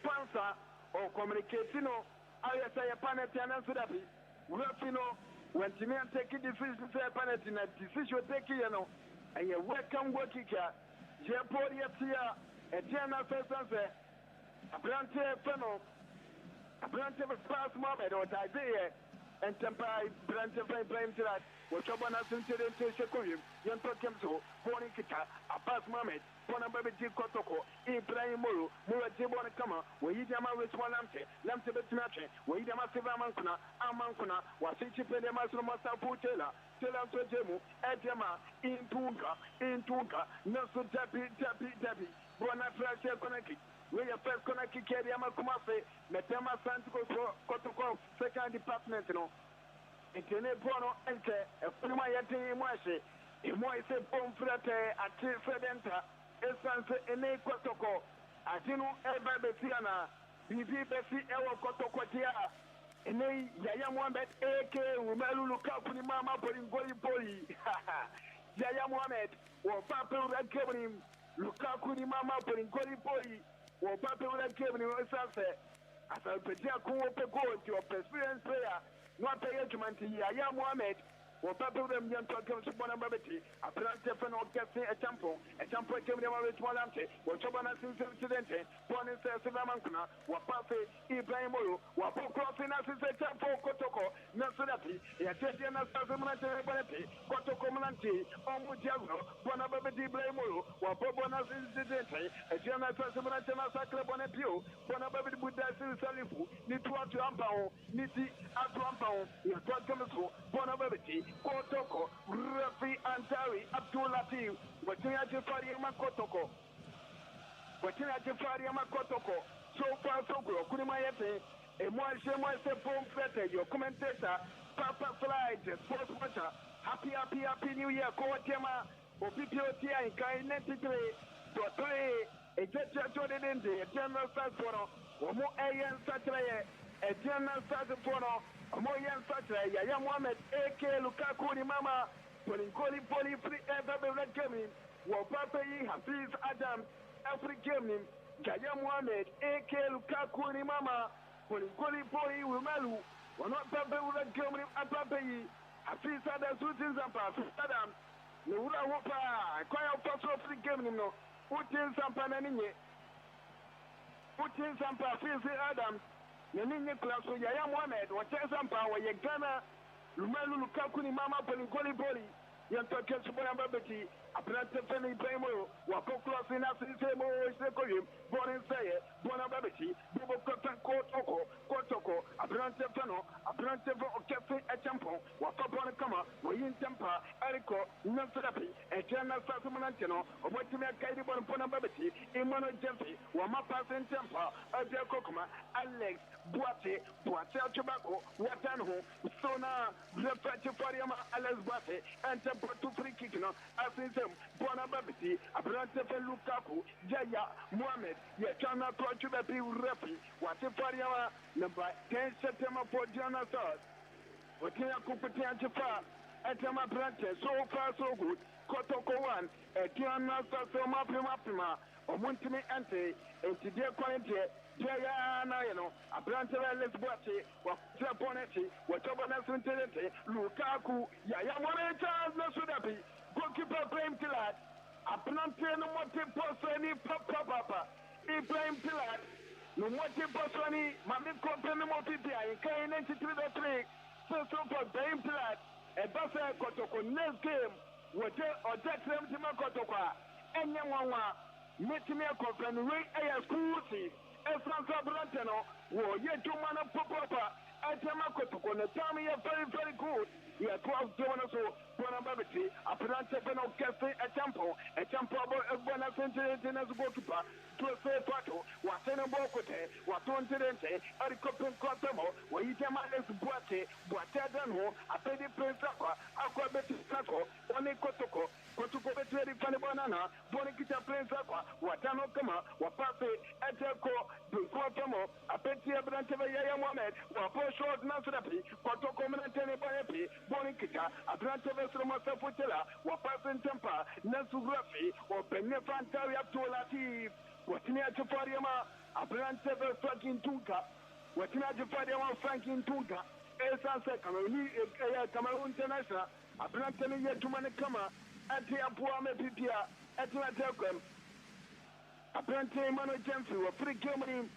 Speaker 6: Pansa, or communicatino, I say a panetiana Sudapi, Rapino, when Timian take a decision, say a panetina, decision taking, and you welcome working here, Jepodia Tia. A Jana Fesanse, a Brante Feno, a Brante Pass Mohammed or Isaiah, and Tempai, Brantafai, Brantrat, what Chabana Sintere, Shekoyim, Yanto Kemso, Born Kita, a pass Mamet, Bonababi Kotoko, Ibrahim Muru, Murajibona Kama, where Yama with one Lamte Betnache, where Yama Siva Mankuna, Amankuna, Wasichi Pedemas Masa Putela, Telam Jemu, Edema, Intunga, Nasu Tabi, Bona Flash Konaki. We are first connected to Kumasi, Metema Asante Kotoko, second department, you know. In Bono, enter a Prima Yati Moise, a Moise Pomfrate, a Tifredenta, Essence, Ene Kotoko, Atino Eba Betiana, Bibi Bessi Ewa Kotoko Tia, Ene Yaya Mohamed, AK, Umelu Lukapuni Mama, Poringoli Poli, Yaya Mohamed, or Papa Rakabrim, Lukakuni Mama, Poringoli Poli. Or Papa came in your sunset. As I prepare cool to go to your experienced player, not pay judgment to Yaya Mohamed. Or Papa them young talking to Bonabati, a plantation or getting a temple came in with one ante, or Chabana incident, one in Savamankuna, or Papa Ibrahim Moro, or Pocrossing as a temple Kotoko, Nasurati, Yatian Sazamanati, Kotoko Manti, Omujago, Bonabati Blamoro, or Pobonas incident, a Jana Sazamanatana Sacra Bonapio, Bonabati Buddha Salifu, Nitua Ampao, Niti Atwampao, Yatwakamu, Bonabati. Kotoko, Rafi Antari, Abdulatif, Watina Jafariama Kotoko. Watina Jafariama Kotoko. So far, so good. Kumayete, a more phone fete, your commentator, Papa Flight, Sports Water, Happy New Year, Kotema, or PPOT, and Kainetity, Dotre, a Judge, a General Sassoro, or more Ayan Saturday, a General Sassoro. Moyan Satra, Yaya Mohamed, AK, Lukaku, Mama, Polinkoli, Free, Ever Gaming, Wapapa, Hafiz Adam, Afri Gaming, Yaya Mohamed, AK, Lukaku, Mama, Polinkoli, Wimalu, one not Papa Gaming, Apapi, Hafiz Adam, Susan Zampa, Adam, Nura Wapa, Quite Apostle Free Gaming, no, Putin Zampa, Putin Zampa, Hafiz Adam. Nini class with Yaya Mohamed, or Tezampa, or Yagana, Lumelu Lukakuni Mama, Polinkoli Poli, Yantoka Babati, a planted Penny Primo, Wako Class in Asimo, Sekoyim, Borin Saye, Bonababati, Bobo Kotoko, a planted Fano, a planted Cafe at Champo, Wako Bonacama, Wayin Tempa, Erico, Nansarapi, a General Sassamanantino, or what to make Kaidi Bonababati, Imano Jempi, Wamapa and Tempa, Adia Kokoma, Alex, Boate, Tobacco, Watanho, Sona, Repati Fariama, Alex Boate, and Tempo to free kicking, Asisem, Bonababati, a planted Lukaku, Jaya, Mohamed, Yachana Prochubapi, Rapi, Watefariama, number 10 September for Jana South. Watia Kupatia Jafa, Atama Brante, so far so good, Kotoko 1, Etiana Sasoma Pima, Omuntimi Ante, and today quality, Jaya Nayano, a Brante Lesbati, Waponeti, Watobana Suntelete, Lukaku, Yaya Moneta, Nasudapi, Goalkeeper Prime Pilat, a Plante no Mote Posani, Papa, Ibrahim Pilat, no Mote Posani, Mami Company Mopipia, in K93, so for Prime Pilat, a Bassa Kotoko, next game, or Jackson Tima Kotoko, and Yamawa, meeting a company, a school, Francois Brantano, war yet to man of Papa, and Tamakotoko, the time you are very, very good. You are 12 donors, Bonababati, a Plantano Cafe, a Tempo, a Bonacente, as goalkeeper, to a fair pato, Watana Bocote, Watonte, Aricopin Cotamo, where you can manage Boate, Boatadano, a Pedi Prince Aqua, Aquabeti Saco, One Kotoko. Kotoko Veteri Banana, Bonikita Prince Aqua, Watano Kama, Wapape, Eteko, Bukwatamo, a Petia Branteva Yaya Mohamed, Wapo Short Nasrapi, Kotoko Manatene Bayapi, Bonikita, a Branteva Sromasa Futela, Wapasan Tempa, Nasu Rafi, or Penefantari Abdulatif, Watina Jafariama, a Branteva fucking Tunka, Watina Jafariama Franking Tunka, Esa Cameroon International, a Brantani Yatumanakama. Atia Puame Pipia, Atia Tequem, a plantain Emmanuel Jemfi, a free Germany,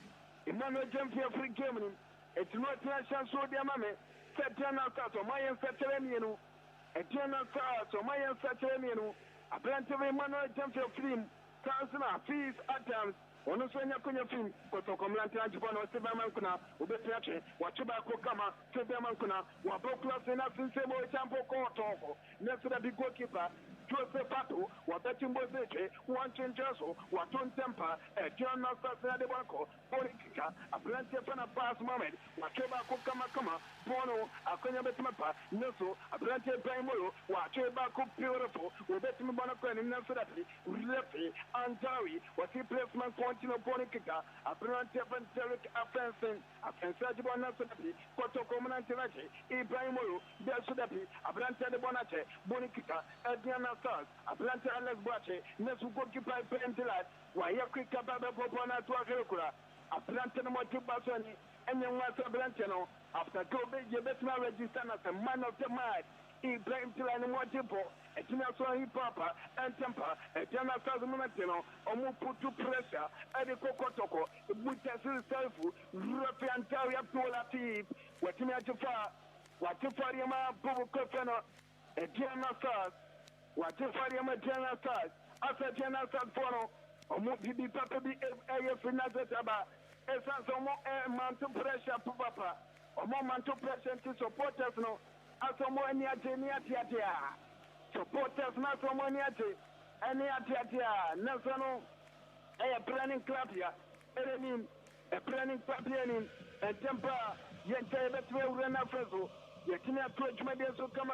Speaker 6: Emmanuel Jemfi, a free Germany. It's not a chance for their mammy. Eternal Stars, or my ancestral, Eternal Stars, or my ancestral, a plant of Emmanuel Temple film, Councilor, fees at times. Ono sonya kunya film Kotoko mlantia jibona Sebaman kuna ubetrache wachubako kama Sebaman kuna wabokla sena sinsemo champo Kotoko next the big goalkeeper Joseph Pato wabeti mbozeche wanchenjaso waton temper John Nasa de Banco Politica a plenty of a pass moment wachubako kama Bono akonya betimapa neso a plenty of Baimolo wachubako beautiful ubeti mbona kwa ninasurapi ulefi Antawi wati placement Continue Bonica, a plenty of Derek Offensive, a Fensajibon Nasapi, Kotoko Manantirachi, Ibrahimo, Belsudapi, a plenty of Bonache, Bonica, Adriana Stars, a plenty of Alex Bache, Nesu Gokipa Pentilat, Wayaki Kababa Popona to Agricola, a plenty of Motibasoni, and then was a Blantino, after Kobe, Yabetma registered as a man of the mind. Ibrahim Tilani Motipo, a Tinaso Papa, and Temper, a Tana Sazumanatino, or Muputu pressure, and the Kotoko, the Butas self, European Taria Polative, what you to far, what you for your man, Bobo Kofano, a Tana Stars, what you for your man, Tana Stars, as a Tana Stars Fono, or Muti Papa be a Finazataba, a Sansomo, a Manto pressure, Papa, or more Manto pressure to support us no. Someone near supporters not someone near any atia, National, a planning club here, a planning club here, and temper, yet that will run a frizzle, yet in a twitch maybe so come,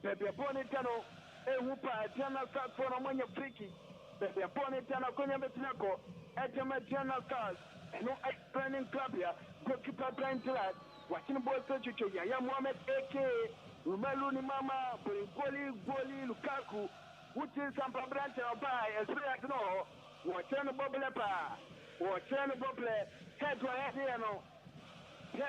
Speaker 6: baby upon it, a whooper, a Tana Stars for a money freaky, baby upon it, and a conya betinaco, at a Tana Stars, and no planning club here, goalkeeper blind to that. Watching both surgery, Yaya Mohamed AK, Umeluni Mama, Goli, Lukaku, which is some branch of by a spirit no, watching a bubble, watching a bubble, head to head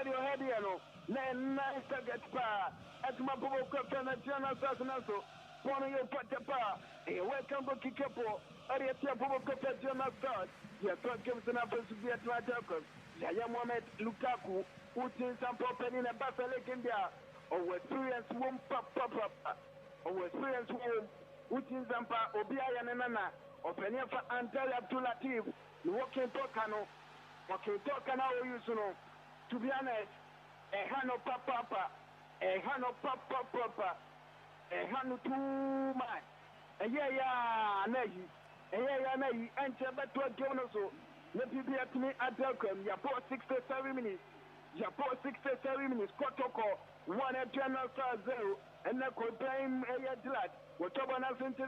Speaker 6: your head, then nice to get far, at my bubble cup and a general assassination, one of your patapa, a welcome to Kikapo, or your bubble cup at general stars, your thought gives an apple to be at my doctor, Yaya Mohamed Lukaku. Putting some property in a battle like India, or experience womb pop, or experience womb, Utin Zampa, Obia and Nana, or Penefa Antel Abdulatif, walking Tokano, to be honest, a hand of papa, a hand of papa, a hand of too much, and Nagy, and Chabatu Jonoso, let me be at me at Delcom, your 67 minutes. Japan 67 minutes, Kotoko, 1 Eternal Stars 0, and the Copain Ayatlat, whatever Asante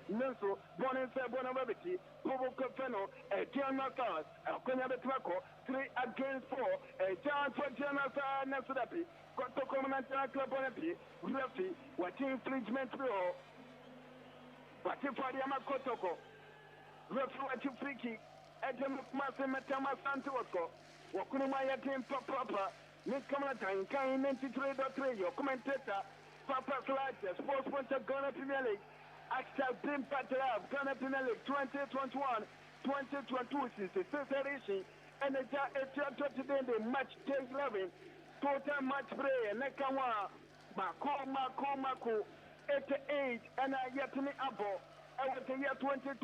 Speaker 6: Nelson, Bon and Sabonabiti, Bobo Cofeno, Eternal Stars, Alconia Betraco, 3 against 4, a chance for Eternal Stars Nasapi, Kotoko Manantana Clubonapi, Ruffy, watching infringement through, watching for Yama Kotoko, Ruffy watching free kick, Edmund Massimo Asante Kotoko. Wakunumaya team Papa, Miss Commonwealth, Kain 93.3, your commentator, Papa Slider, Sports Point of Ghana Premier League, Axel Team Patrab, Ghana Premier League 2021, 2022, since the 6th edition, and it's today, the match day 11, total match play, Nekawa, Mako, 88, and I yet me abo, I was the year 2021.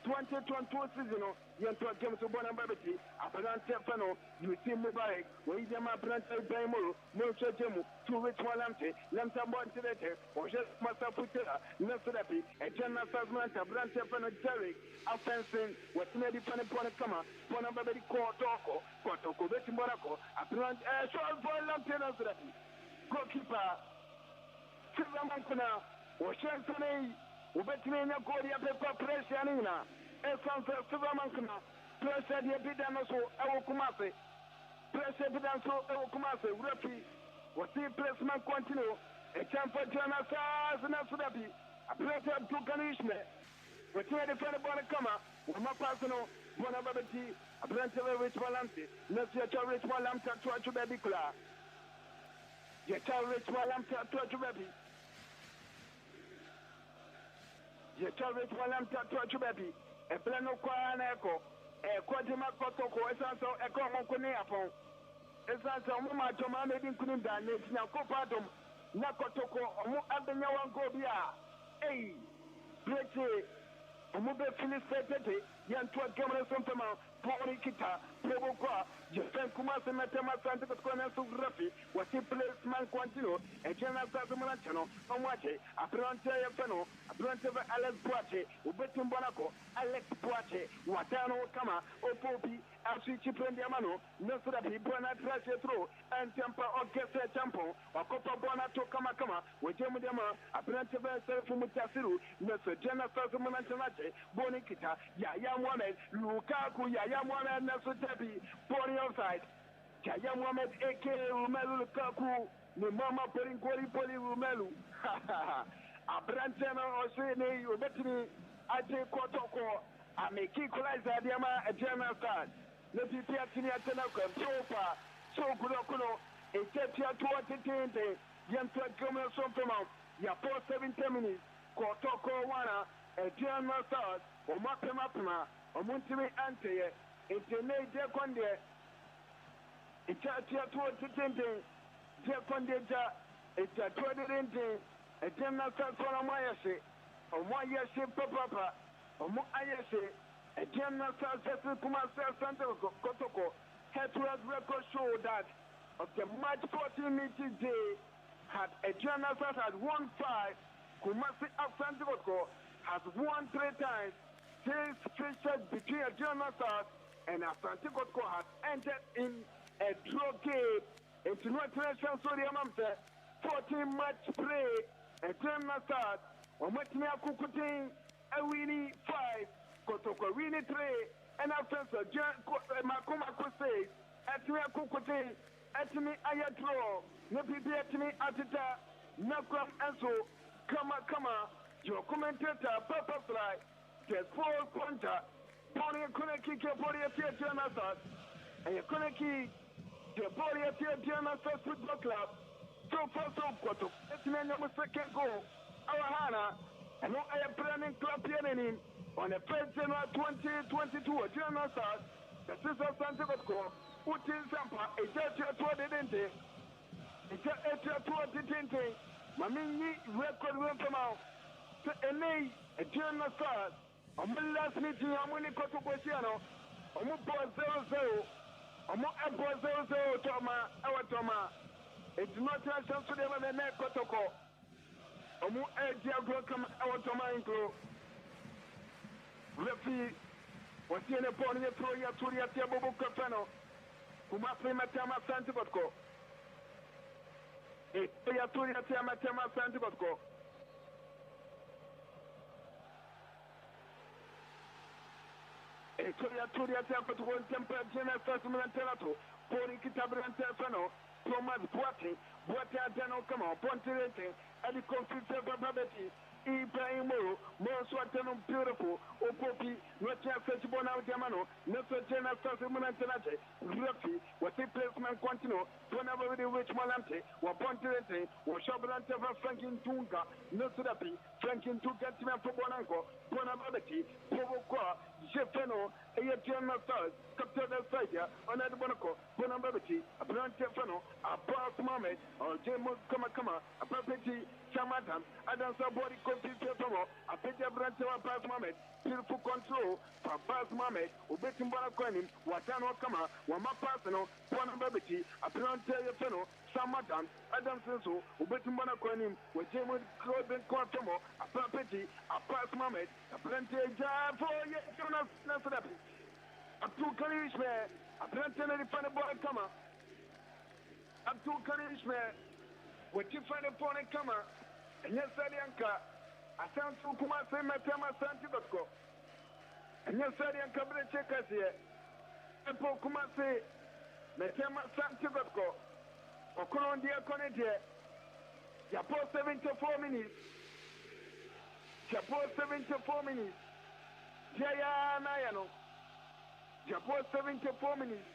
Speaker 6: 2022 season, Yanto James Bonabati, Apparan Stefano, you see me by Wayama Planter Baimo, Mocha Jemu, to Rich Walamte, Lanta Monterete, or just Masaputera, Nasrapi, a General Sasmanta, Brand Stefano Jerry, offensing, what's made it upon a comma, Bonabati Kotoko, Kotoko Monaco, a plant a short for Lamtena Zrapi, goalkeeper, Silamankuna, or Chancellor. Ubetimenya kodi ya pepa pressure nina. Esanse Silamankuna, pressure di ebidano so ewo Kumasi. Pressure ebidano so ewo Kumasi. Referee, wasi placement continue. A champion Jana Stars na Sudapi. A pressure to Ganishme. Wati defend the ball kama. Wama personal. Bona babati. A pressure Rich Walamti. Next year Rich Walamti to a baby kula. Yecha Rich Walamti to a baby. Je charge Walam to baby. A plan of Quanaco, a Quadima Kotoko, a son of a common Kuneapon. Esanse omo ma toma me din kunim da ne tina ko padom na Kotoko omo abenya wan go bia ei breche omo be filisete yanto gamre sompema pori kita probo kwa jefen Kumasi Asante Kotoko na so rafi wati placement kwantino e jena sazo mona chano omwache apronte ya feno apronte ba Alex Poache ubetum bonako Alex Poache watano kama opopi aswichi prendi amano no so that people na trash through and temper orchestra champion wakopa bona to kama wejemu dema apronte ba selfu mutasiru no so jena sazo mona chanache boni kita ya Mohamed Lukaku ya Mohamed na so tabi boni outside ya Mohamed aka Romelu Lukaku ni mama perinkori poli Romelu abrante na osene obetini ate Kotoko ameki equalizer diama agena start le pipi atini atena kwa sopa so kuno etetia to atitente yanto gomo sompema ya for 70 minutes Kotoko wana agena start o mapema omuntimi anteye etene de konde etetia to atitente de konde ja etetia de rente agena start for amayase omoyase papa omo ayase agena start Kumasi Asante Kotoko head-to-head record show that of the match 14 minutes day had agena start had won 5. Kumasi Asante Kotoko has won 3 times. 6 fixtures between agena start and Asante Kotoko has entered in a draw game. It's no international story, 14 match play agena start. Ometni akukutin awini 5 Kotoko wini 3 and after so makuma kuse atmi akukutin atmi ayatro no bibi atmi atita nakram enso kama your commentator Papa Fly the full punter pony koneki ke body theater na start and you koneki the body theater na football club so Kotoko atmi no second goal our hana and no air planning club here on the 1st January 2022 agena start the sister Asante Kotoko utin sampa ejetia to didn't ejetia to didn't mamini record wempama to ene agena start omo last meeting amuni Kotoko siano omo 0-0 omo 0-0 toma awatoma it's not a chance to them and Kotoko omo edia come awatoma inclo refi watiene poni throw ya turia tia bobo kafano Kumasi Asante Kotoko ya turia tia Asante Kotoko turia tia Kotoko tempa jena first minute poni kitabrante fano Thomas Boate adano kama pontirete adi conflict babeti Ibrahimo, Monso Atenum beautiful, Opopi, Notia Fetibona Jamano, Nesso Jena Sassumunantanaje, Ruffy, what he placement continue, whenever the rich Malante, or Pontirete, or Shabrante for Frankin Tunga, Nosudapi, Frankin Tunga for Bonanco, Bonababati, Provoqua, Jefeno, Ayatana Stars, Captain Sadia, on the Bonaco, Bonababati, a Brante Feno, a Boss Mohammed, or Jemo Kama, a Papeti, Chamatam, Adansa body computer from a Peter Branchewa Pass Mohammed, beautiful control for Pass Mohammed, Ubetimba Coinim, Watano Kama, Wama Pasano, Bonababati, a Brante Feno, Samatam, Adam Senso, Ubetimba Coinim, with Jemo Clothing Quantomo, a Papeti, a Pass Mohammed, a Brante Jar for Jonas Nasrapi, a two Karishme, a Brante Fanabona Kama, a two Karishme. What you find upon a camera, and yes, Sadianka, Asante Kumasi Asante Kotoko, and yes, Sadianka Brechekas here, and Kumasi Asante Kotoko, or Colondia Conetia, Japo 74 minutes, Japo 74 minutes, Jaya Nayano, Japo 74 minutes,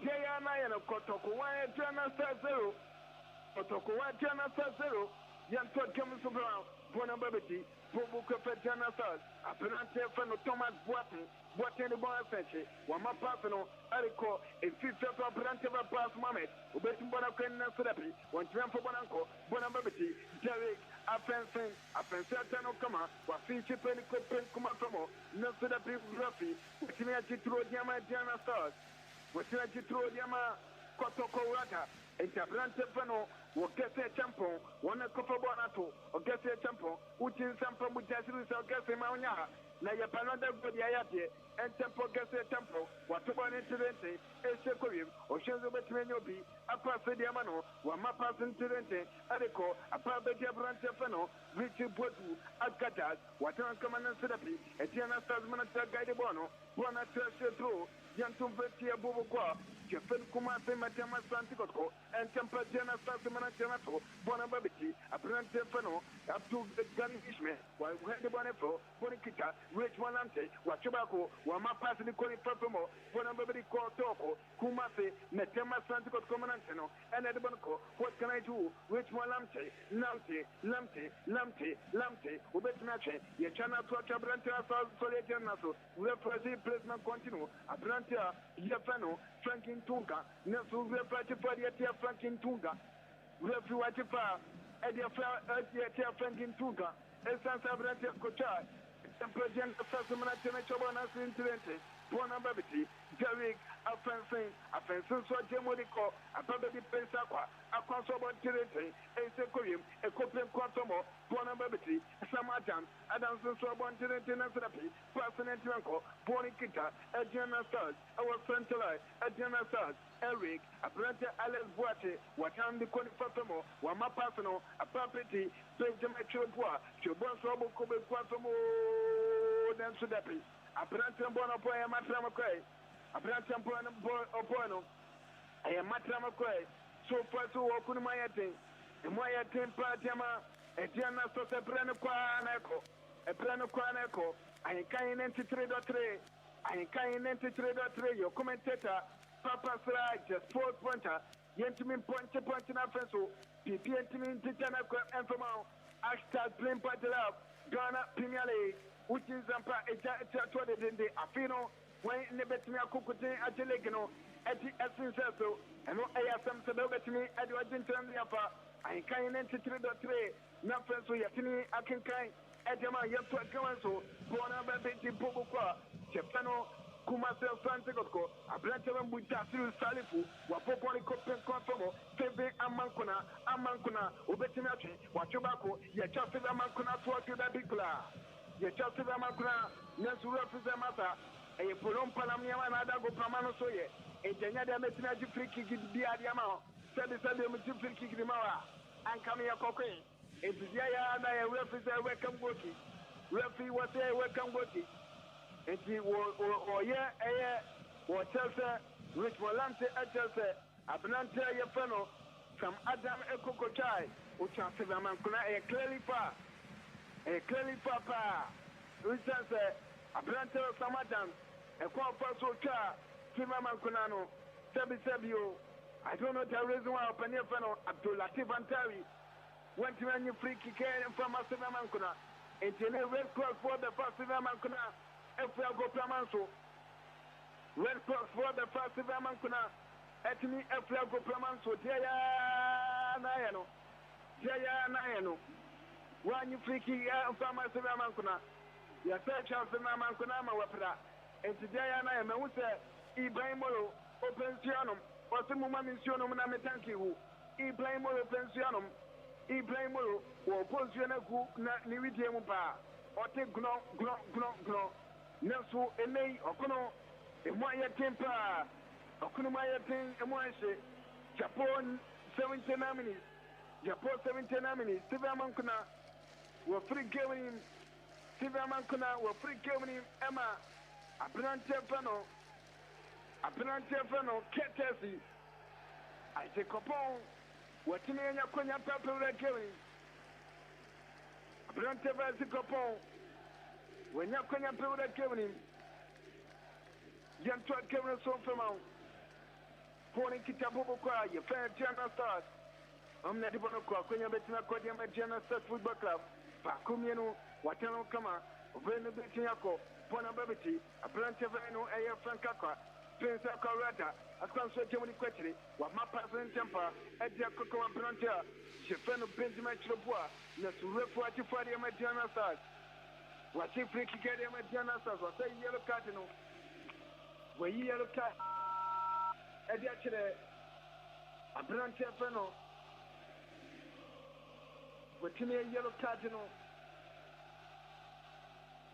Speaker 6: Jaya Nayano Kotoko, why Jana 0. Kotoko wa jana 0 yanto kemu subra Bona Babity, Bobo Copetana Stars, Apparente Fano Thomas Boatin, Boatin the Boy Fetchy, Wama Pasano, Arico, a fifth of Apparente Pass Mamet, Ubetum Bonacan Serapi, one tram for Bonanco, Bona Babity, Derek, Apensatano Kama, Wafichi Penico Penkumatomo, Naserapi Rafi, Witina Chitro Diama Diana Stars, Witina Chitro Diama Kotoko Rata, and Tabrante Fano. Wakese champion, one a copa bonato, or Gesse champion, which is sample with Jazz or Gesse Maunia, Naya Panada Godiayati, and Tempo Gesse Tempo, whatever incident, a sequim, or Shenzo Betmeniobi, a pass Diamano, one mapas incident, Adeco, a Pabetia Brante Fano, Richard Botu, Agatas, Watan Command Therapy, a Tiana Stasmanata Guidebono, Bona Trashetro, Yantum Vetia Boboqua. Gpl Kumasi Asante Kotoko and Tempajana Sassimanato, Bonababiti, Apparente Fano, up to the Gunny Fishman, while we had the Bonefo, Bonikita, Rich Walante, Wachubaco, Wama Passing the Koni Perfumo, Bonababiti Kotoko, Kumasi, Metema Asante Kotoko Manantano, and Edibonco, what can I do? Rich Walamte, Lamte, Ubetnache, Yachana Tocha Branta, Solianaso, Repressi Placement Continue, Abranta, Yafano, Franklin Tunga, Nesu Reparty Party at Franklin Tunga, Refuatipa, Edia Franklin Tunga, Esansa Branta Kocha, and President Sassamanatana Chobana Incidente, Bona Babity, Derek, Offensive, so Gemodico, a Babity Pensaqua, a consobo Tirente, a Sequim, a Copen Quantomo, Bona Babity, Sam Adams, Adams so bon Tirente Therapy, Person Tranco, Bonikita, Adriana Stars, our Central, Adriana Stars, Eric, a Branta Alex Boate, Watan the Conifatomo, Wama Personal, a property, Benjamin Chobua, Chobon Sobo Kobe Quantomo, then Sudapi. A Branton Bonapoya Matramaquay, a Branton Opono, I am Matramaquay, so far to Okumayati, and Maya Tempa Jama, a Diana Sosa Branoquaneco, a Branoquaneco, I can't enter 3.3, I can't enter 3.3, your commentator, Papa Sly, just 4 pointer, Yentimin point in Afenso, PPNTmin Titanaco and Famo, hashtag Blame Party Love, Ghana Premier League. Which is the Afino, when the Betina Kukutin at the Legano, at the Essence, and I have some Sabelgatini at the Argentine Yapa. I can't enter 3.3, nothing so Yatini, I can kind, Edema Yato Kawanso, Bona Babiti Boboqua, Chefano, Kumasi Asante Kotoko, a Brantaman with Tasiru Salifu, Wapoponi Copen Consomo, Febe Amankuna, Ubetinachi, Wachubaco, Yachasi Amankuna, to the big plan. Ye just the Macra, Nasu represent Mata, a Polom Palamia and Adago Pamano Soye, a Jania Metina free kick the Adiama, said the Sadim free kick the Mara, and Camilla Coquin. It's Yaya and I represent welcome working. Referee was a welcome working. And he or Chelsea, Rich Molante at Chelsea, Abnante Yafano, from Adam Ekokochai, which are Sevamankuna, a clearly far. Papa, Richard said, a planter of Samadan, a quarter so car, Timaman Kunano, Sabio. I don't know the reason why Panefano, Abdulatif Antari, went to any free kick from Masamankuna, and to the Red Cross for the first Mankuna, if we go Plamanso. Red Cross for the first Mankuna, at me, if we go Plamanso, Jaya Nayano. When you freaky from my Mankuna, your search of the Mankuna, Wapra, and today I am a say, Ibrahimolo, or Pensionum, or some woman in Sionum and I thank you. Ibrahimolo Pensionum, Ibrahimolo, or Pensionaku, Nividiamupa, or take Gno, Nelsu, Ene, or Kono, a Maya Tempa, or Kunumaya Ting, and Moise, Japon 79 minutes, Japon 79 minutes, Siva Mankuna. We're free giving him Siva Mankuna, we're free giving him Emma, a Brantefano, Ketesi. I say, Copon, what in your Konya Papa giving a Brantefasi Copon, when your Konya Papa giving him, Yantua Kevin so from out, Pony Kitabu Kwa, your fair General Stars. I'm not even a Konya Betina Kodia General Stars Football Club. Bakumiano, Watano Kama, Venu Betiako, Pona Babiti, a Planta Veno, Aya Francaka, Prince Akorata, a concert Germany Quetri, what my person temper, Edia Coco and Planta, Chefeno Benjamin Chlobois, Nesurefuati Fadia Mediana Stars. What if we get him at Mediana Stars, or say yellow cardinal? Where yellow card, Edia Chile, a Planta Feno. What's in a yellow cardinal?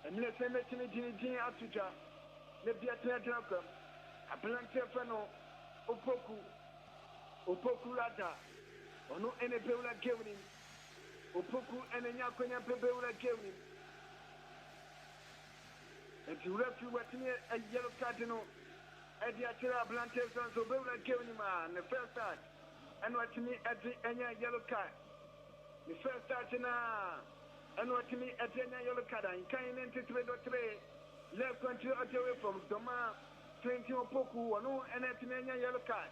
Speaker 6: And let's say, let me Jimmy Atuja, let be a Tlanaka, a Blanche Fano, Opoku Rata, or no any Bella Gavin, Opoku and a Yakuna Bella Gavin. And to refuge what's in a yellow cardinal, at the Atira Blanche Sons of Bella Gavin, man, the first time, and what's in at the yellow card. The first time, and what to me at the yellow card, and kind into 3 left country away from Doma, 20 Opoku, no, and at the yellow card.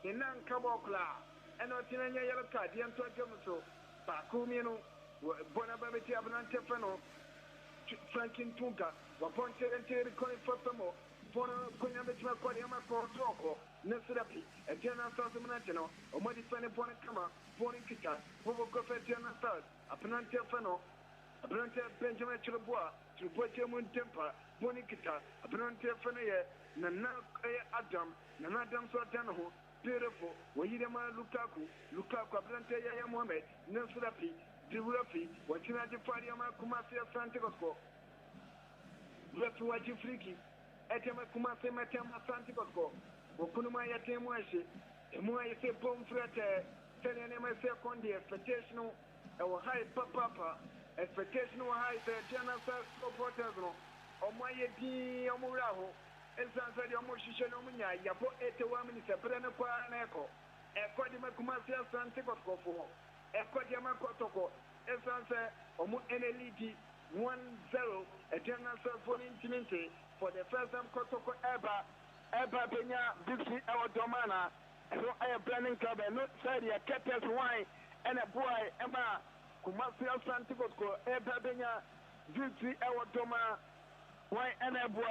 Speaker 6: The Nan Cabocla, and what in a yellow card, the Antonio, Bakumino, Bonababiti Abnantefano, Franklin Tunka, Waponte and Terry Colin Fotamo, Bono Kunyamitra Kodiama Kotoko, Nesrapi, a General South Manatino, or Modifani Bonacama, Bonikita, Bobo Coffee General South, a Penantefano, a Branta Benjamin Chilbois, to Bojamun Temper, Bonikita, a Brantefania, Nana Adam, Nanadam Sotano, beautiful, Wayama Lukaku, Branta Yaya Mohamed, Nesrapi, Durafi, Wachina Fadiama Kumasi Asante Kotoko. Let's watch you freaky. Etema Kumasi Matama Asante Kotoko. Okunuma Yatemuashi, and more I say bomb threat, telling him I say Condi, expectational, or high papa, expectational high, General Supporters, or my Yeti Omuraho, and Sansa Yamoshishanomia, Yapo 81 minutes, a Brana and Echo, Equadima Kumasi Asante Kotoko, Equadima Kotoko, Esansa, Omu NLG 1-0, a General Support intimacy for the first time Kotoko Eba Pena, Dixie, our Domana, and I am planning club and not say a cat's wine and a boy, Emma, Kumasi Asante Kotoko, Eba Pena, Dixie, our Doma, wine and a boy,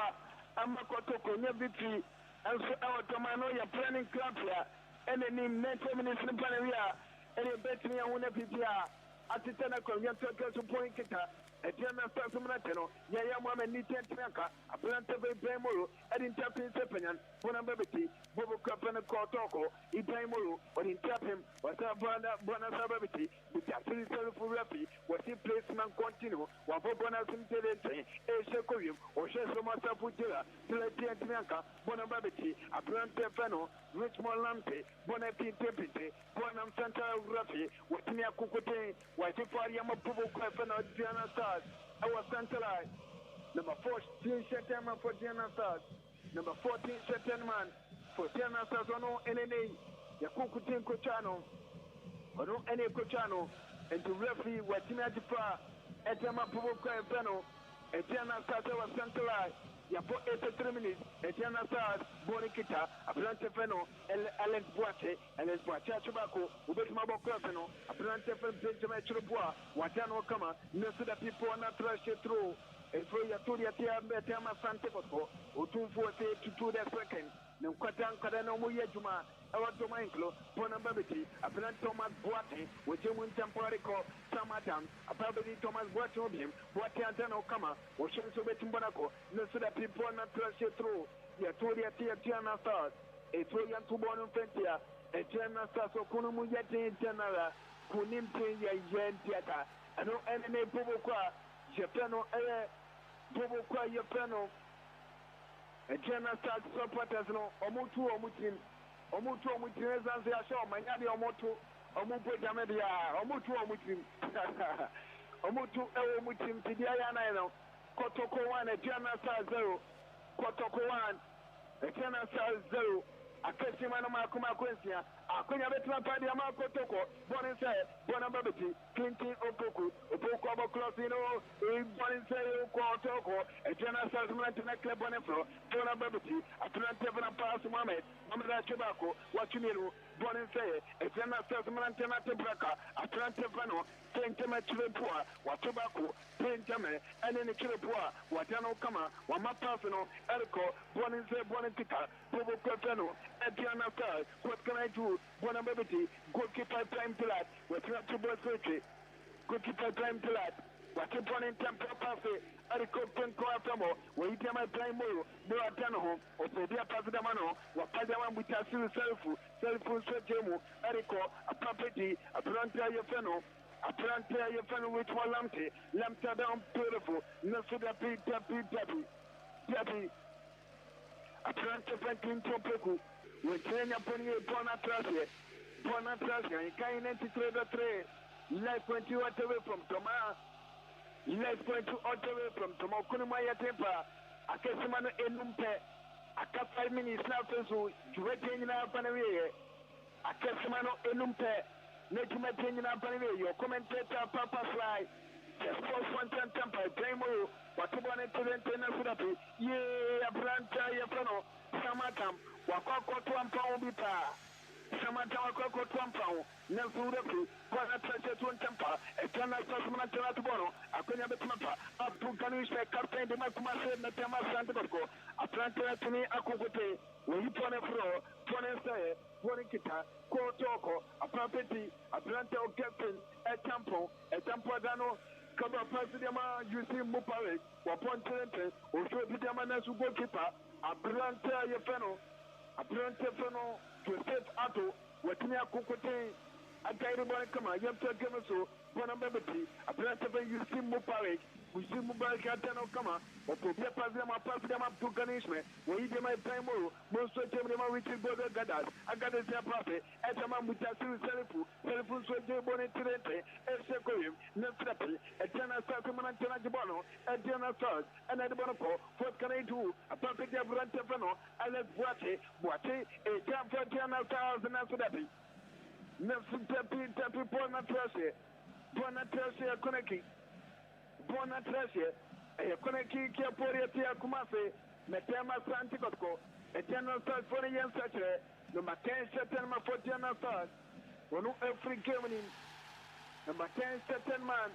Speaker 6: Amma Kotoko, near Dixie, and so our Domano, your planning club here, and the name 90 minutes in Panaria, and a bet me on a PPR, at the Tenaco, young Turkers who point kita. A German Sassumanatano, Yaya Mama Nitan Tanaka, a plant of a Bemoro, and in Tapin Sepanan, Bonababiti, Bobo Capana Kotoko, Ibrahimoro, or in Tapim, Bonasababiti, with a 3 for Rapi, was in placement continue, while Bobonas in Telente, a Shakorium, or Shesomasa Putilla, Teletianaka, Bonababiti, a plant Tefano, Richmond Lampe, Bonapin Tepite, Bonam Santa Rafi, what near Kukote, what if I am a Bobo Capana Diana. Our centralized number 14 September for Diana Stars, number 14 September for Diana Stars on NNA, Yakukutin Cochano, or no any Cochano, and to referee what Tina Dipa, Etama Pubuka and Peno, and Diana Stars was centralized. Yapo 83 minutes, Etiana Stars, Bonikita, Aplante Feno, Alex Boate, and Les Boacha Chubaco, Ubetmabo Coseno, Aplante Fen Benjamin Churbois, Watano Kama, Nesuda people not trash it through, and through Yaturia Tiama Asante Kotoko, Utumfo to 2 the second, Nukwatan Kadano Muyajuma, our Domainclo, Bonababiti, Aplant Thomas Boate, with Jemun Tamparico, Samadam, a probably Thomas Boatobium, Boatiantano Kama, or Shensu Betimbonaco, Nesuda people not trash it through, Yaturia Tiana Stars, a Trojan Tubon Fentia, a Tiana Stars of Kunumuyati General, Kunimpi Yen Theatre, and no enemy Bubukwa, Japano Air, Bubukwa Yapano. A General Stars supporters no, Omutu Omutin, Zanzia Shaw, Mayadi Omoto, Omupo Jamedia, Omutu Omutin, Omutu Omutin, Tidiana, Kotoko 1, a General Stars 0, Kotoko 1, a General Stars 0, a Kesimano Makuma Quentia, Akonya betna padi ama Kotoko. Bonin say, Bonababiti, Clinton Opoku, Opoku Closino, Bonin say Kotoko, a general settlement in a club on a floor, Bonababiti, Atlanta Pass Mohammed, Mamada Tobacco, what you know, Bonin say, a general settlement in a Tebraka, Atlanta Vano, Tentame Chilipua, what tobacco, Tentame, and in the Chilipua, what Yano Kama, what my personal, Elko, Bonin say Bonitica, Bobo Cotano, Etiana Star, what can I do? Bonababiti, goalkeeper time to that, with not to both surgery, goalkeeper time to that. What you put in temper passe, Erico Penco Afamo, where you tell my time more, no Atano, or Podia Pasadamano, what Padaman with a self-full Sojemu, Erico, a property, a planter your fennel, a planter your fennel with one lamta down beautiful, no sugar tappy, a planter Franklin Topeku, we train upon you, Bonatrasia, you can't enter the trade, life went you away from Thomas. Let's go to Ottawa from Tomokunumaya Tempa. I guess man enumpe. I got 5 minutes now, so you were taking up on a way. I guess man enumpe. Let you maintain up on a way. Your commentator, Papa Fly. Just for one temper, Demo, what you want to enter, yeah, Branta, Yafano, Samatam, Wakako to Ampao. Samantha Koko Trampao, Nelsureku, Quanatracha to Tampa, a Tana Sasmana to Bono, a Konya Betmapa, up to Ganush, Captain de Macumase, Natama Asante Kotoko, a planter to me, Akokote, when you turn a floor, turn a say, Bonikita, Kotoko, a property, a planter of Captain, a Tampo Dano, Kaba Pasidama, you see Mupare, or Ponte, or show Pidamana to goalkeeper, a planter Yafeno, a planter Feno. To save Ato, what me a cocotte, a guide by come, I am talking so, Bonababity, a plant of you see Mupare, we see Mubarak Atano Kama, or Pobia Pazama pass them up to Ganishme, where you my time more, most of them are with brother Gadas, I got a prophet, as a man with a telephone, so they bonnet to the Secoim, Netrapi, a Tana Sakamana Bono, a Diana Sars, and at Bonopo, what can I do? A prophet of Rantafano, I let Boate, a jam for Diana Sars and Asapi. Nelson Tapi, Bonatrasia, Konaki. Bonatrasia, a Konaki, Kiaporia, Kumasi, Metama Asante Kotoko, a general start for the young such no Macan Satanma for general start, or no every gaming, no Macan Satan man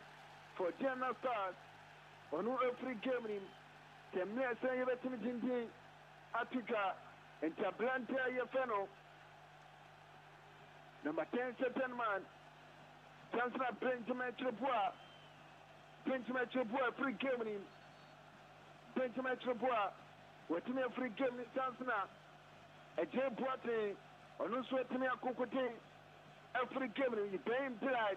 Speaker 6: for general start, or no every gaming, the mere saying that in Africa, and Tablanta Yafeno, number 10 Satan man, Chancellor Benjamin Trebois. Benjamin Trebois, free gaming. Benjamin Trebois, what me a free gaming Chancellor. A J. Boating, or no sweat me a cocotte. A free gaming, you pay him blood.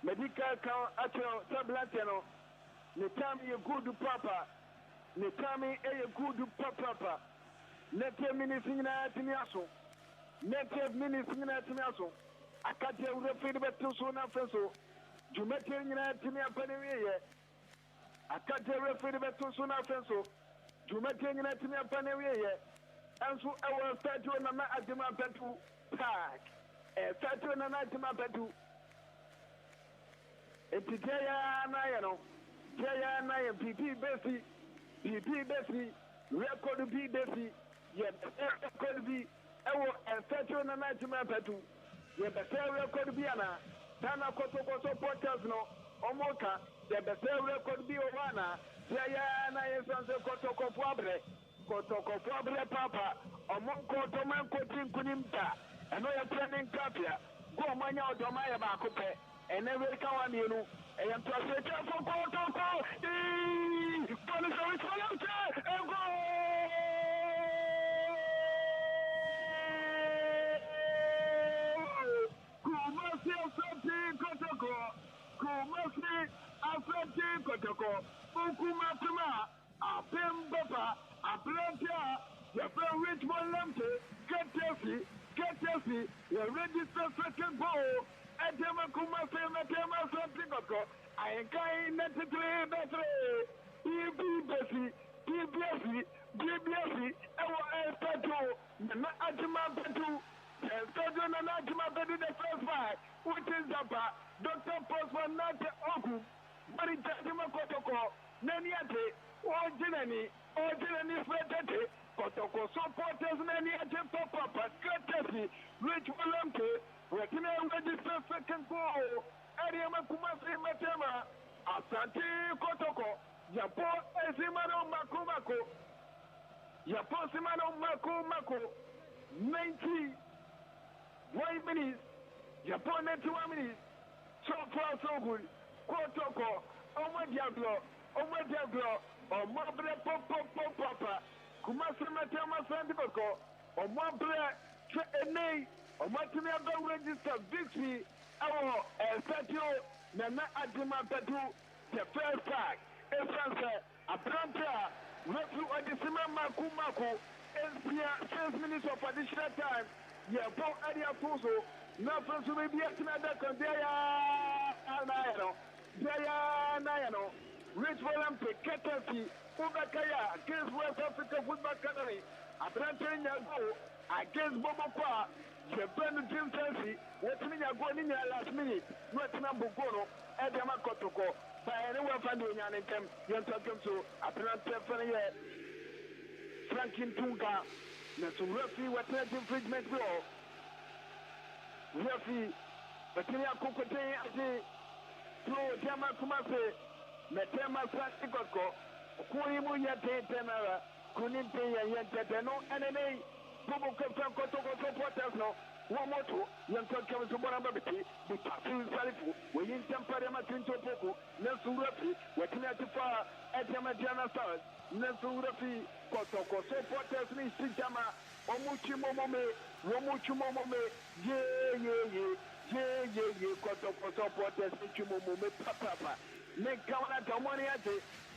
Speaker 6: Medical account at your Tablatano. Netami a good papa. Netami a good papa. Let him minister at Miaso. Let him minister at Miaso. I can't tell the feed about two soon after so. You met him at me a penny. I can't tell the feed about two soon after so. You met him at me a penny. And so I will start to an Atima Petu Park. A statue and an Atima Petu. It's Jaya Nayano, Jaya Nayan, PP Bessie, record B Bessie, yet could be a statue and an Atima Petu. The best record be ana Tana Kotoko supporters no Omoka, the best record be Owana, Jaya Asante Kotoko Vrs Papa, Omonko Toman Kotin Kunimta, and we are planning Kapia, go Mania Domaya Bakupe, and never come you know, and I'm trusted for Kotoko, and go. Kumasi Asante Kotoko, Kumasi Asante Kotoko, Ukumatuma, a Pembapa, a Plantia, the Richmond Lamte, Ketesi, the registered second ball, and Kumasi Matema Asante Kotoko, I am kind of better. PBS, our Petu, Ajima Petu. Stadium and Najima Bedi the first five, which is Dapa, Dr. Postman Nate Ogu, Bari Tajima Kotoko, Naniate, Ojinani, Fredete, Kotoko supporters Naniate Papa, Courtesy, Rich Willamke, Retina register second goal, Ariama Kumasi Matema, Asante Kotoko, Yapo Esimano Makumako, Yapo Simano Makumako, 90 minutes, Japan 91 minutes, so far so good. Kotoko, Oma Diablo, Omabre Papa, Kumasi Matema Sandiko, Omabre Ene, Omatimia register victory, our Satio, Nana Adima Patu, the first tag, Essence, Atlanta, Refu Adisima Makumako, 6 minutes of additional time. Yeah, Paul Adia Fuso, nothing to be another Nayano, Rich Olympic, Ketasi, Ubakaya, against West Africa Football Academy, Atlanta Yago, against Bobopa, Japan Jim Chelsea, what's in your going in last minute, Vietnam Bukono, Adama Kotoko, by anyone finding an attempt, you're talking to Atlanta Franklin Tunga. Na so referee water infringement law. Referee, but you are cooking as pro Tema Kumase, Metema Asante Kotoko, Kuimu Yate Temera, Kuninte Yantano, NNA, Bobo Kotoko supporters no. One more two, young comes to Bonabati, the Pasu Salifu, we in Temparama Tinto Poku, Nelson Refi, Watinati Far, Etamajana Stars, Nelson Refi, Kotoko supporters in Sijama, Omuchi Momome, Kotoko supporters in Chumome, Papa, make Kawana Tamoniate,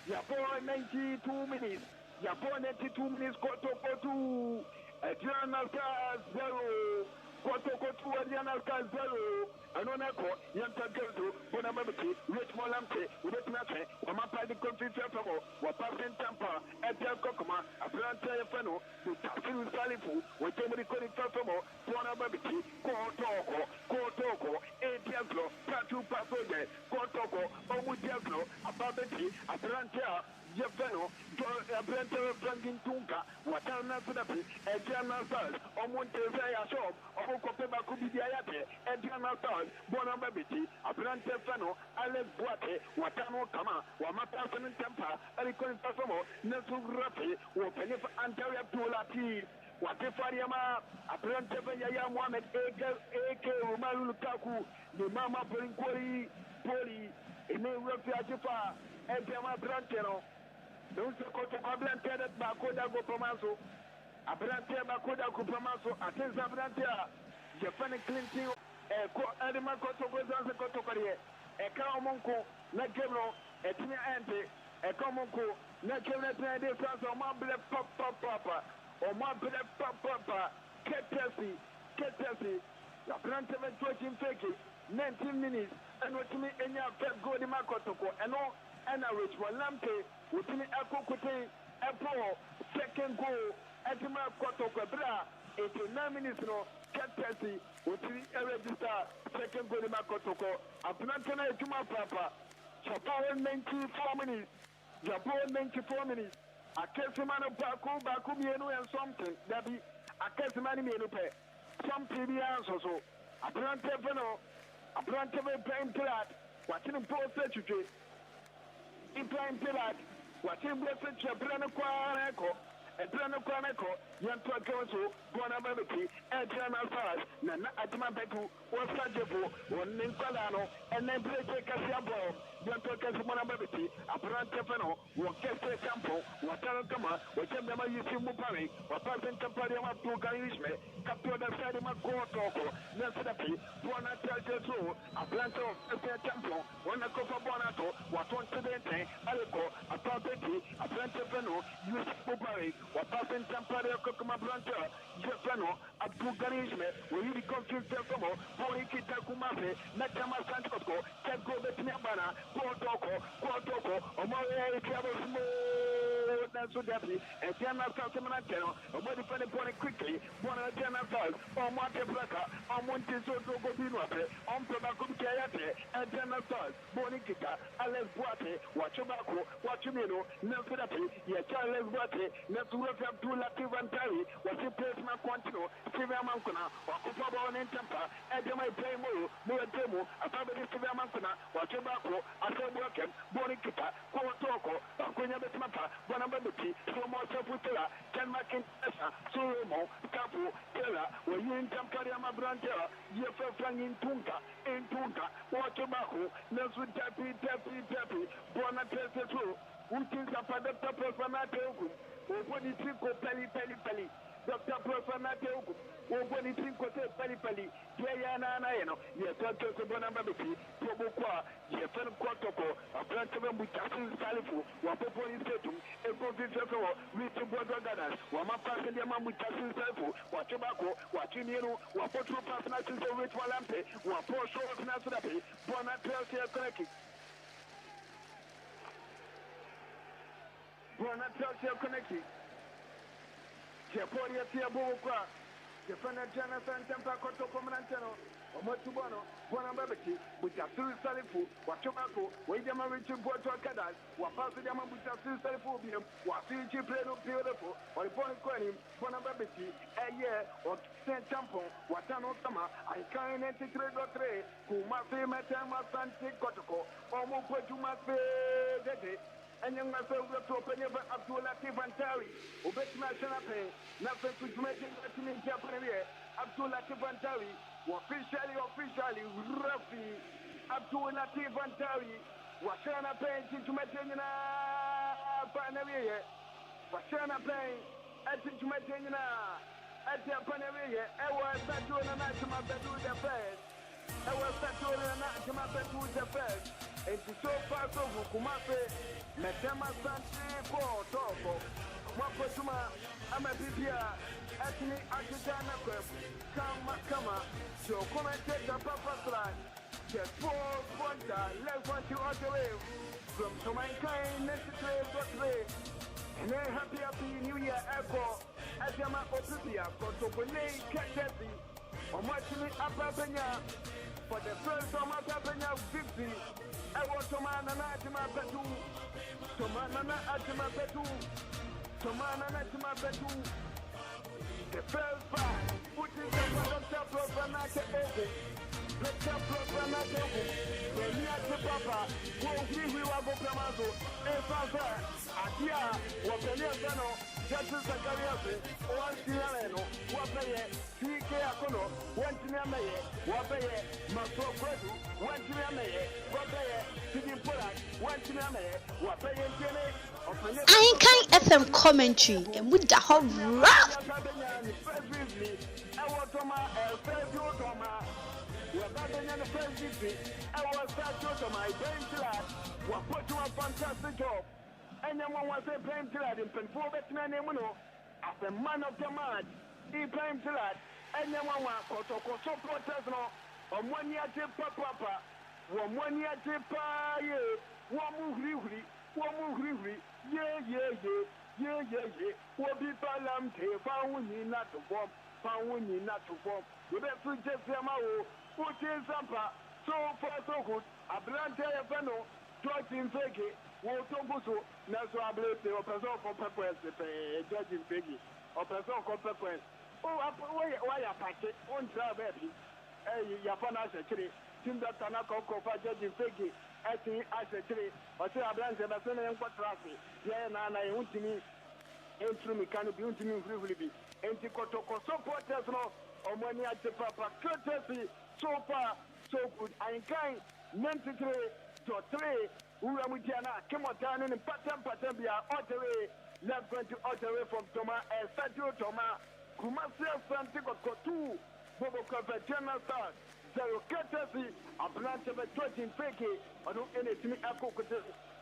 Speaker 6: Yapon 92 minutes, Yapon 92 minutes, Kotoko 2, Adriana Stars 0. Kotoko 2 Adriana Stars 0. Anonako, Yanta Gelto, Bonamabati, Rich Molamte, Rich Nate, Wamapa the country Famo, Wapasin Tampa, Etel Kokoma, Atlanta Feno, the Tafu Salifu, Watemri Koni Famo, Bonamabati, Kotoko, Etiaglo, Tatu Pasoje, Kotoko, Omudiaglo, Ababati, Atlanta. Jefeno, Atlanta Franklin Tunka, Watana Sudapi, Adriana Stars, Omontezaya Shop, Okopeba Kubidiayate, Adriana Stars, Bonababiti, Atlanta Feno, Alex Boate, Watano Kama, Wamata Fan Tempa, Alicon Fasamo, Nelson Rafi, Wapenif Antaria Tulati, Watifariama, Atlanta Yaya Mohamed, Eke, Romalu Lukaku, the Mama Polinkori, Poli, Eme Rafi Ajifa, Adriana Brantero. Don't say Kotoko Blanter that Bakoda go Pomaso. A Blanter Bakoda go Pomaso, a Tesa Blanter, Japan Clinton, Adama Kotoko Asante Kotoko, a Kamonko, Nakemo, a Tina Ante, a Kamonko, Nakemo, a France, or Mabble Papa, or Mabble Papa, Ketesi, the Blanter Twitching Fake, 19 minutes, and what me in your first go to Makotoko, and all. And a rich one lampe, within a cocotte, a pro, second goal, at the Kotoko Vrs, 89 minutes no, Captaincy, within a register, second goal in Kotoko, a Plantana to my papa, Japan 94 minutes, Japan 94 minutes, a Casimano Baku Mienu and something, that be a Casimani Menupe, some PBS also, a Plantevano, a Planteve Plain Plat, watching a poor secretary. In prime pillar, watching blessed Chabrano Quaneco, and Brano Quaneco, Yantua Council, Bonabati, and Channel Stars, Nana Atma Betu, or Sajabu, or Ninqualano, and then Brete Casiabo, Yantua Casimabati, a Brantefano, or Kesse Campo, Watarama, whichever you see Mupari, or Passing Tampariama to Garishme, Capture the Sadima Kotoko, Nasapi, Buona Tajo, a planter of Temple, one a Copa Bonato, what one to the Alico, a property, a Plantefano, use Mupari, or Passing Tamparia Kokoma Blanter, Jefano, a Bugarishme, where you confuse Telfomo, Porikita Kumase, Nakama Santico, Teko Betnabana, Kotoko, Omore Travels. so deputy, and General Saltamanatano, or what if any quickly, one of the General Sals, or Monte Placa, or Monte Soto Gobinope, on Probacum Kayate, and General Sals, Bonica, Alex Boate, Wachubaco, Wachumino, Nelfedapi, Charles Boate, Nesura Tula Tivantari, was he placement Quantino, Sylvia Mancuna, or Kupaba in Tampa, and my Playmo, Muatemo, a family Sylvia Mancuna, Wachubaco, Asabuakem, Bonica, Kotoko, Akunya Mapa, Bonabati, Somo Saputela, Ken Makin, Solomo, Capu, Tela, when you in Tampariama Brantera, Yefa Fangin Tunka, in Tunka, Wachubaco, Nesu Tapi, Bonatese, Utin Sapada Profanate, Uponi Trico Peli, Dr. Profanate, Uponi Trico Peli, Diana, Yetan Bonabati, Probokwa, Yefen Kotoko, a Plantavan with Tassin Salifu, Wapoponi Setum, a Professor, Richard Bodoganas, Wamapa Yamam with Tassin Salifu, Wachabaco, Wachinero, Wapotro Pasnatis of Rich Walampe, Waposho of Nasrapi, Bonatel Connecting. Bonatel Connecting. Japonia Tiabuka, Jafana Jana Santampa Kotoko Mantano, Omotubono, Bonabati, Butasu Salifu, Wachomaco, Wajama Richard Boto Kadas, Wapasidama Butasu Salifubium, Wafiji Plano Beautiful, or Bonaconi, Bonabati, a year or Saint Tampon, Watano Sama, I can't enter 3 Kumasi Asante Kotoko, Omo Putumase. And young myself to open up Abdullah Tivantari, Ubetima Shanape, nothing to make it in Japan. Abdullah Tivantari, officially, Rafi, Abdullah Tivantari, Washana Pain to Matina, Panaria, Washana Pain, to Matina, at the Panaria, I was Saturn and Natama Bedu the first. I was Saturn and Natama Bedu the first. And to so far so Kumasi Asante Kotoko, Mapotuma, I'm a Bibia, Atini Akitana, Kama, so commentate the Papa Slide, just 4 points, less one to other way, from so mankind, necessary, and then happy New Year Echo, Adama Opipia, Kotoko, Katesi, or Martini Apapena, for the first time Apapena victory. I want to man and Atima Betu, to man and Atima Betu, to man and Atima Betu. The first part, put in the Dr. Profanate Ogo, Dr. Profanate Ogo, when you are the Papa, won't we will go Plamazo, and Father, Atia, what the Liano, Justice Zakarias, one Tiano, what they TK Akono, one Tiname, what they Maso Fredu, one Tiname, what they Tiki Pura, one Tiname, what they
Speaker 8: Ahenkan FM commentary and with the whole rap.
Speaker 6: Fantastic job. And then one was a playing to that in Penfold, as a man of the match, he playing to that. And then one was Kotoko supporters on 1 year tip papa, 1 year tip one move, yeah, what be Palam, found you not to form, found you not to form. You better just Yamao, put in Sampa, so far so good, a Blante Fano, George in Fake. Wotobuso, Naso Ablate, or person for purpose, judging Peggy, or person for purpose. Oh, why a packet, one baby, Yapana Secretary, Timber Tanako, judging Peggy, acting as a tree, or say a blank and a son and what traffic. Yeah, Nana, I want to me, entry me can be to me briefly. Anti Kotoko supporters, no, or money at the Papa, courtesy, so far, so good. I kind, mentally, to 3. Uramutiana, come on down in Patambia, all the way, left going to all the way from Toma and Sadio Toma, Kumasi Asante Kotoko, Bobo Cover General Stars, Zero Courtesy, a branch of a 13 fake, or no anything I could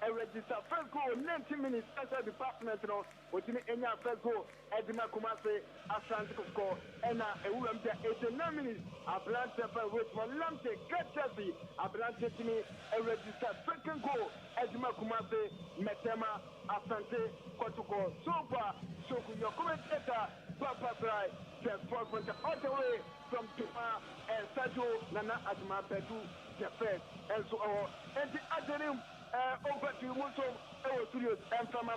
Speaker 6: register first goal 90 minutes special department no wotimi enya first goal edima Kumasi Asante Kotoko ena ewuram dia 89 minutes Ablante for with Lamte Gatasi Ablante timi register second goal edima Kumasi Metema Asante Kotoko so far so your commentator Papa Fry the first one all the way from Tuma and Sajo Nana Adma Bedu the first and so and the Adenim over to Muslim studios and from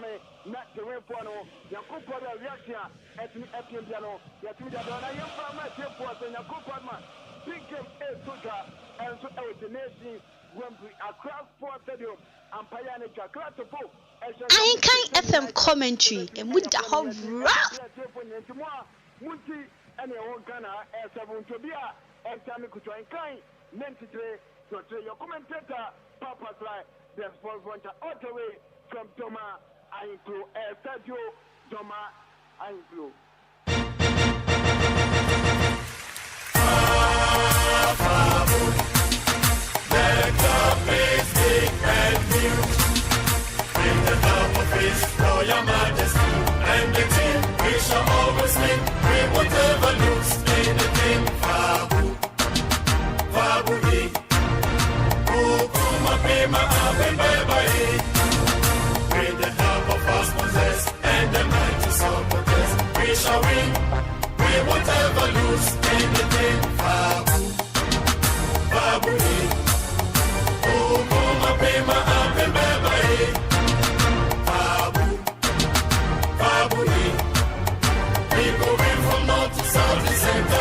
Speaker 6: not the way for no Yakupo reaction at me at Piano Yakuda I am from my temple and Yakupo big game and so the nation when we across Sport Stadium and Payane Chakra to Pope
Speaker 8: Ahenkan FM commentary and with the whole
Speaker 6: Munti and your Ghana as a Muntobia and Tammy Kutuankai, Mentre, your commentator, Papa Fly, the sports one all the way from Toma Ainto, Sergio Toma Ainto.
Speaker 1: The club is big and new. Bring the top of His Royal Majesty and the team. We shall always win. We won't ever lose in the game. Fabu, Fabu, Ukuma Pema Aben Bye. With the help of our sponsors and the mighty supporters, we shall win. We won't ever lose in the game. Fabu, Fabu, Ukuma Pema Aben Bye. Fabu, Fabu, we go in from north to south to center.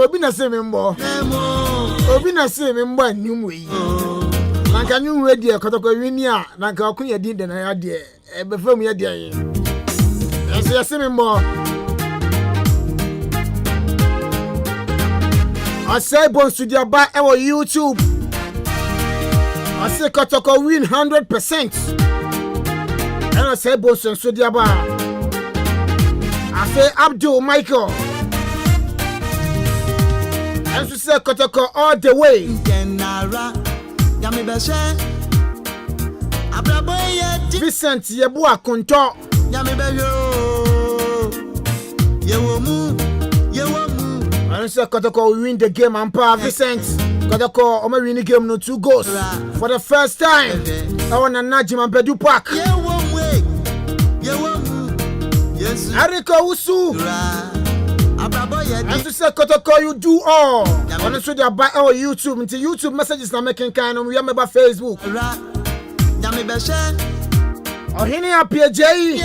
Speaker 3: Obi na se me mbo Obi na se me mbo anum yi Nanka nyu we die Kotoko wini a nanka akunya din de na ya de be fam ya de yin Eso ya se me mbo Asai bon studio ba e wo YouTube Asai Kotoko win 100% And asai bon studio ba Asai Abdul Michael And to say Kotoko all the way. Vincent Yebua Kunto. And to say Kotoko win the game and power Vincent. Kotoko Ome win the game no 2 goals. For the first time. I want to Najim and Bedu Park. Ariko Usu. And to say Kotoko you do all. Honestly they buy our YouTube. Until YouTube messages are making kind of we are about Facebook. Oh hini appear J.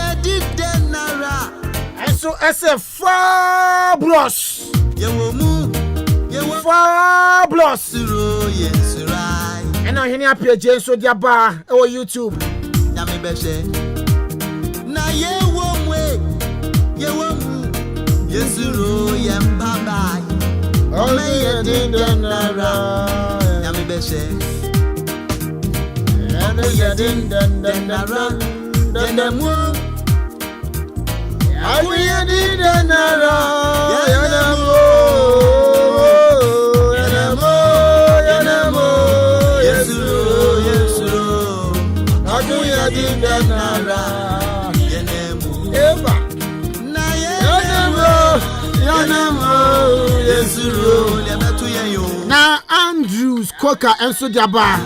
Speaker 3: And so Fabulous. Fabulous. And now hini appear J so they buy our YouTube. Na ye won way. Ye won Yesuru yem baba. Oh me yedin denara. Yami beshe. Yadin den den den den den mo. Yadin den nara. Yanamo. Yanamo. Yesuro yesuro. Adu yadin den nara. Yanamo. Eva. Na yanamo. Yesuro. Lebetu yayo. Na Andrews Coker enso diaba.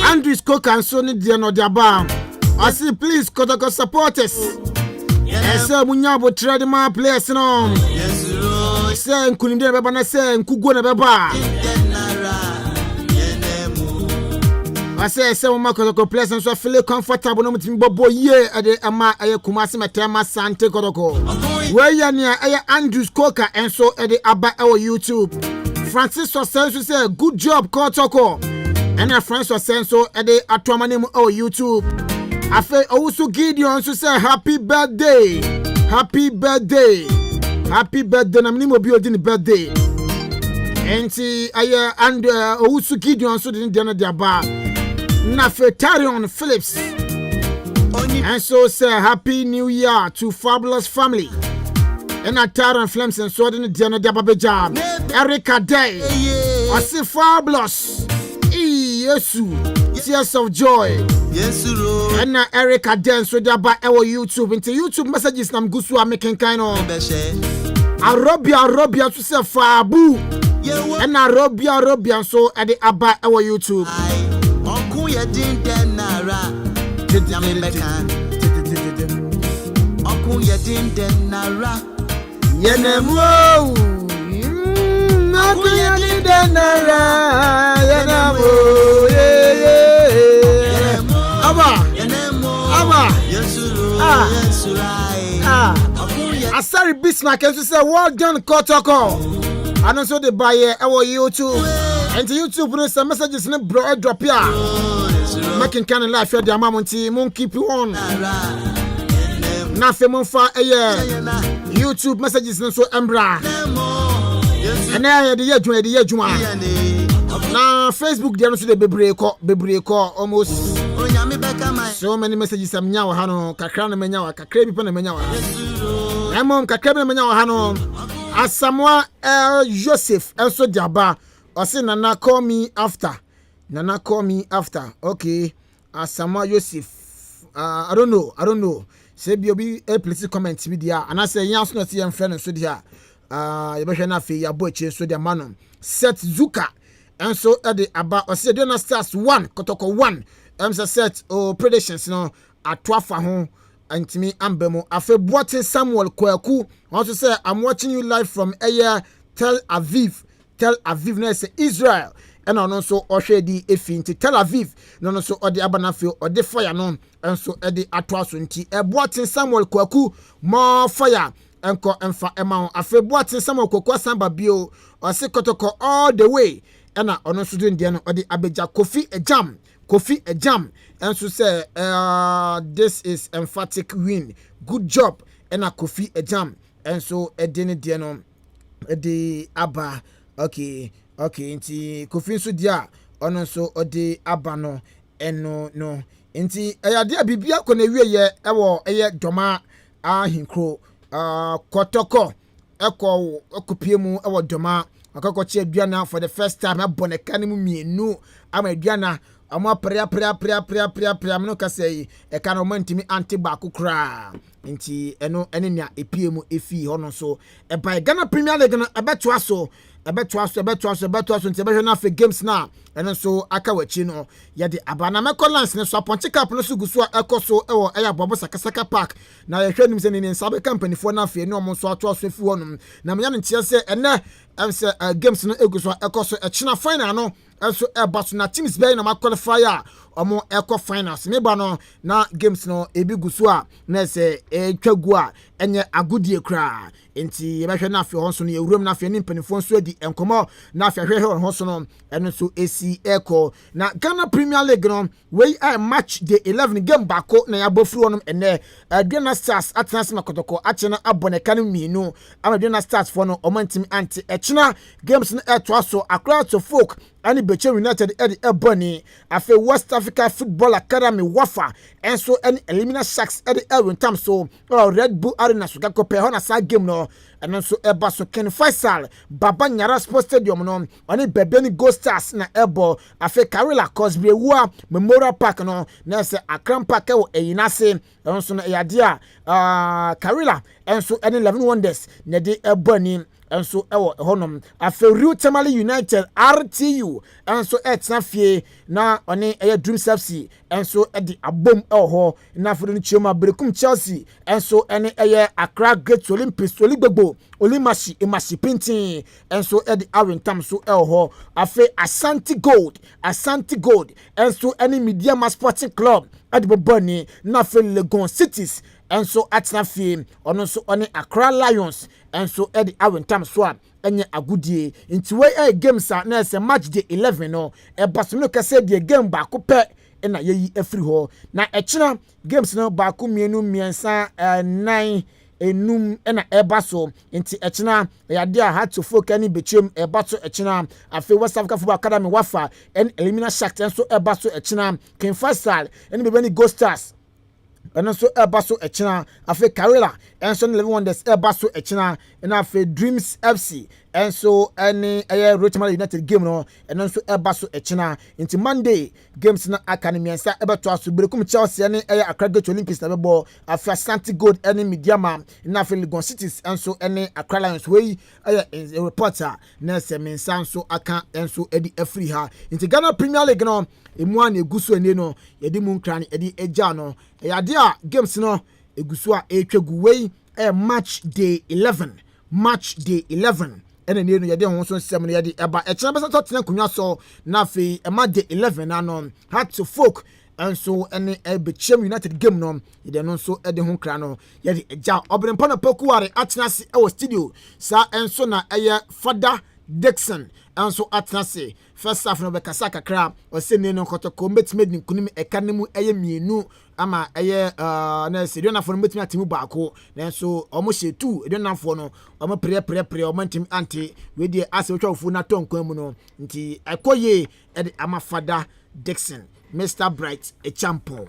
Speaker 3: Andrews Coker enso ni dia no diaba. I say please Kotoko supporters. Say munyabo trade ma players no. Say nkuninde beba na say nkugo na beba. I say my Kotoko players and so feel comfortable no mutim bobo ye ade ama aye Kumasi Asante Kotoko. Where ya near aye Andrews Coker and so ade aba our YouTube. Francis was saying say good job Kotoko. And a friend was saying so ade atwama name our YouTube. I feel also Gideon so say happy birthday. Happy birthday. Happy birthday na mnimo bi odi ni birthday. Enti aye and also Gideon so didn't dey no dia ba. Nafetarion Phillips. And so say happy new year to fabulous family. And a Taron Flames and so didn't Diana Dababeja. Erica Day. I say fabulous. Yesu. Tears of joy. Yesu. And Erica Day so daba our YouTube. Into YouTube messages nam gusu are making kind of Arabia to say fabu. And Arabia so at the Abba our YouTube. Yadin den nara. Yadin den nara. Yanamo. Yadin den nara. Yanamo. Aba. Aba. Asari Bismarck and say well done Kotoko. And also the buyer our YouTube. And the YouTube no some messages no bro drop here. Making kind of life your the amount mon keep you on. Na fe mon fa YouTube messages no so embra. And na the yejuma. Na Facebook there no so the bebre ko almost so many messages am nyawa hano kakra na menyawa kakra bi pa na menyawa. Emom kakra bi na menyawa hano. Asamoah Joseph also diaba. I say Nana call me after. Nana call me after. Okay. Asamoah Joseph. I don't know. Say be a please comment video. And I say yes not see friend so dia. You better na fe ya boy change so dia manom. Set Zuka. And so at the about I say Donald Stars 1 Kotoko 1. Set predictions no atwafa ho antimi ambemo. Afe boatin Samuel Kwaku. Also say I'm watching you live from Tel Aviv. Tel Aviv na say Israel and also Oshedi Efinti Tel Aviv no so odi abanafio odi fire no and so edi atwaso nti eboatin Samuel Kwaku more fire enko emfa ema afe boatin Samuel Kwaku samba bio o se Kotoko all the way and ono so do ndie no odi abeja Kofi Ejam and so say this is emphatic win good job and Kofi Ejam and so edini die no edi aba. Okay, inti Kofi so dia ono so ode abano eno no inti dia bibia ko na wieye ewo doma ahinkro Kotoko ekopie mu ewo doma akoko che aduana for the first time aboneka ne mu mienu ama aduana ama pria no kase ka no mantimi anti ba kokra inti eno enenia epie mu efi hono so e by Ghana Premier League no ebeto aso nti ebe na fe games na eno so aka wachi no ye de abana mekolans ne so aponche cap no so guso ekoso ewo eya bobo sakasaka park na ye hwanim se ne nsabe company fo na fe ne omo so ato aso fi honum na me ya ntie se ene se games no eguso ekoso echina final no also ebaso na teams be na ma qualify a omo eko finals me ba no na games no ebi guso a na se twagu a enye agudie kra enti yɛbɛhwɛ na afei hɔ nso no yɛwuram na afei ne mpanimfoɔ nso adi nkɔmmɔ na afei ahwɛ hɔ so no ɛno nso esi ɛkɔ na Ghana Premier League no wei match day 11 game baako na yɛabɔ firi hɔ nom ɛnɛ Aduana Stars atena se na Kotoko akyena abɔ ne ka no mmienu ama Aduana Stars for no ɔmantimi ante ɛkyena games no ɛtoa so Accra to Folk ani Bechem United Eddie Ebony afe West Africa Football Academy Wafa enso any Elimina Sharks Eddie Erwin Tam so Red Bull Arena so gakɔ pɛ hɔ na sa game no ɛno nso ɛba so Ken Faisal Baba Nyara Sports Stadium no ɔne Bebeni Gold Stars na ɛbɔ afe Karela Cosby Ewua Memorial Park no na sɛ Akram Park ɛwɔ Eyinase ɛno nso no ɛyade a Karela enso any 11 Wonders na de ɛbɔ ni enso ewo honom afeuriu Tamale United RTU enso etna fie na one eye Dreams FC enso edi abom ewo ho na afuru ni chioma Brekum Chelsea enso ene eye Accra Great Olympics Oligbegbo Olimashi Imashi Pintin enso edi awentam so ewo ho afe Asante Gold enso ene Media Sporting Club edi bobani na afe Legon Cities enso atna fie ono so one Accra Lions enso edi awentam so a enye agudie nti we games a na ese match day 11 no basono kase de game ba ko pe na yeyi afiri ho na ekina games no ba ko mienu miensa 9 enum na ebaso nti ekina yade a hat to folk ani Bechem ebaso ekina afi West Africa Football Academy Wafa en Elimina Sharks enso ebaso ekina Ken Faisal en Bebeni Gold Stars and so Ebaso Echina, Afe Karela, and so 11 Wonders Ebaso Echina, and Afe Dreams FC, and so any Richmond United game no, and also Ebaso Echina into Monday games na Academy and Sa Ebato to Brekum Chelsea and Accra Olympics na ball Afe Asante Gold any Mediama, and Afe Legon Cities, and so any Accra Lions way a reporter Nelson Minsan so aka and so Eddie Efriha into Ghana Premier League no. Emwan egusu ene no yedi munkran yedi eja no yade a games no egusu a etwegu wei match day 11 ene ne no yede ho so nsem no yede eba echena besa totena kunwa so na fe match day 11 na no Heart to Folk enso ene Bechem United game no yede no so ede ho kra no yede eja obrempa na pakuare atena se e studio sa enso na eye Father Dixon enso atnase first half no be kasaka kra o se ne no Kotoko metime din kunim ekanemu eye mienu ama eye na se na fo no metime atimu baako nanso omo shetu na fo no omo pre omo ntim anti we die ase otwafo na tonkwan mu no nti ekoye e ama Father Dixon Mr Bright a champion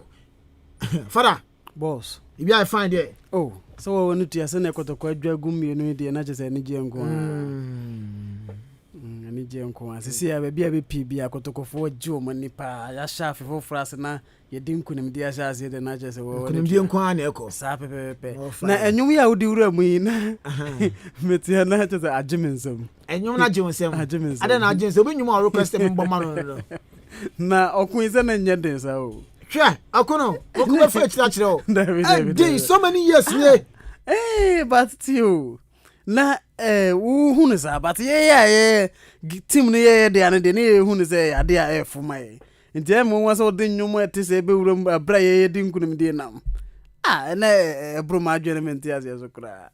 Speaker 3: Father
Speaker 9: boss
Speaker 3: if I find there
Speaker 9: oh so we need to Asante Kotoko adwagu mienu die na chese ni jengo ani jenko asisi ya bia be pb akotokofo gyo manipa ya shafe fo frase na yedinku nim dia shaase de na chese wo
Speaker 3: nim die nko ana eko
Speaker 9: sa pepepe na enwum ya wudi wura mu yin metia na chese agimensem
Speaker 3: enwum na agimensem ada na agimensem obi nwum a request me mboma no
Speaker 9: na okun ise na nyeden sa o
Speaker 3: hwe akono oku be fa chira chira o dey so many years here
Speaker 9: but you na hunu sa but ye team no ye de ane de ne hunu se ade a fuma ye nti e mo wasa de nwumo ete se be wuram abra ye de nkunum de nam na broma adwenement ya so kra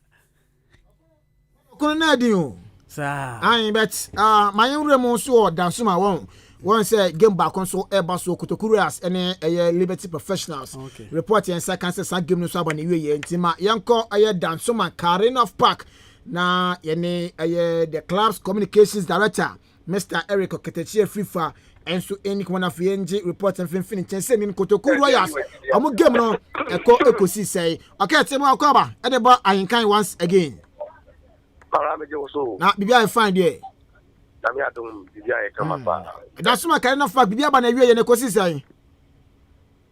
Speaker 3: kono na di o
Speaker 9: sa
Speaker 3: bet my wuram so dance ma won say game back on so Ebaso Kotoko Vrs ene Liberty Professionals report yen second say game no so aba na wiye nti ma yenko dance man Karen of Park na yene the club's communications director Mr. Eric Oketechie FIFA enso eni kwana fienje report and fin chense ni Kotoko Vrs amu game no ekosi say okay tell me akwa e de ba Ahenkan once again na bibia I find there
Speaker 4: Nami adum bibia e kama pa
Speaker 3: that's my kind of fact bibia ba na wiye ne kosi say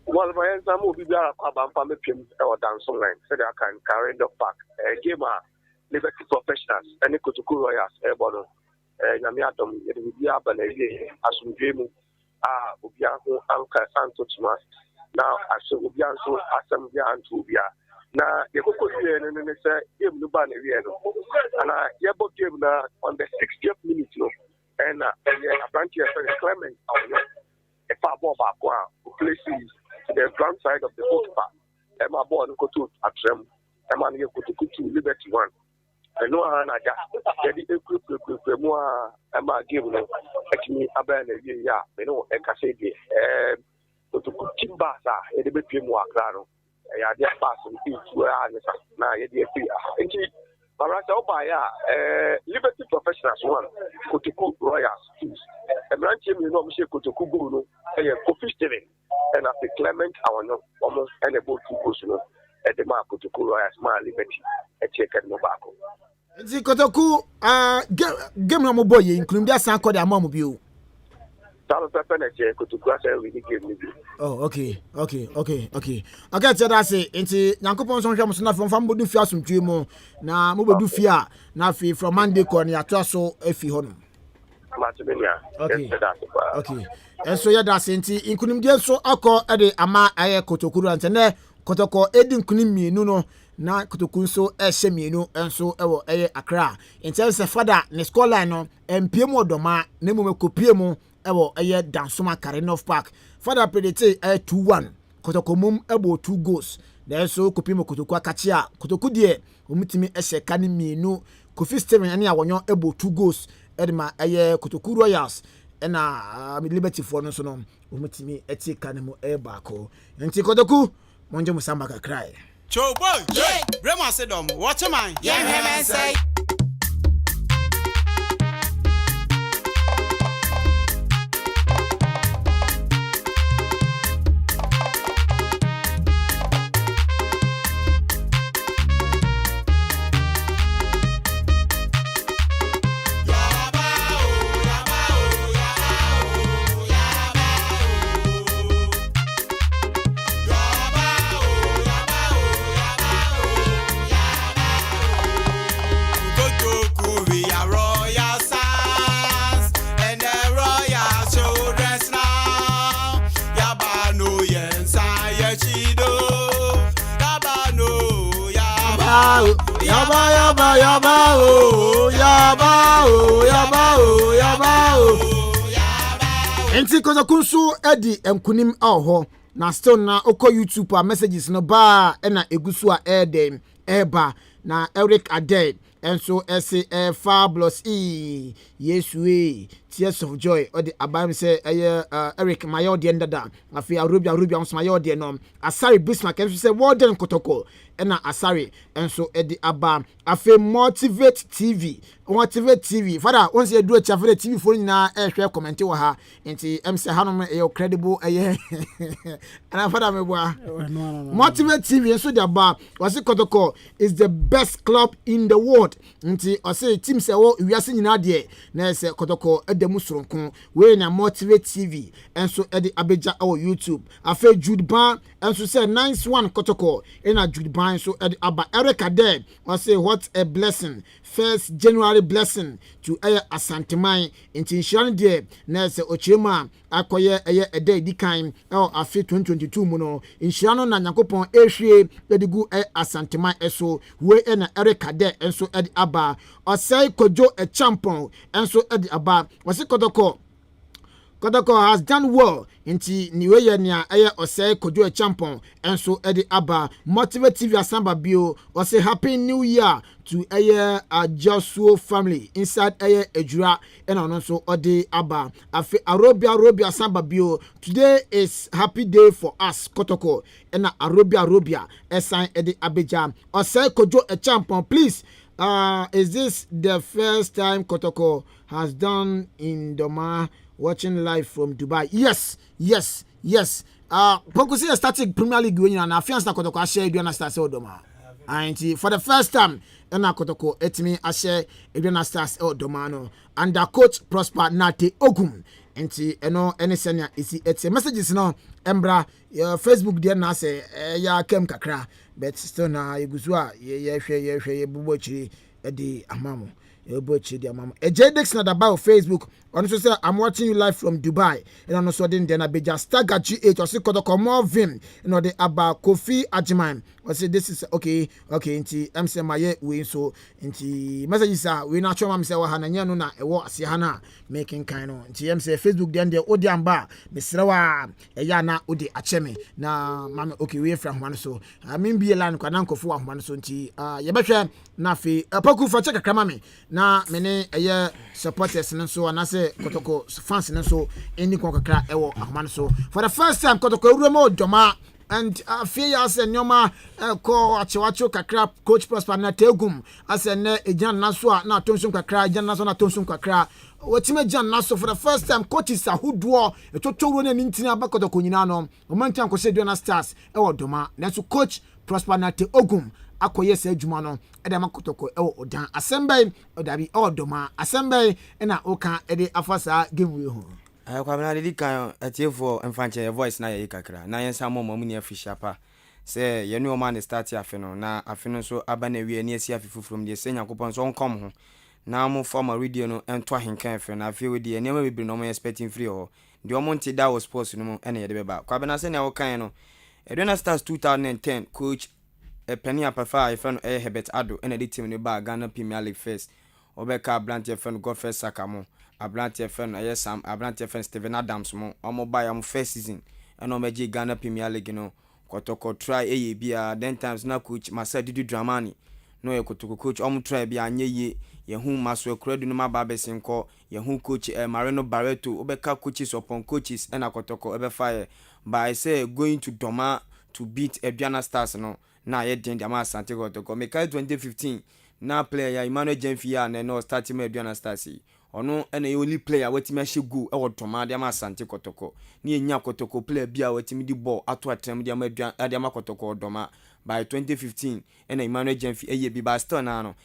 Speaker 4: well my answer mo bibia akwa ba mpa mepem e o dance line say they can carry the park game Liberty Professionals and Kotoko Vrs bono Nami adum bibia ba na wiye asumdwe mu obia ho anka santo tumas now aso obia so asem bia anto obia na yekoko wie no ne say game no ba na wie no ana yebo game na on the 60th minute no and Asante Clement a far ball back places to the front side of the goalkeeper my ball no go to atrem man Kotoko 2 Liberty 1 no ana ja yɛde ekuru mu a ɛma game no ɛtumi abɛn na wie ya me no ɛkasa die Kotoko timba sa yɛde bepie mu akra no yɛade pass no itu a ne sa na yɛde afi nti Barasa Obaya, Liberty Professionals one, Kotoko Royals two. Branch me no Michel Kotoko Guru, Kofi Steven, and after Clement Awano, almost and about 2 goals at the mark Kotoko Royals, my Liberty, a check at Mobako.
Speaker 3: The Kotoko, game no boy, including that Sanko de Amomobu. Oh, okay. Okay, so that's it. Nti Nyankopon so hwam so na from bodu fia asomtwe mu na mo bodu fia na fi from Monday ko na ato so afi ho no. Okay. And so yeah that's nti inkunim die so akọ e de ama aye Kotoko ante ne Kotoko edi nkunim mienu no na Kotoko nso ehye mienu enso ewo eye Accra. Nti se father ne scoreline no empie mu odoma na mu mekopie mu ewo eye Dansoma Karenov Park. Father predicted 2-1. Kotoko mum ebo 2 goals. Then so kopimo Kotoko akachia. Kotoko die omutimi ehye kani mienu. Kofi Steven ani awonyo ebo 2 goals. Edma eye Kotoko Royals na Liberty for no so no omutimi eti kani mu eba ko. Nti Kotoko monje musamba ka cry.
Speaker 10: Cho boy, yeah. Rema said what am I? Yeah, man say.
Speaker 3: Enti Kotoko nso edi enkunim aho na still na oko YouTube messages no ba na egusu a eden eba na Eric Aded enso ese fabulous yesu tears of joy or the abam say Eric mayo de ndada afi arubia nso mayo de no Asari Bismarck enso say warden Kotoko na Asari enso edi aba afi motivate TV father once you do a chafere TV for na share comment wa ha enti say hanom credible and father me boa motivate TV enso the aba was Kotoko is the best club in the world enti o say team say wo wiase nyina de na say Kotoko edemu soronko we na motivate TV enso edi abeja o YouTube afi Jude Ban enso say nice one Kotoko na Jude Ban so edi aba Erica dead o say what a blessing first January blessing to Asante Mai into Inshan de na say Ochema akoye a day dikan afi 2022 mu no Inshan na Nyankopon ehwie edigu Asante Mai eso we na Erica dead enso edi aba o say kojo a champion enso edi aba wasi Kotoko has done well inti niwe ye nia osei kojo a champion enso edi aba motivate TV asamba bio o say happy new year to a Joshua family inside ejura and also odi aba afi arobia asamba bio today is happy day for us Kotoko and arobia esan edi abeja osei kojo a champion please is this the first time Kotoko has done in Doma watching live from Dubai? Yes. Pokusi started Premier League when na fiance na Kotoko share Aduana Stars Odoma. And for the first time, na Kotoko etimi share Aduana Stars Odoma no. Under coach Prosper Nate Ogum. Enti eno ene senya isi etse messages no embra Facebook there na say ya kem kakra but still na egusu a ye hwe bubo chiri edi amamo. Ejedex na daba Facebook on so say I'm watching you live from Dubai and on so den na beja stagger GH or Kotoko more vim the aba Kofi Ajiman What say this is okay nti am say my we so nti messages are we na choma me say wa hananya no na ewo ase hana making kind no nti am say Facebook den de odi amba me srewa eya na odi acheme na mama okay we from hwan so I mean be land kwa na nkofo wa hwan so nti ye behwe na fe apaku fa check krama me na me ne eye supporters no so anase Kotoko fans no so eni kon kakra ewo ahman so for the first time Kotoko uremo doma and fear as a nyoma ko achewacho kakra coach Prosper na tegum as ne ejan naso na tonsun kakra ejan naso na tonsun kakra wotime jan naso for the first time coaches ahuduo etotoro na nintina abakotoko nyina no omantan ko se Aduana Stars ewo doma na so coach Prosper na tegum akoye se adwuma no eda makotoko ewo odan asembe odabi odoma asembe na oka ede afasa game we ho
Speaker 11: kwa bana didi kan atiefo mfanche voice na ye kakra na yensa momo mu ne official pa se ye no man start afe no na afe no so aba na wie ne asi afifu from de senya kopon so nkom ho na mo former radio no ento Ahenkan afe na afi we de ne ma bibiri no mo expecting free ho de o monti da was sports no mo ene ye de beba kwa bana se ne wo kan no Aduana Stars 2010 coach Penny Apafa ifan Herbert Ado ene de team ne ba Ghana Premier League first obeka Blantyre fan Godfrey Sakamo Blantyre fan Sam Blantyre fan Steven Adams mo omo buy am first season and omeji Ghana Premier League no Kotoko try bia then times na coach Masa Dudu Dramani no ye Kotoko coach omo try bia anye ye hu maso kredu no maba besinko ye hu coach Marino Barreto obeka coaches upon coaches and Kotoko ebe fire by say going to Doma to beat Aduana Stars no na ye den dia ma Asante Kotoko make 2015 na player ya Emmanuel Jemfia na no starting Aduana Stars ono ene ye only player wetime ahye go e wotoma dia ma Asante Kotoko ni enya Kotoko player bia wetime di ball ato atrem dia ma Aduana dia ma Kotoko odoma by 2015 ene Emmanuel Jemfia eye bi ba still na no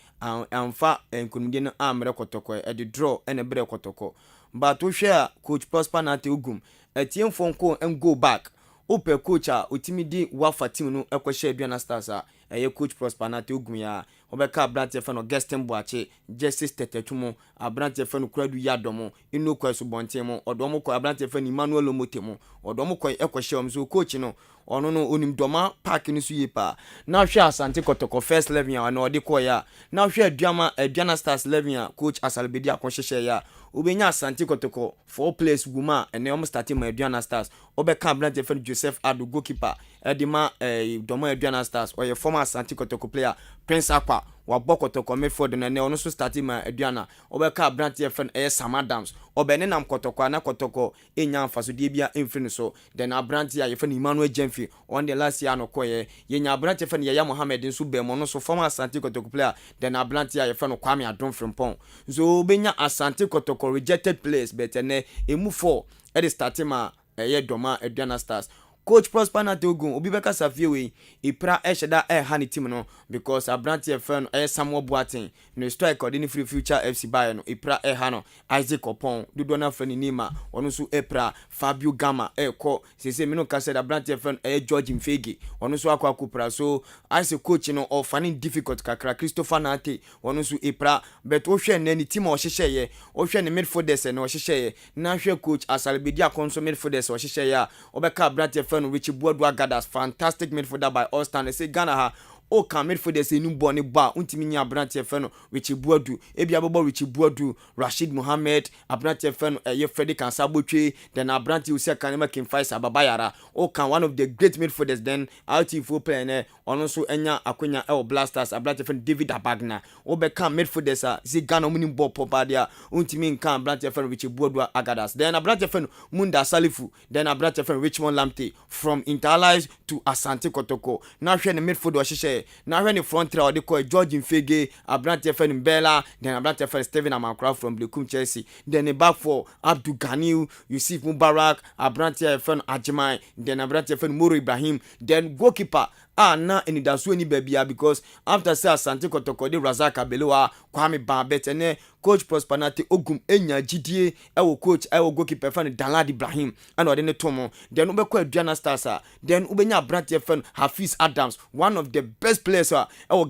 Speaker 11: amfa enkunumde no amre Kotoko e de draw ene bre Kotoko but wo hwe coach Prosper na tegum etiemfo nko and go back ope coach a otimi di wafa team no ekwohye Aduana Stars a eye coach Prosper na tegum ya obeka Blantyre fan no Gestin Boache Justice Tetetumo Blantyre fan no Kuradu Yadomo inu kwaso bontemo odomo kwa Blantyre fan Emmanuel Omotemo odomo kwa ekwohye omzo coach no ono no onim doma park ni so yepa na hwe Asante Kotoko first 11 ya na ode ko ya na hwe Aduana Stars 11 ya coach Asalbedi akonhyehyɛ ya obenya Asante Kotoko 4 players guma ene om starting my Aduana Stars obeka Blantyre fan Joseph Adu goalkeeper edima doma Aduana Stars or former Asante Kotoko player Prince Akwa wabɔ Kotoko midfield na ne ono so starting my Aduana obeka Blantyre fan Sam Adams obene nam Kotoko na Kotoko enya mfaso de bia emfiri so then Blantyre ye fan Emmanuel Jemfi on the last year no koye yenya Blantyre fan Yaya Mohammed nso be mo no so former Asante Kotoko player then Blantyre ye fan Kwame Adon Frimpong so benya Asante Kotoko rejected players but ene emu 4 e de starting ma ye doma Aduana Stars coach Prosper na Togun obi beka safiewe ipra esheda hani team no because Blantyre fan Samuel Boateng no strike or free future FC Bayern no ipra hano Isaac Opon dudo na fan nima onu so epra Fabio Gama ko sese me no ka said Blantyre fan George Mfegi onu so akwa so as a coach no or finding difficult kakra Christopher Nate onu so ipra but o hwe na ni team o hyehyeye o hwe ne midfielders na o hyehyeye na hwe coach Asalbedi akonso midfielders o hyehyeye obeka Blantyre fan Richie Boadu Agadas fantastic midfielder by all standards say Ghana ha o kan midfielders enu boni ba untimi nya Blantyre fan Richie Boadu ebi abobo Richie Boadu Rashid Mohammed Blantyre fan ye Freddy Kansabotwe then Blantyre usia kanema Kimfaisa Babayara o kan one of the great midfielders then RT4 player ne ono so enya akonya Blasters Blantyre fan David Abagna o be kan midfielders a zi Ghana muni ball popadia untimi kan Blantyre fan Richie Boadu Agadas then Blantyre fan Munda Salifu then Blantyre fan Richmond Lamte from Interlies to Asante Kotoko na hwe ne midfield o hyehyɛ na hwe ne front three o de ko George Mfege Blantyre fan Mbella then Blantyre fan Steven Amankra from Blekum Chelsea then the back for Abdul Ganiu Yusuf Mubarak Blantyre fan Ajimai then Blantyre fan Moro Ibrahim then goalkeeper na eni daso eni babia because after say Asante Kotoko de Razak Abeloa Kwame Bambet ene coach Prosper na Tegum enya gidie coach goalkeeper fan Dalad Ibrahim and ode ne tomo then ubekọ Aduana Stars then ubenya Blantyre fan Hafiz Adams one of the best players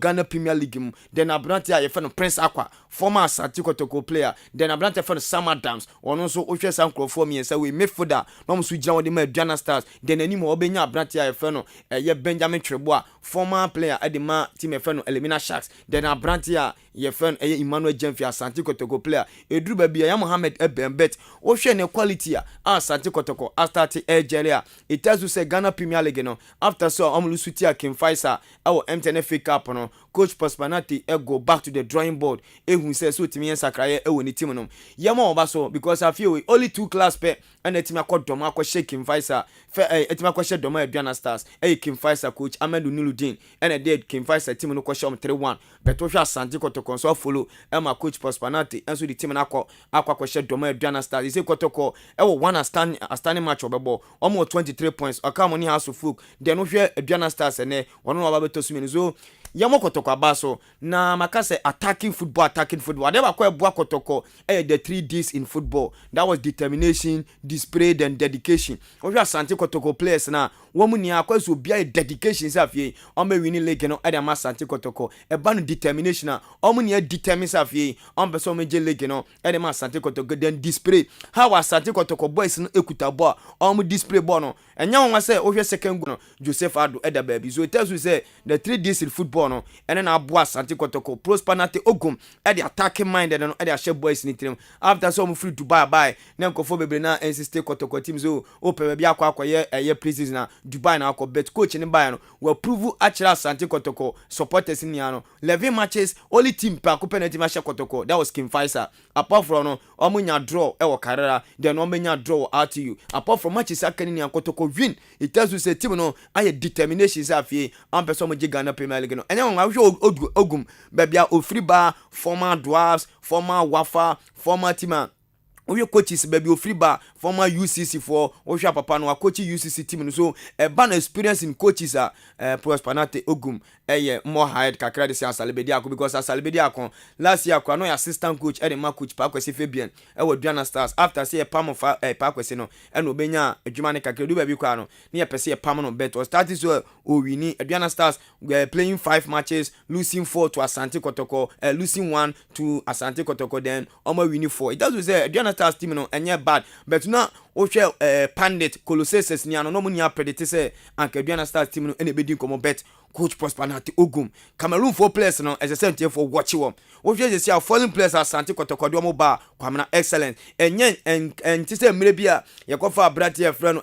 Speaker 11: Ghana Premier League then Blantyre fan Prince Akwa former Asante Kotoko player then abrante fan Sam Adams ono so ohwe san crofo mi ensa we midfielder no mo so gina wo de ma Aduana Stars then anim obenya abrante ya fe no ye Benjamin Trebo a former player adema team fe no Elimina Sharks then abrante ya ye fe no Emmanuel Jemfi Asante Kotoko player eduru ba bia ya Mohammed Ebembet ohwe ne quality a Asante Kotoko start Algeria it tells you say Ghana Premier League no after so Lusuti Kim Faisal our MTN FA Cup no coach Prosperity go back to the drawing board ehun say so timi ensakraye ewo ni team no yema oba so because I feel only 2 class pe and the team akọ dom akọ shake Kim Faisal team akọ shake dom Aduana Stars Kim Faisal coach Amadou Niludin and the dead Kim Faisal team no kwashom 3-1 but ohwa Asante Kotoko so follow my coach Prosperity and so the team akọ shake dom Aduana Stars he say Kotoko ewo one standing match obebo almost 23 points akamoni house of folk then ohwa Aduana Stars ene wono aba beto sumi so yamo Kotoko abaso na makase attacking football whatever kwa bua Kotoko the 3 Ds in football that was determination, display and dedication. Ohwa Asante Kotoko players na womu ni akwa so bia dedication safie ombe winning league no e ma Asante Kotoko e ba no determination na omu ni determine safie ombe so meje league no e ma Asante Kotoko then display how Asante Kotoko boys no ekuta ball omu display ball no enya won say ohwe second goal no Joseph Ado e da baby so it tells you say the 3 Ds in football no ene na abo Asante Kotoko Prosperity ogum e the attacking minded no e the share boys ni team after so omu free to buy na nkofo bebre na insist Kotoko team so o pe bia akwa ye preseason na Dubai na akọ bet coach ni buy no we prove actually Asante Kotoko supporters ni ano 11 matches only team pa ko penalty match Kotoko that was Kim Faisal apart from no omunya draw e wo Carrera then omunya draw RTU apart from matches akani ni Kotoko win it tells you say team no aye determination safie am person mo Ghana Premier League no enya won ahwe ogum babia ofri ba former Dwarfs former Wafa former team we coaches baby free bar former UCC for ohwa papa no coach UCC team no so ban experience in coaches Prosperity ogum more hired kakra de Salibedi akọ because Salibedi akọ last year akọ no assistant coach ma coach Pakwesi Fabian Aduana Stars after say pam of Pakwesi no no benya adwuma ne kakra do baby kwa no ne pese pam no bet or started so o wini Aduana Stars playing 5 matches losing 4 to Asante Kotoko losing 1 to Asante Kotoko then omo winning 4 it does say Aduana Stars team no enye bad but now ohwe pandit Colossus ni ano no mu ni predict say anka Aduana Stars team no ene bedi komo bet coach Prosperity ogum Cameroon for players no as a center for watch wo ohwe say our foreign players Asante Kotoko do mo ba kwamna excellent enye en ti say mire bia ye kofa abrante ye frɛ no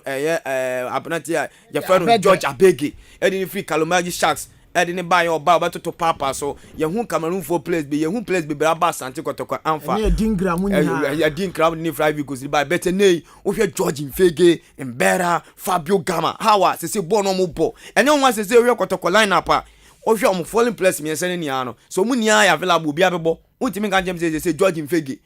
Speaker 11: abrante ye frɛ no George Abegi edi free Kalomagi Sharks edini buy your ba to papa so ye hu Cameroon for players be ye hu players be bra ba Asante Kotoko anfa
Speaker 3: ye dingra munya
Speaker 11: ye dingra ni 5 weeks by better nei wo George Mfege Mbera Fabio Gama hawa se bo no mo bo ene won se we Kotoko line up a wo hwe falling players me sense ni ano so mu nia ya available bia bebo untimi kan jem se George Mfege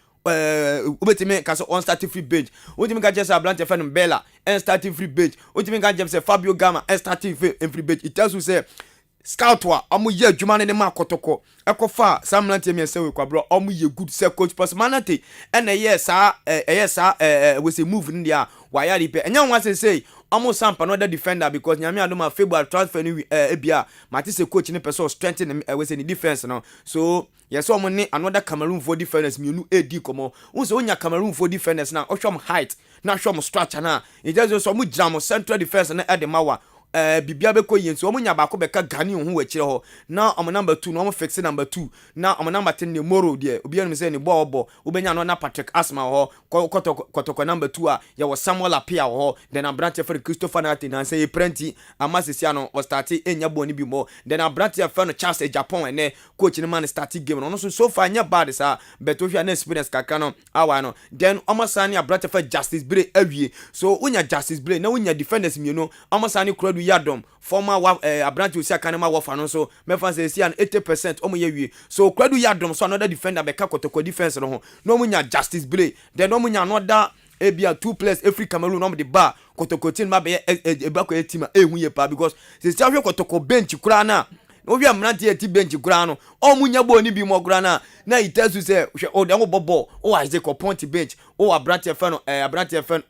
Speaker 11: ubetime ka so on starting free bench utimi ka just ablante fan Mbela and starting free bench utimi kan jem se Fabio Gama and starting free bench it tells you say scout wa omu ye adwuma ne ma Kotoko ekofa samlante me sewe kwa bro omu ye good say coach Prosperity and yes we say move in there why ya repair enya wan say omu sampa no other defender because nyame adoma February transfer ni ebia mate say coach ne person strengthen we say ni defense no so yes omu ne another Cameroon for defenders mienu edi komo unso onya Cameroon for defenders na ohwom height na ohwom structure na it just so omu jam central defense na edemawa bibia be ko yin so omunya ba ko be ka gani ho wachire ho na omo number 2 na omo fix number 2 na omo number 10 ne moro de obi anu say ne bo ubenya no na Patrick Asma ho Kotoko number 2 a ye wo Samuel Apia ho then abrante for Christopher Nati na say prenti amasisia no o start enya boni bi mo then abrante for no Charles Japan ene coach ne man start game no so far nya bad sa but if you na experience kaka no awa no then omo sani abrante for Justice Bray awie so unya Justice Bray na unya defenders mienu omo sani kradu Yadom former abrante usia kanema wafa no so mefa say see an 80% omo ye wie so kradu Yadom so another defender be ka Kotoko defense no ho no munya Justice Bray then no munya another ebia 2 players every Cameroon no the bar Kotoko team ma be e ba ko team ehun ye pa because say see Kotoko bench kura na no wi amrante ati bench kura no o munya bo ni bi mo kura na itesu say hwe o de bobo o Isaac point bench o abrante fe no abrante fe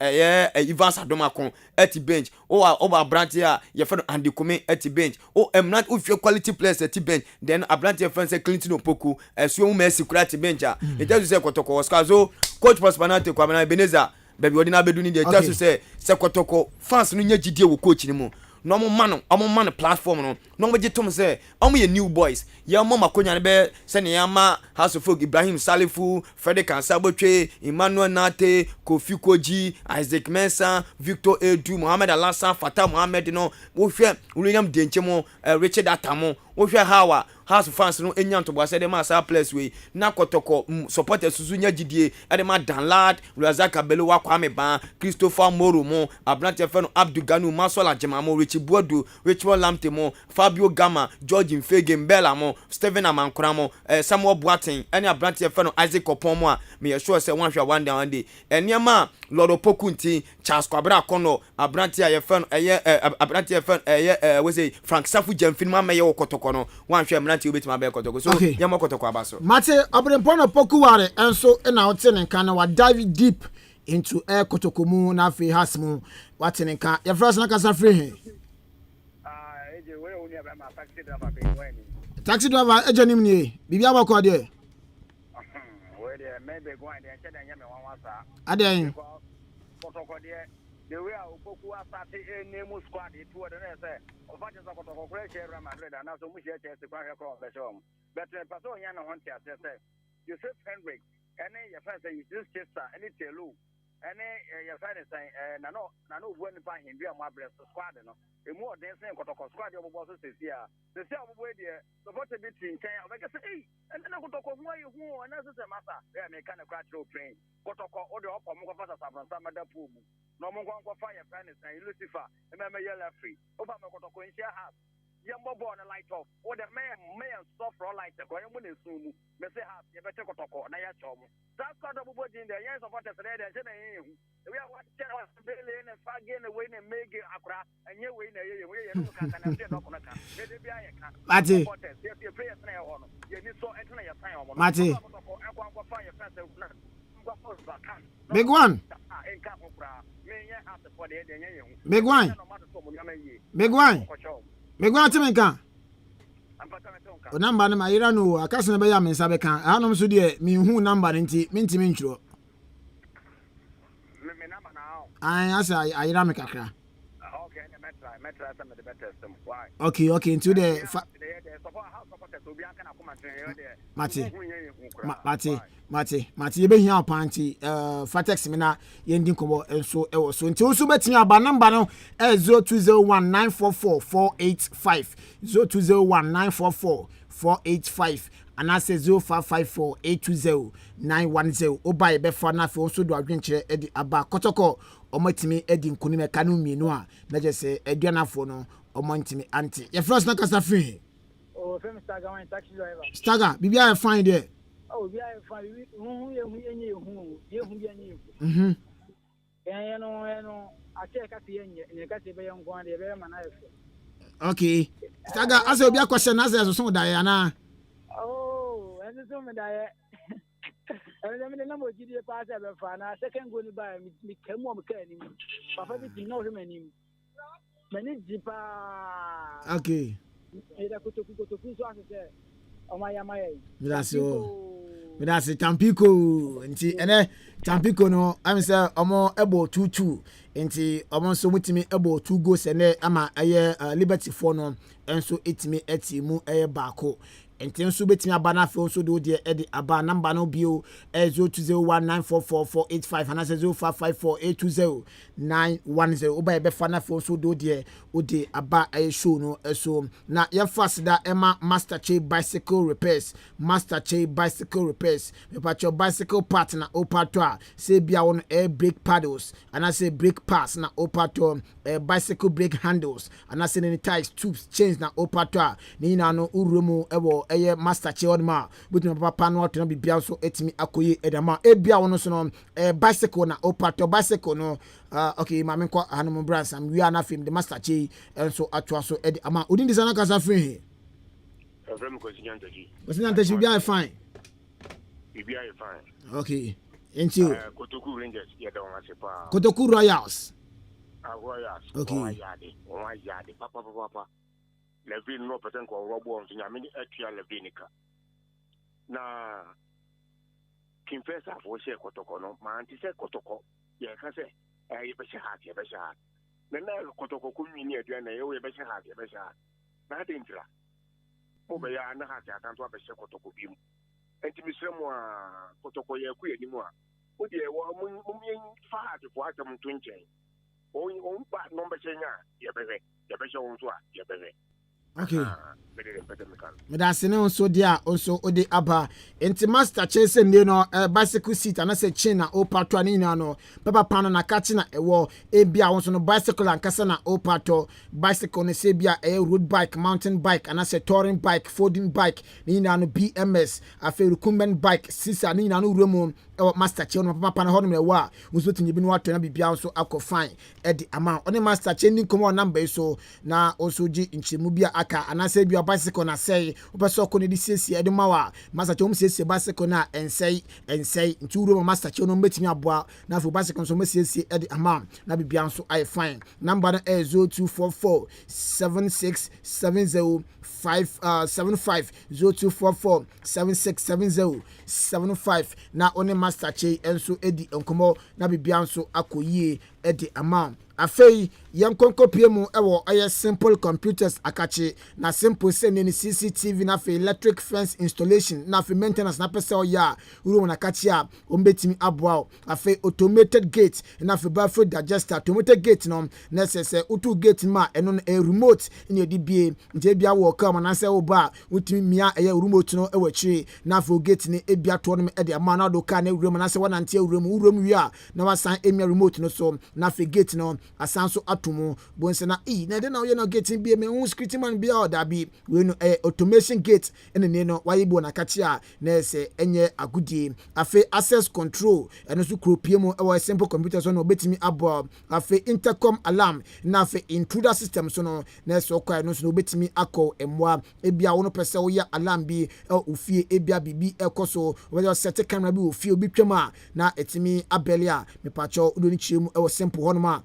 Speaker 11: Ivan Sadomakon ati bench o abrante a ye fe no Andikome ati bench o emnat o hwe quality players ati bench then abrante fe say Clinton Opoku so mu Messi kura ati bench a itesu say Kotoko Oscar so coach Prosperity Kwabena Ebenezer baby odi na bedu ni de itesu say Kotoko fans no nya gidie wo coach ni mu no man platform no mo gitom say ye new boys ya mo makonya ne be se ne yama House of Folk Ibrahim Salifu Frederick Ansabotwe Emmanuel Nate Kofi Koji Isaac Mensah Victor Edu Mohamed Alasan Fatah Mohamed no wo hwe William Denchemo Richard Atamo wo hwe Hawa House fans no enyanto bo say dem asa place we na Kotoko supporters suzu nya gidie e dem Danlad Razak Abelo wa Kwame Ban Christopher Moro mo Abrante Feno Abdul Ganu Masola Jemamo Buodu Richmond Lamtemo Fabio Gama George Mfege Mbela mo Steven Amankura mo Samuel Boateng any abrante Feno Isaac Opomo a me sure say one hwa one day eniema Lord Opokunti Charles Kwabra Kono abrante ya Feno abrante Feno we say Frank Safu Jemfin ma me ye Kotoko no one hwa abrante obetima be Kotoko so yama Kotoko abaso
Speaker 3: Mate Abrempono Pokuware enso na otene kan na wa dive deep into Kotoko mu na fe hasmu watene kan ya first na kasa free taxi driver ejenim ni bibia abako de
Speaker 6: we de maybe go and check dem yame wan wasa
Speaker 3: aden
Speaker 6: Kotoko de the way Opoku Asante name squad it wo de na say o fa just Kotoko kure share Madrid na so mu share Chelsea kwa he ko be show but person yan no honte say Joseph Hendrick and your friend say you just Chester any telu and your friend say na no wo nipa hindu am abrest squad no e mu odin say Kotoko squad yo bobo so say sia the say bobo e de support be tin kan o be say eh and na Kotoko hu ayi hu na say masa e me kan kwa throw train Kotoko o de opo mo ko fasa sabransa mada pu mu no mo ko fa your friend say Lucifer e me yellow free o ba me Kotoko in share house yambo born a light off or the man stop for light ko yambo ne sumu me say house ye bete Kotoko na ya chomo that kind of body in there yes support say there say na yin we are what tell us bele na fage na we na mege akra anye we na ye no kan na say no kono kan me de bia ye kan
Speaker 3: Mate
Speaker 6: ye prayer na ye ho no ye ni so e na ye san o mo
Speaker 3: Mate
Speaker 6: ko fa ye friend say na
Speaker 3: Big one Big one Megwa timenka o number na mayira no akase na be ya mensa be kan anom so de mi hu number nti minti mentro
Speaker 6: me number now
Speaker 3: asa ayira me kakra
Speaker 6: okay metra some the better system why
Speaker 3: okay into the Mate ye be hia panti fatex me na ye ndin kobo enso e wo so nti wo so betimi aba number no 0201944485 0201944485 and I say 0554820910 oba e be fa na fe wo so do adwenkyere e di aba Kotoko omatimi e di nkuni me kanu mienu a na je se aduanafo no omantimi anti ye first na kasa free
Speaker 12: oh fem Staga one taxi driver
Speaker 3: Staga bibia e fine there
Speaker 12: oh bibia e fine hu ye no ake ka tie nye ka tie be ye ngwan de be ma na efe
Speaker 3: okay Staga asa obi akwese na asa so da ya na
Speaker 12: oh eni so me da ye eni me na mo gidi e pa asa be fa na second go ni ba mi kemu mo ka ni papa bi tin no he mani mani jipa
Speaker 3: okay
Speaker 12: ida Kotoko so ase omayamaye
Speaker 3: Midasi Tampico nti ene Tampico no am say omo ebo 2-2 nti omo so mutimi ebo 2 goals ene ama aye Liberty for no enso etimi etimu aye baako nti enso betimi aba na fe so do de edi aba number no bio 0201944485 and 0554820910 oba ebe fa na fe so do de odi aba aye show no eso na ye fast da ema Master Che bicycle repairs me pat your bicycle partner opatwa say bia won air brake paddles and I say brake pads na opatwa bicycle brake handles and I say any tires tubes chains na opatwa ni na no urumu ewo eye Master Che odma but me papa no to be bia so etimi akoye edama e bia won so no bicycle na opatwa bicycle no okay ma menko hanum brands am we are na film the Master Che and so atwa so edi ama odin designer kasa free
Speaker 2: From Kosiantaji.
Speaker 3: Kosiantaji be fine.
Speaker 2: Be fine.
Speaker 3: Okay. Into
Speaker 2: Kotoko Rangers, yeah, don't want to pa.
Speaker 3: Kotoko Royals.
Speaker 2: Royals.
Speaker 3: Okay.
Speaker 2: One yard, papa. Levin no percent ko robo on nya mini atua Levinica. Na Kimfesa for share Kotoko no, man ti say Kotoko. Yeah, ka say e be sha. Na Kotoko kumini aduana ye we be sha. Na dentra. O be ya na ha ta kan to be sha Kotoko bi mu. Enti mi sremo a Kotoko ye ku enimu a. O de wo mu fa ha te fo atam to nchen. O ba no be chenya ye be sha won so a ye be.
Speaker 3: Okay. Medase ne onso dia onso odi aba enti master chese ne no bicycle seat ana se chin na opato ani na no papa pano na kachi na ewo ebia onso no bicycle ankasa na opato bicycle ne se bia road bike mountain bike ana se touring bike folding bike ni na no BMS afi recumbent bike sisa ni na no uremu master che no papa pano ho no ewo a onso tinye bi no ato na bibia onso akọ fine edi ama oni master che ni komo number so na onso ji nchemu bia aka anase bia bicycle na say opeso ko ne di siesie ede mawa master che siesie bicycle na ensei nturo master che no metimi aboa na fo bicycle so siesie ede ama na bibia nso ai fine number 0244 7670 575 0244 7670 na one master che enso edi enkomo na bibia nso akoyie ede ama afei yankonko piemu ewo aye simple computers akachi na simple send ni CCTV na fe electric fence installation na fe maintenance na pese oya uru na kachi a ombetimi aboa afei automated gate na fe baffle digester automated gate no na sese utu gate ma eno a remote ni edi bie nje bia wo ka na se oba utimi mia eye remote no ewachi na fe gate ni ebia to no e de ama na do ka na ewurem na se wonante ewurem wi a na wasan emia remote no so na fe gate no asanso atumu bonse na na de na we no gate bi me hu script man bi order bi we no automation gate ene no waye bo na kachi a na se enye agudie afi access control eno so kropie mu e simple computer so no betimi abo afi intercom alarm na afi intruder system so no na so kwa no so no betimi akọ emwa ebia wo no pese wo ya alarm bi ofie ebia bibi ekoso we set camera bi ofie obi twema na etimi abeli a mepacho do ni chiemu e simple honoma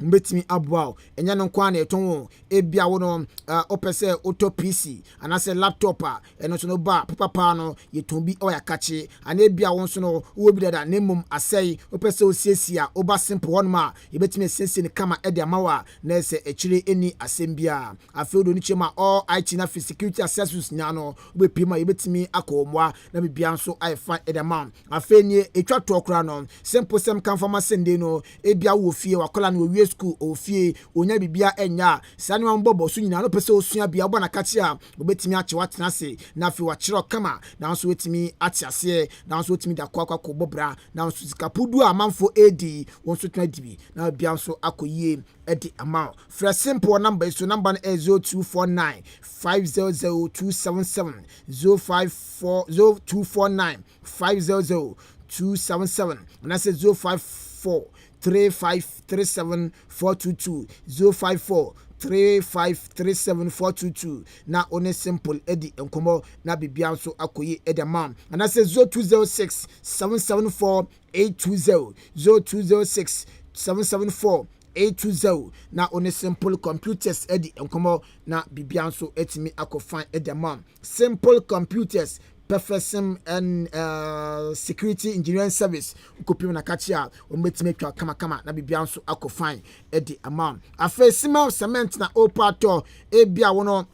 Speaker 3: mbetimi aboa enya no kwa na eton ebia wo no opese auto PC anase laptop a eno so no ba papa no yeton bi o yakache ana ebia wo so no wo bi dada nemum asai opese osiesia oba simple one ma yebetimi sense ni kama e de amawa na ese echire eni asembia afeodo ni chema all IT na security accessories nya no we pima yebetimi akomwa na bibia nso ifa e de ma afeni etwa to okra no simple sem kan fama sende no ebia wo fie wakola no wie school ofie onya bibia enya sane wa mbobo so nyina no pese osua bia oba na kachi a obetimi ache watena se na fi wachiro kama na nso wetimi ate ase na nso wetimi da kwa bobra na nso sikapudu amanfo edi wonso tena dibi na bia nso akoyie edi amount for simple number so number 0249 500277 0249 500277 and I said 054 3537422 054 3537422 na one simple edi enkomo na bibia nso akoyi edamam and I say 0206 774 820 0206 774 820 na one simple computers edi enkomo na bibia nso etimi akofan edamam simple computers Perfection and security engineering service ukopim na kachia ometime twa kama na bibia nso akofan edi amount afa cement cement na opato ebia wono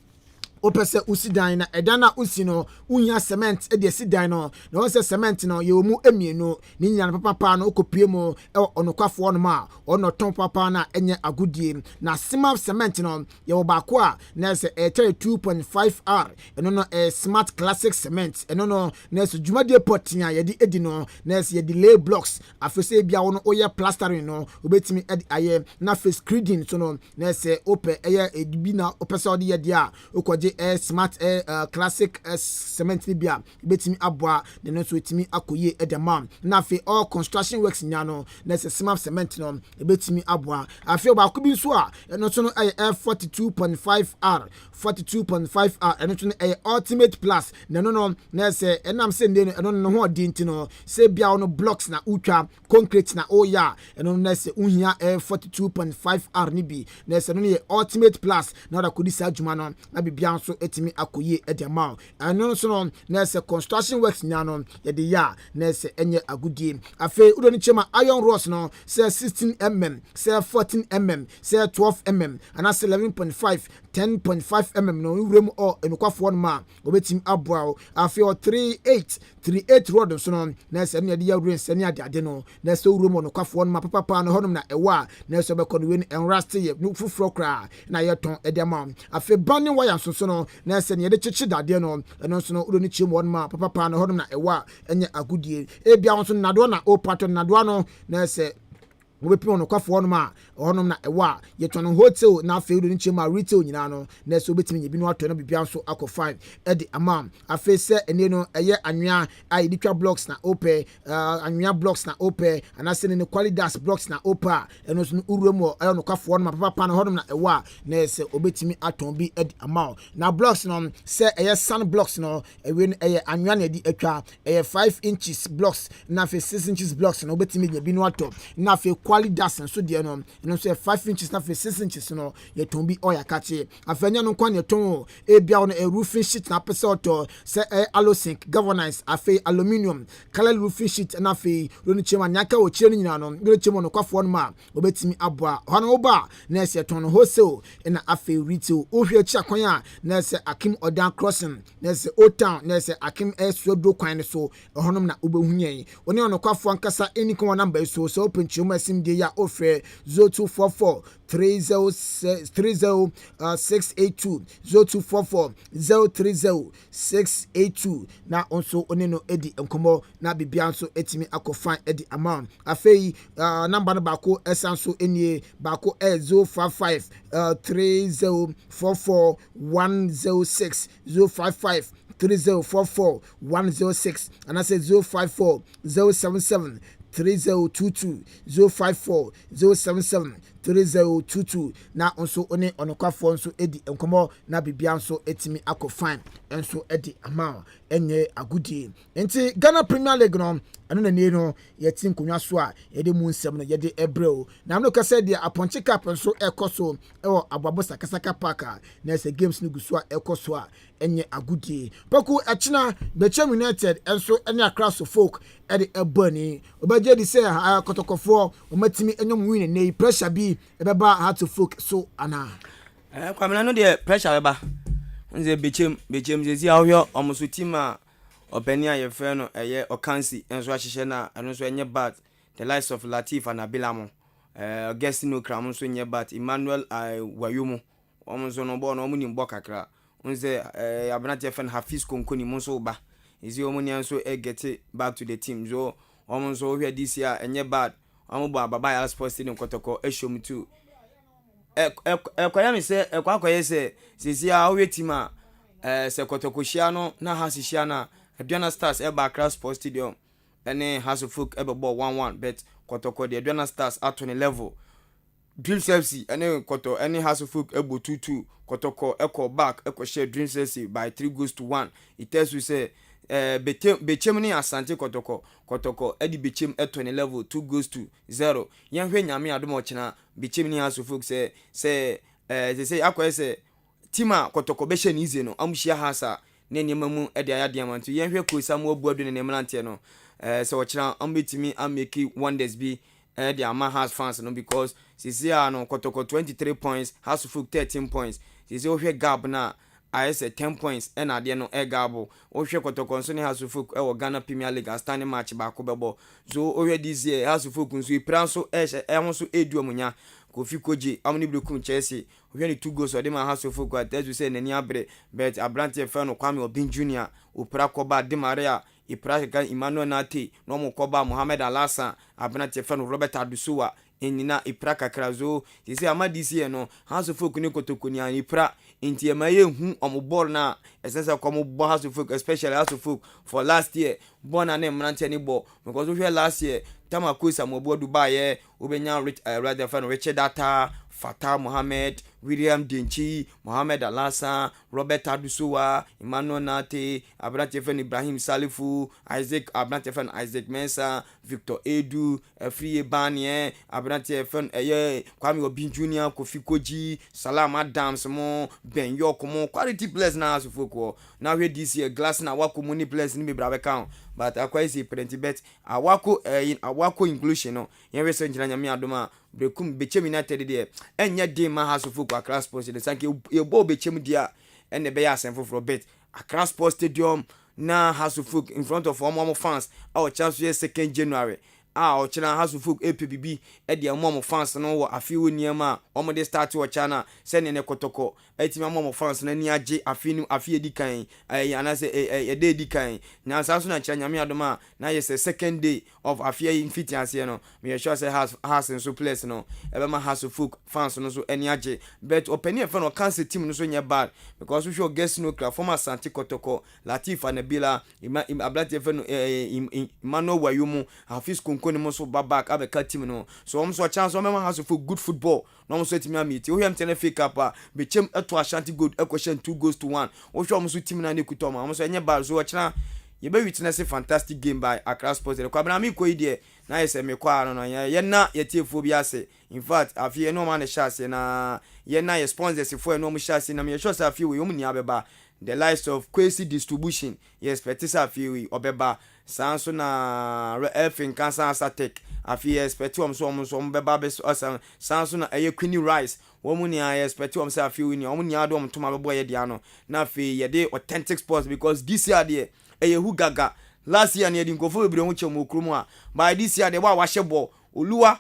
Speaker 3: opese usidan na edana usino unya cement edi sidan no na won se cement no ye omu emienu ni nya papa no okopie mu onokwafo no ma ono ton papa na enye agudie na cement cement no ye obako a na se 2.5R eno no smart classic cement eno no na se dwumadie potia ye di edi no na se ye di lay blocks afese bia wono oye plastering no obetimi edi aye na face screeding so no na se ope eye edibi na opese odi ye dia okoje ɔgye smart classic cement ni bia betimi aboa de no so etimi akoye edema na afi all construction works nya no na se smart cement no betimi aboa afi ba ko bi nso a eno so no F42.5R 42.5R eno so no ultimate plus na no na se enam se ndे eno no ho odi ntino se bia no blocks na utwa concrete na oya eno na se unhia 42.5R ni bi na se no ye ultimate plus na da kodi sa adwuma no na bibia nso etimi akoye edema eno so no na se construction works nya no ye de ya na se enye agudie afi udo ni chema iron rods no se 16mm se 14mm se 12mm and as 11.5 10.5mm no urem o enukwafo no ma obetim aboa afi o 38 rod so no na se ne de ya ren se ne ade no na se urem no kwafo no ma papa no honom na ewa na se be kono we enraste ye fufuro kra na ye ton edema afi bani wire so no na se ne de chichi dade no eno so no udo ni chim won ma papa no honom na ewa enye agudie ebia so na do na o pato na do no na se obepi ono kwafo no ma onom na ewa yeton hotel na afeedo ni chema retail nyina no na so obetimi nyebi no ato na bibia nso akọ 5 edi amam afe se ene no eye anwea ai ditwa blocks na ope anwea blocks na ope anase ne qualidas blocks na opa eno so urumo ono kwafo no ma papa no honom na ewa na se obetimi aton bi edi amam na blocks no se eye sun blocks no ewe eye anwea na edi atwa eye 5 inches blocks na afe 6 inches blocks no obetimi nyebi no ato na afe qualidas so de no eno so 5 inches na 6 inches no ye ton bi oya kache afanya no kwan ye ton e bia no a roofing sheet na pese auto se alosink governance afi aluminium color roofing sheet na afi roni chema nyaka wo chire nyina no ngire chema no kwafo no ma obetimi aboa hono oba na se ton wholesale na afi retail ohwe chi akwan a na se akim odan crossing na se old town na se akim esodro kwan so honom na obehunye oni ono kwafo ankasa eni kon number so open chuma sim de ya ofre 0244 30682 0244 030682 na onso oneno edi enkomo na bibia nso etimi akofan edi amount afei number no bako esanso enie bako 055 3044 106 055 3044 106 and I said 054 077 3022 054 077 3022 na onso one onokwafo nso edi enkomo na bibia nso etimi akofan enso edi ama enye agudi enti Ghana Premier League no eno na nie no yeti nkonwa so a yede mu nsem no yede ebreo na no kase dia aponche cap nso ekoso ewo ababo sakasaka park na se games no guso a ekoso a enye agudi poku achina Bechem United enso ene Accra folk ede ebani obaje di se Kotokofo omatimi enyom win ne pressure bi ebeba had to folk so ana
Speaker 11: kwamena no de pressure beba nze Bechem zezi ahwo omuso team a openia ye fe no eye Okansi enso ahihye na eno so enye bad the likes of Latif and Abilamo Augustino Kram so enye bad Emmanuel Wayomo omuso no bo no omuni mbo kakra nze Abnati fe Hafiz Konkoni monso ba ezi omuni enso get back to the team so omuso hwe this year enye bad amubo Ababa Sports Stadium Kotoko eshom tu kwaya mi se kwakoye se sisi a hwe team a se Kotoko hia no na hasi hia na Aduana Stars Accra Sports Stadium ene Hasufuk ebebo 1-1 bet Kotoko the Aduana Stars at 20 level Dreams FC ene Koto ene Hasufuk ebo 2-2 Kotoko echo back echo share Dreams FC by 3-1 it tells you say Bechem ni Asante Kotoko edi Bechem at 20 level 2-0 yanhwe nyame adomo china Bechem ni Hasufuk say they say akwa say tima Kotoko be she ni ize no amuhia hasa ne nyemamu ede ayadiamantu yenhwe kosa mu obuadu ne nemlante no so ochira ambetimi ameki wonders bi the ama has fans no because sisi no Kotoko 23 points Hasufuk 13 points sisi ohwe gap na ayese 10 points and ade no gabo ohwe Kotoko nso ne Hasufuk e wo Ghana Premier League standing match ba ko bebo so ohwe this year Hasufuk nso ipra nso nso edu omunya Kofi Koji amuni blekum Chelsea ohwe ni 2 goals ode ma Hasufuk atezu say nani abre bet Abrante fan Kwame Obin Junior opra koba de Maria ipra ga Emmanuel Nate no mo koba Mohamed Alassa Abrante fan Robert Adusuwa enina ipra kakrazo they say ama this year no House of Folk ni Kotoko ni ipra inti emaye hu omobor na essence komo bo House of Folk especially House of Folk for last year born na mrante ni bo because we last year tamakosa mobo Dubai ubenya rather fan Richard Data Fatah Mohammed, William Denchi, Mohammed Alasa, Robert Adusuwa, Emmanuel Nate, Abrantefen Ibrahim Salifu, Isaac Abrantefen Isaac Mensa, Victor Edu, Free Banye, Abrantefen Kwame Obin Jr., Kofi Koji, Salam Adams, Ben Yokomo, quality players na Asufoko. Now here this year, Glass na wako money players ni brabe count. But akwa si plenty bet awako inclusion no. Yen research na nyame adoma brekum bechem United there. Enya dey ma House of Folk Accra Sports the sanke e bo bechem dia ene be ya asenfo for bet Accra Sports Stadium na House of Folk in front of all fans our chance 2nd January. O china House of Folk APBB e dia mo fans no wo afiwo niema omo dey start wo chana se ne Kotoko etima mo fans na ni age afie di kan anase e dey di kan na saso na chanya me adoma na yes second day of afie infitiance no me sure say house so place no e be ma House of Folk fans no so eni age but opinion fan no cancel team no so nya bad because we sure guest no cra former Asante Kotoko Latif Anabila ablati fan Emmanuel Wayumu Hafiz Konkoni mo so babak abeka team no so so chance o me House of Folk good football no so team amiti o him tene fake up be chem to Ashanti good equation 2-1 o sure so team na ne kutoma o so enye bad so chana ye be witness a fantastic game by Accra Sports kwa na me ko ide na yese me kwa no ye na ye tiefo bi ase in fact afie no man shase na ye na ye sponsors for no mo shase na me sure say afie we omni abeba the likes of Kwesi distribution yes petisa afie we obeba sanso na Ahenkan Satek afie expect so beba be sanso na Queen Rice womu ni expect say afie we ni omni adom to ma bebo ye dia no na afie ye dey authentic sports because this year dey hu gaga last year na yedi nkofo bebre ho chemo okromu a by this year dey wa hye ball oluwa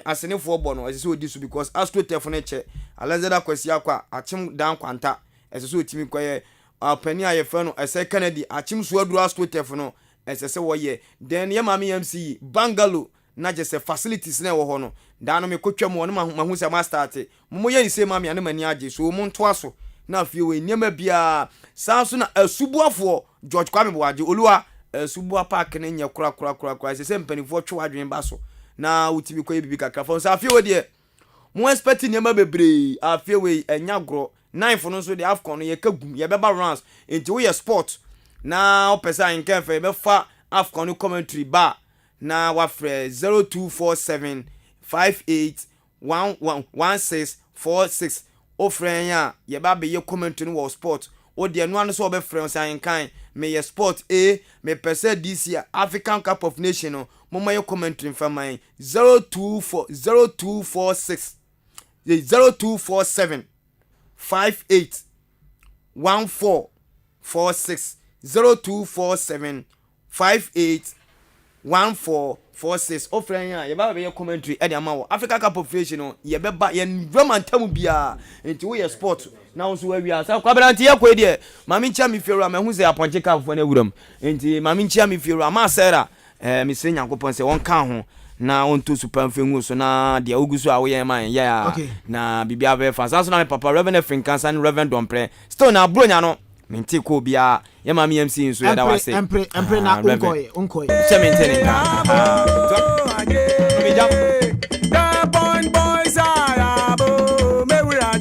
Speaker 11: asenefo ball no ese odi so because astro telefone che alazeda kwasi akwa achim dan kwanta ese so otimi koye apani aye fa no ese Kennedy achim so aduru astro telefone ese se wo ye then ye mami MC Bangalo na jese facilities na wo ho no da no me kotwam wo no mahu se ma start mo ye ni se mami ane mani age so mo nto aso na afie we niam bia sanso na asubuafo George Kwame Boaje oluwa subua park na nya kura se mpanifo twa adwen ba so na utimi ko bibi kakra fo so afie we de mo expect niam bebre afie we enya gro 9 fo no so de Afcon ye kagum ye beba rounds enti we sport na opesa Ahenkan fe be fa Afcon commentary ba na wa frɛ 0247 58111646 o frɛ ya ye ba be ye commentary no sport o de no an so be frɛ Ahenkan me ye sport me pese this year African Cup of Nation no mo ye commentary fa man 0247 581446 0247 581446 o friend ya ye ba be commentary e de ama wo Africa Cup of Nation no ye be ba ye drama ntam bia enti wo ye sport na wo so wa wi asa kwa branti ye ko de mami ncha mi fiero ma hu se aponche ka fo na wuram enti mami ncha mi fiero ma sera mi se nyankopon se won kan ho na on to super mfengu so na de oguso a wo ye man ya na bibia be fa so na me papa Reverend Ahenkan san Reverend Dompre still na bronya no minti ko bia ye mami MC nso ya da wase
Speaker 3: empre na unkoy
Speaker 11: cementene
Speaker 1: the boys are abo me we are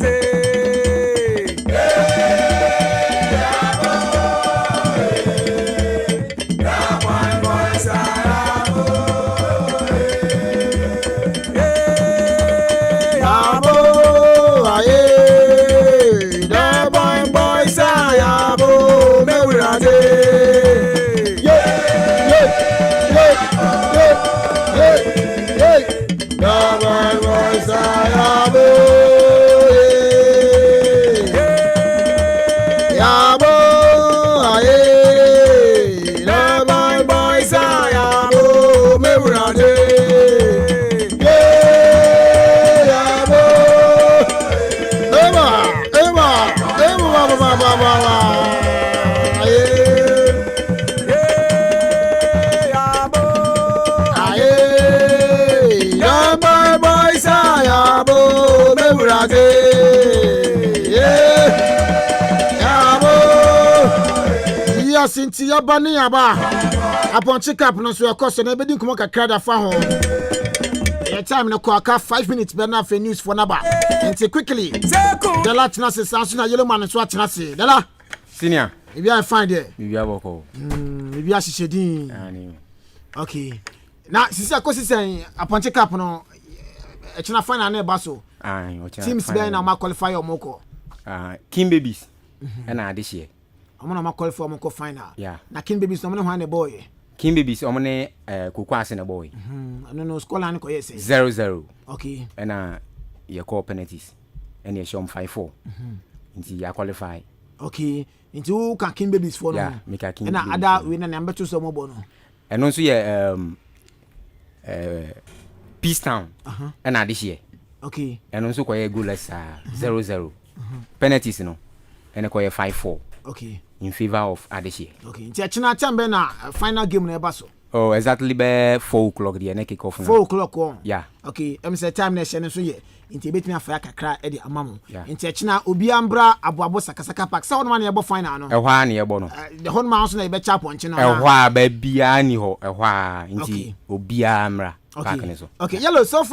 Speaker 1: Bye.
Speaker 3: Yes, into your bunny aba. Upon check up, no so of course, and everything come a crowd of home. A time no clock 5 minutes, but not for news for Naba. And say quickly. The Latinus is answering a yellow man and swat Nasi. Della
Speaker 11: Senior,
Speaker 3: if I find it,
Speaker 11: you have a call.
Speaker 3: Maybe I should do. Okay. Now, sister, cause saying upon check up, no, it's not fine. I never so. Teams being now qualify or Moko.
Speaker 11: King babies. And I this year.
Speaker 3: I'm gonna qualify Moko final.
Speaker 11: Yeah.
Speaker 3: Now, King babies, no one a boy.
Speaker 11: King babies, omne kukwas in a boy.
Speaker 3: I don't know, school and
Speaker 11: 0-0.
Speaker 3: Okay.
Speaker 11: And your call penalties. And you show 5-4. Until you qualify.
Speaker 3: Okay. Into who can King babies for
Speaker 11: yeah, make a King
Speaker 3: and other winner number 2 some more.
Speaker 11: And also Peace Town. And this year.
Speaker 3: Okay.
Speaker 11: And also quite a good less 0-0. Penalties, no. And a 5-4.
Speaker 3: Okay.
Speaker 11: In favor of Adeshi.
Speaker 3: Okay. China Chambena final game near Basso.
Speaker 11: Oh, exactly by 4 o'clock the neck off.
Speaker 3: 4 o'clock on.
Speaker 11: Yeah.
Speaker 3: Okay. Say time nation so ye. Intibate me after cry Eddie Amamo.
Speaker 11: Yeah.
Speaker 3: In China Ubiambra Abuabo Sakasaka Park. Sound money about final no.
Speaker 11: A one year bono.
Speaker 3: The whole mouse na be chap on China.
Speaker 11: A wa baby ani ho. A wa inti Ubiambra.
Speaker 3: Okay. Okay. Yellow so far.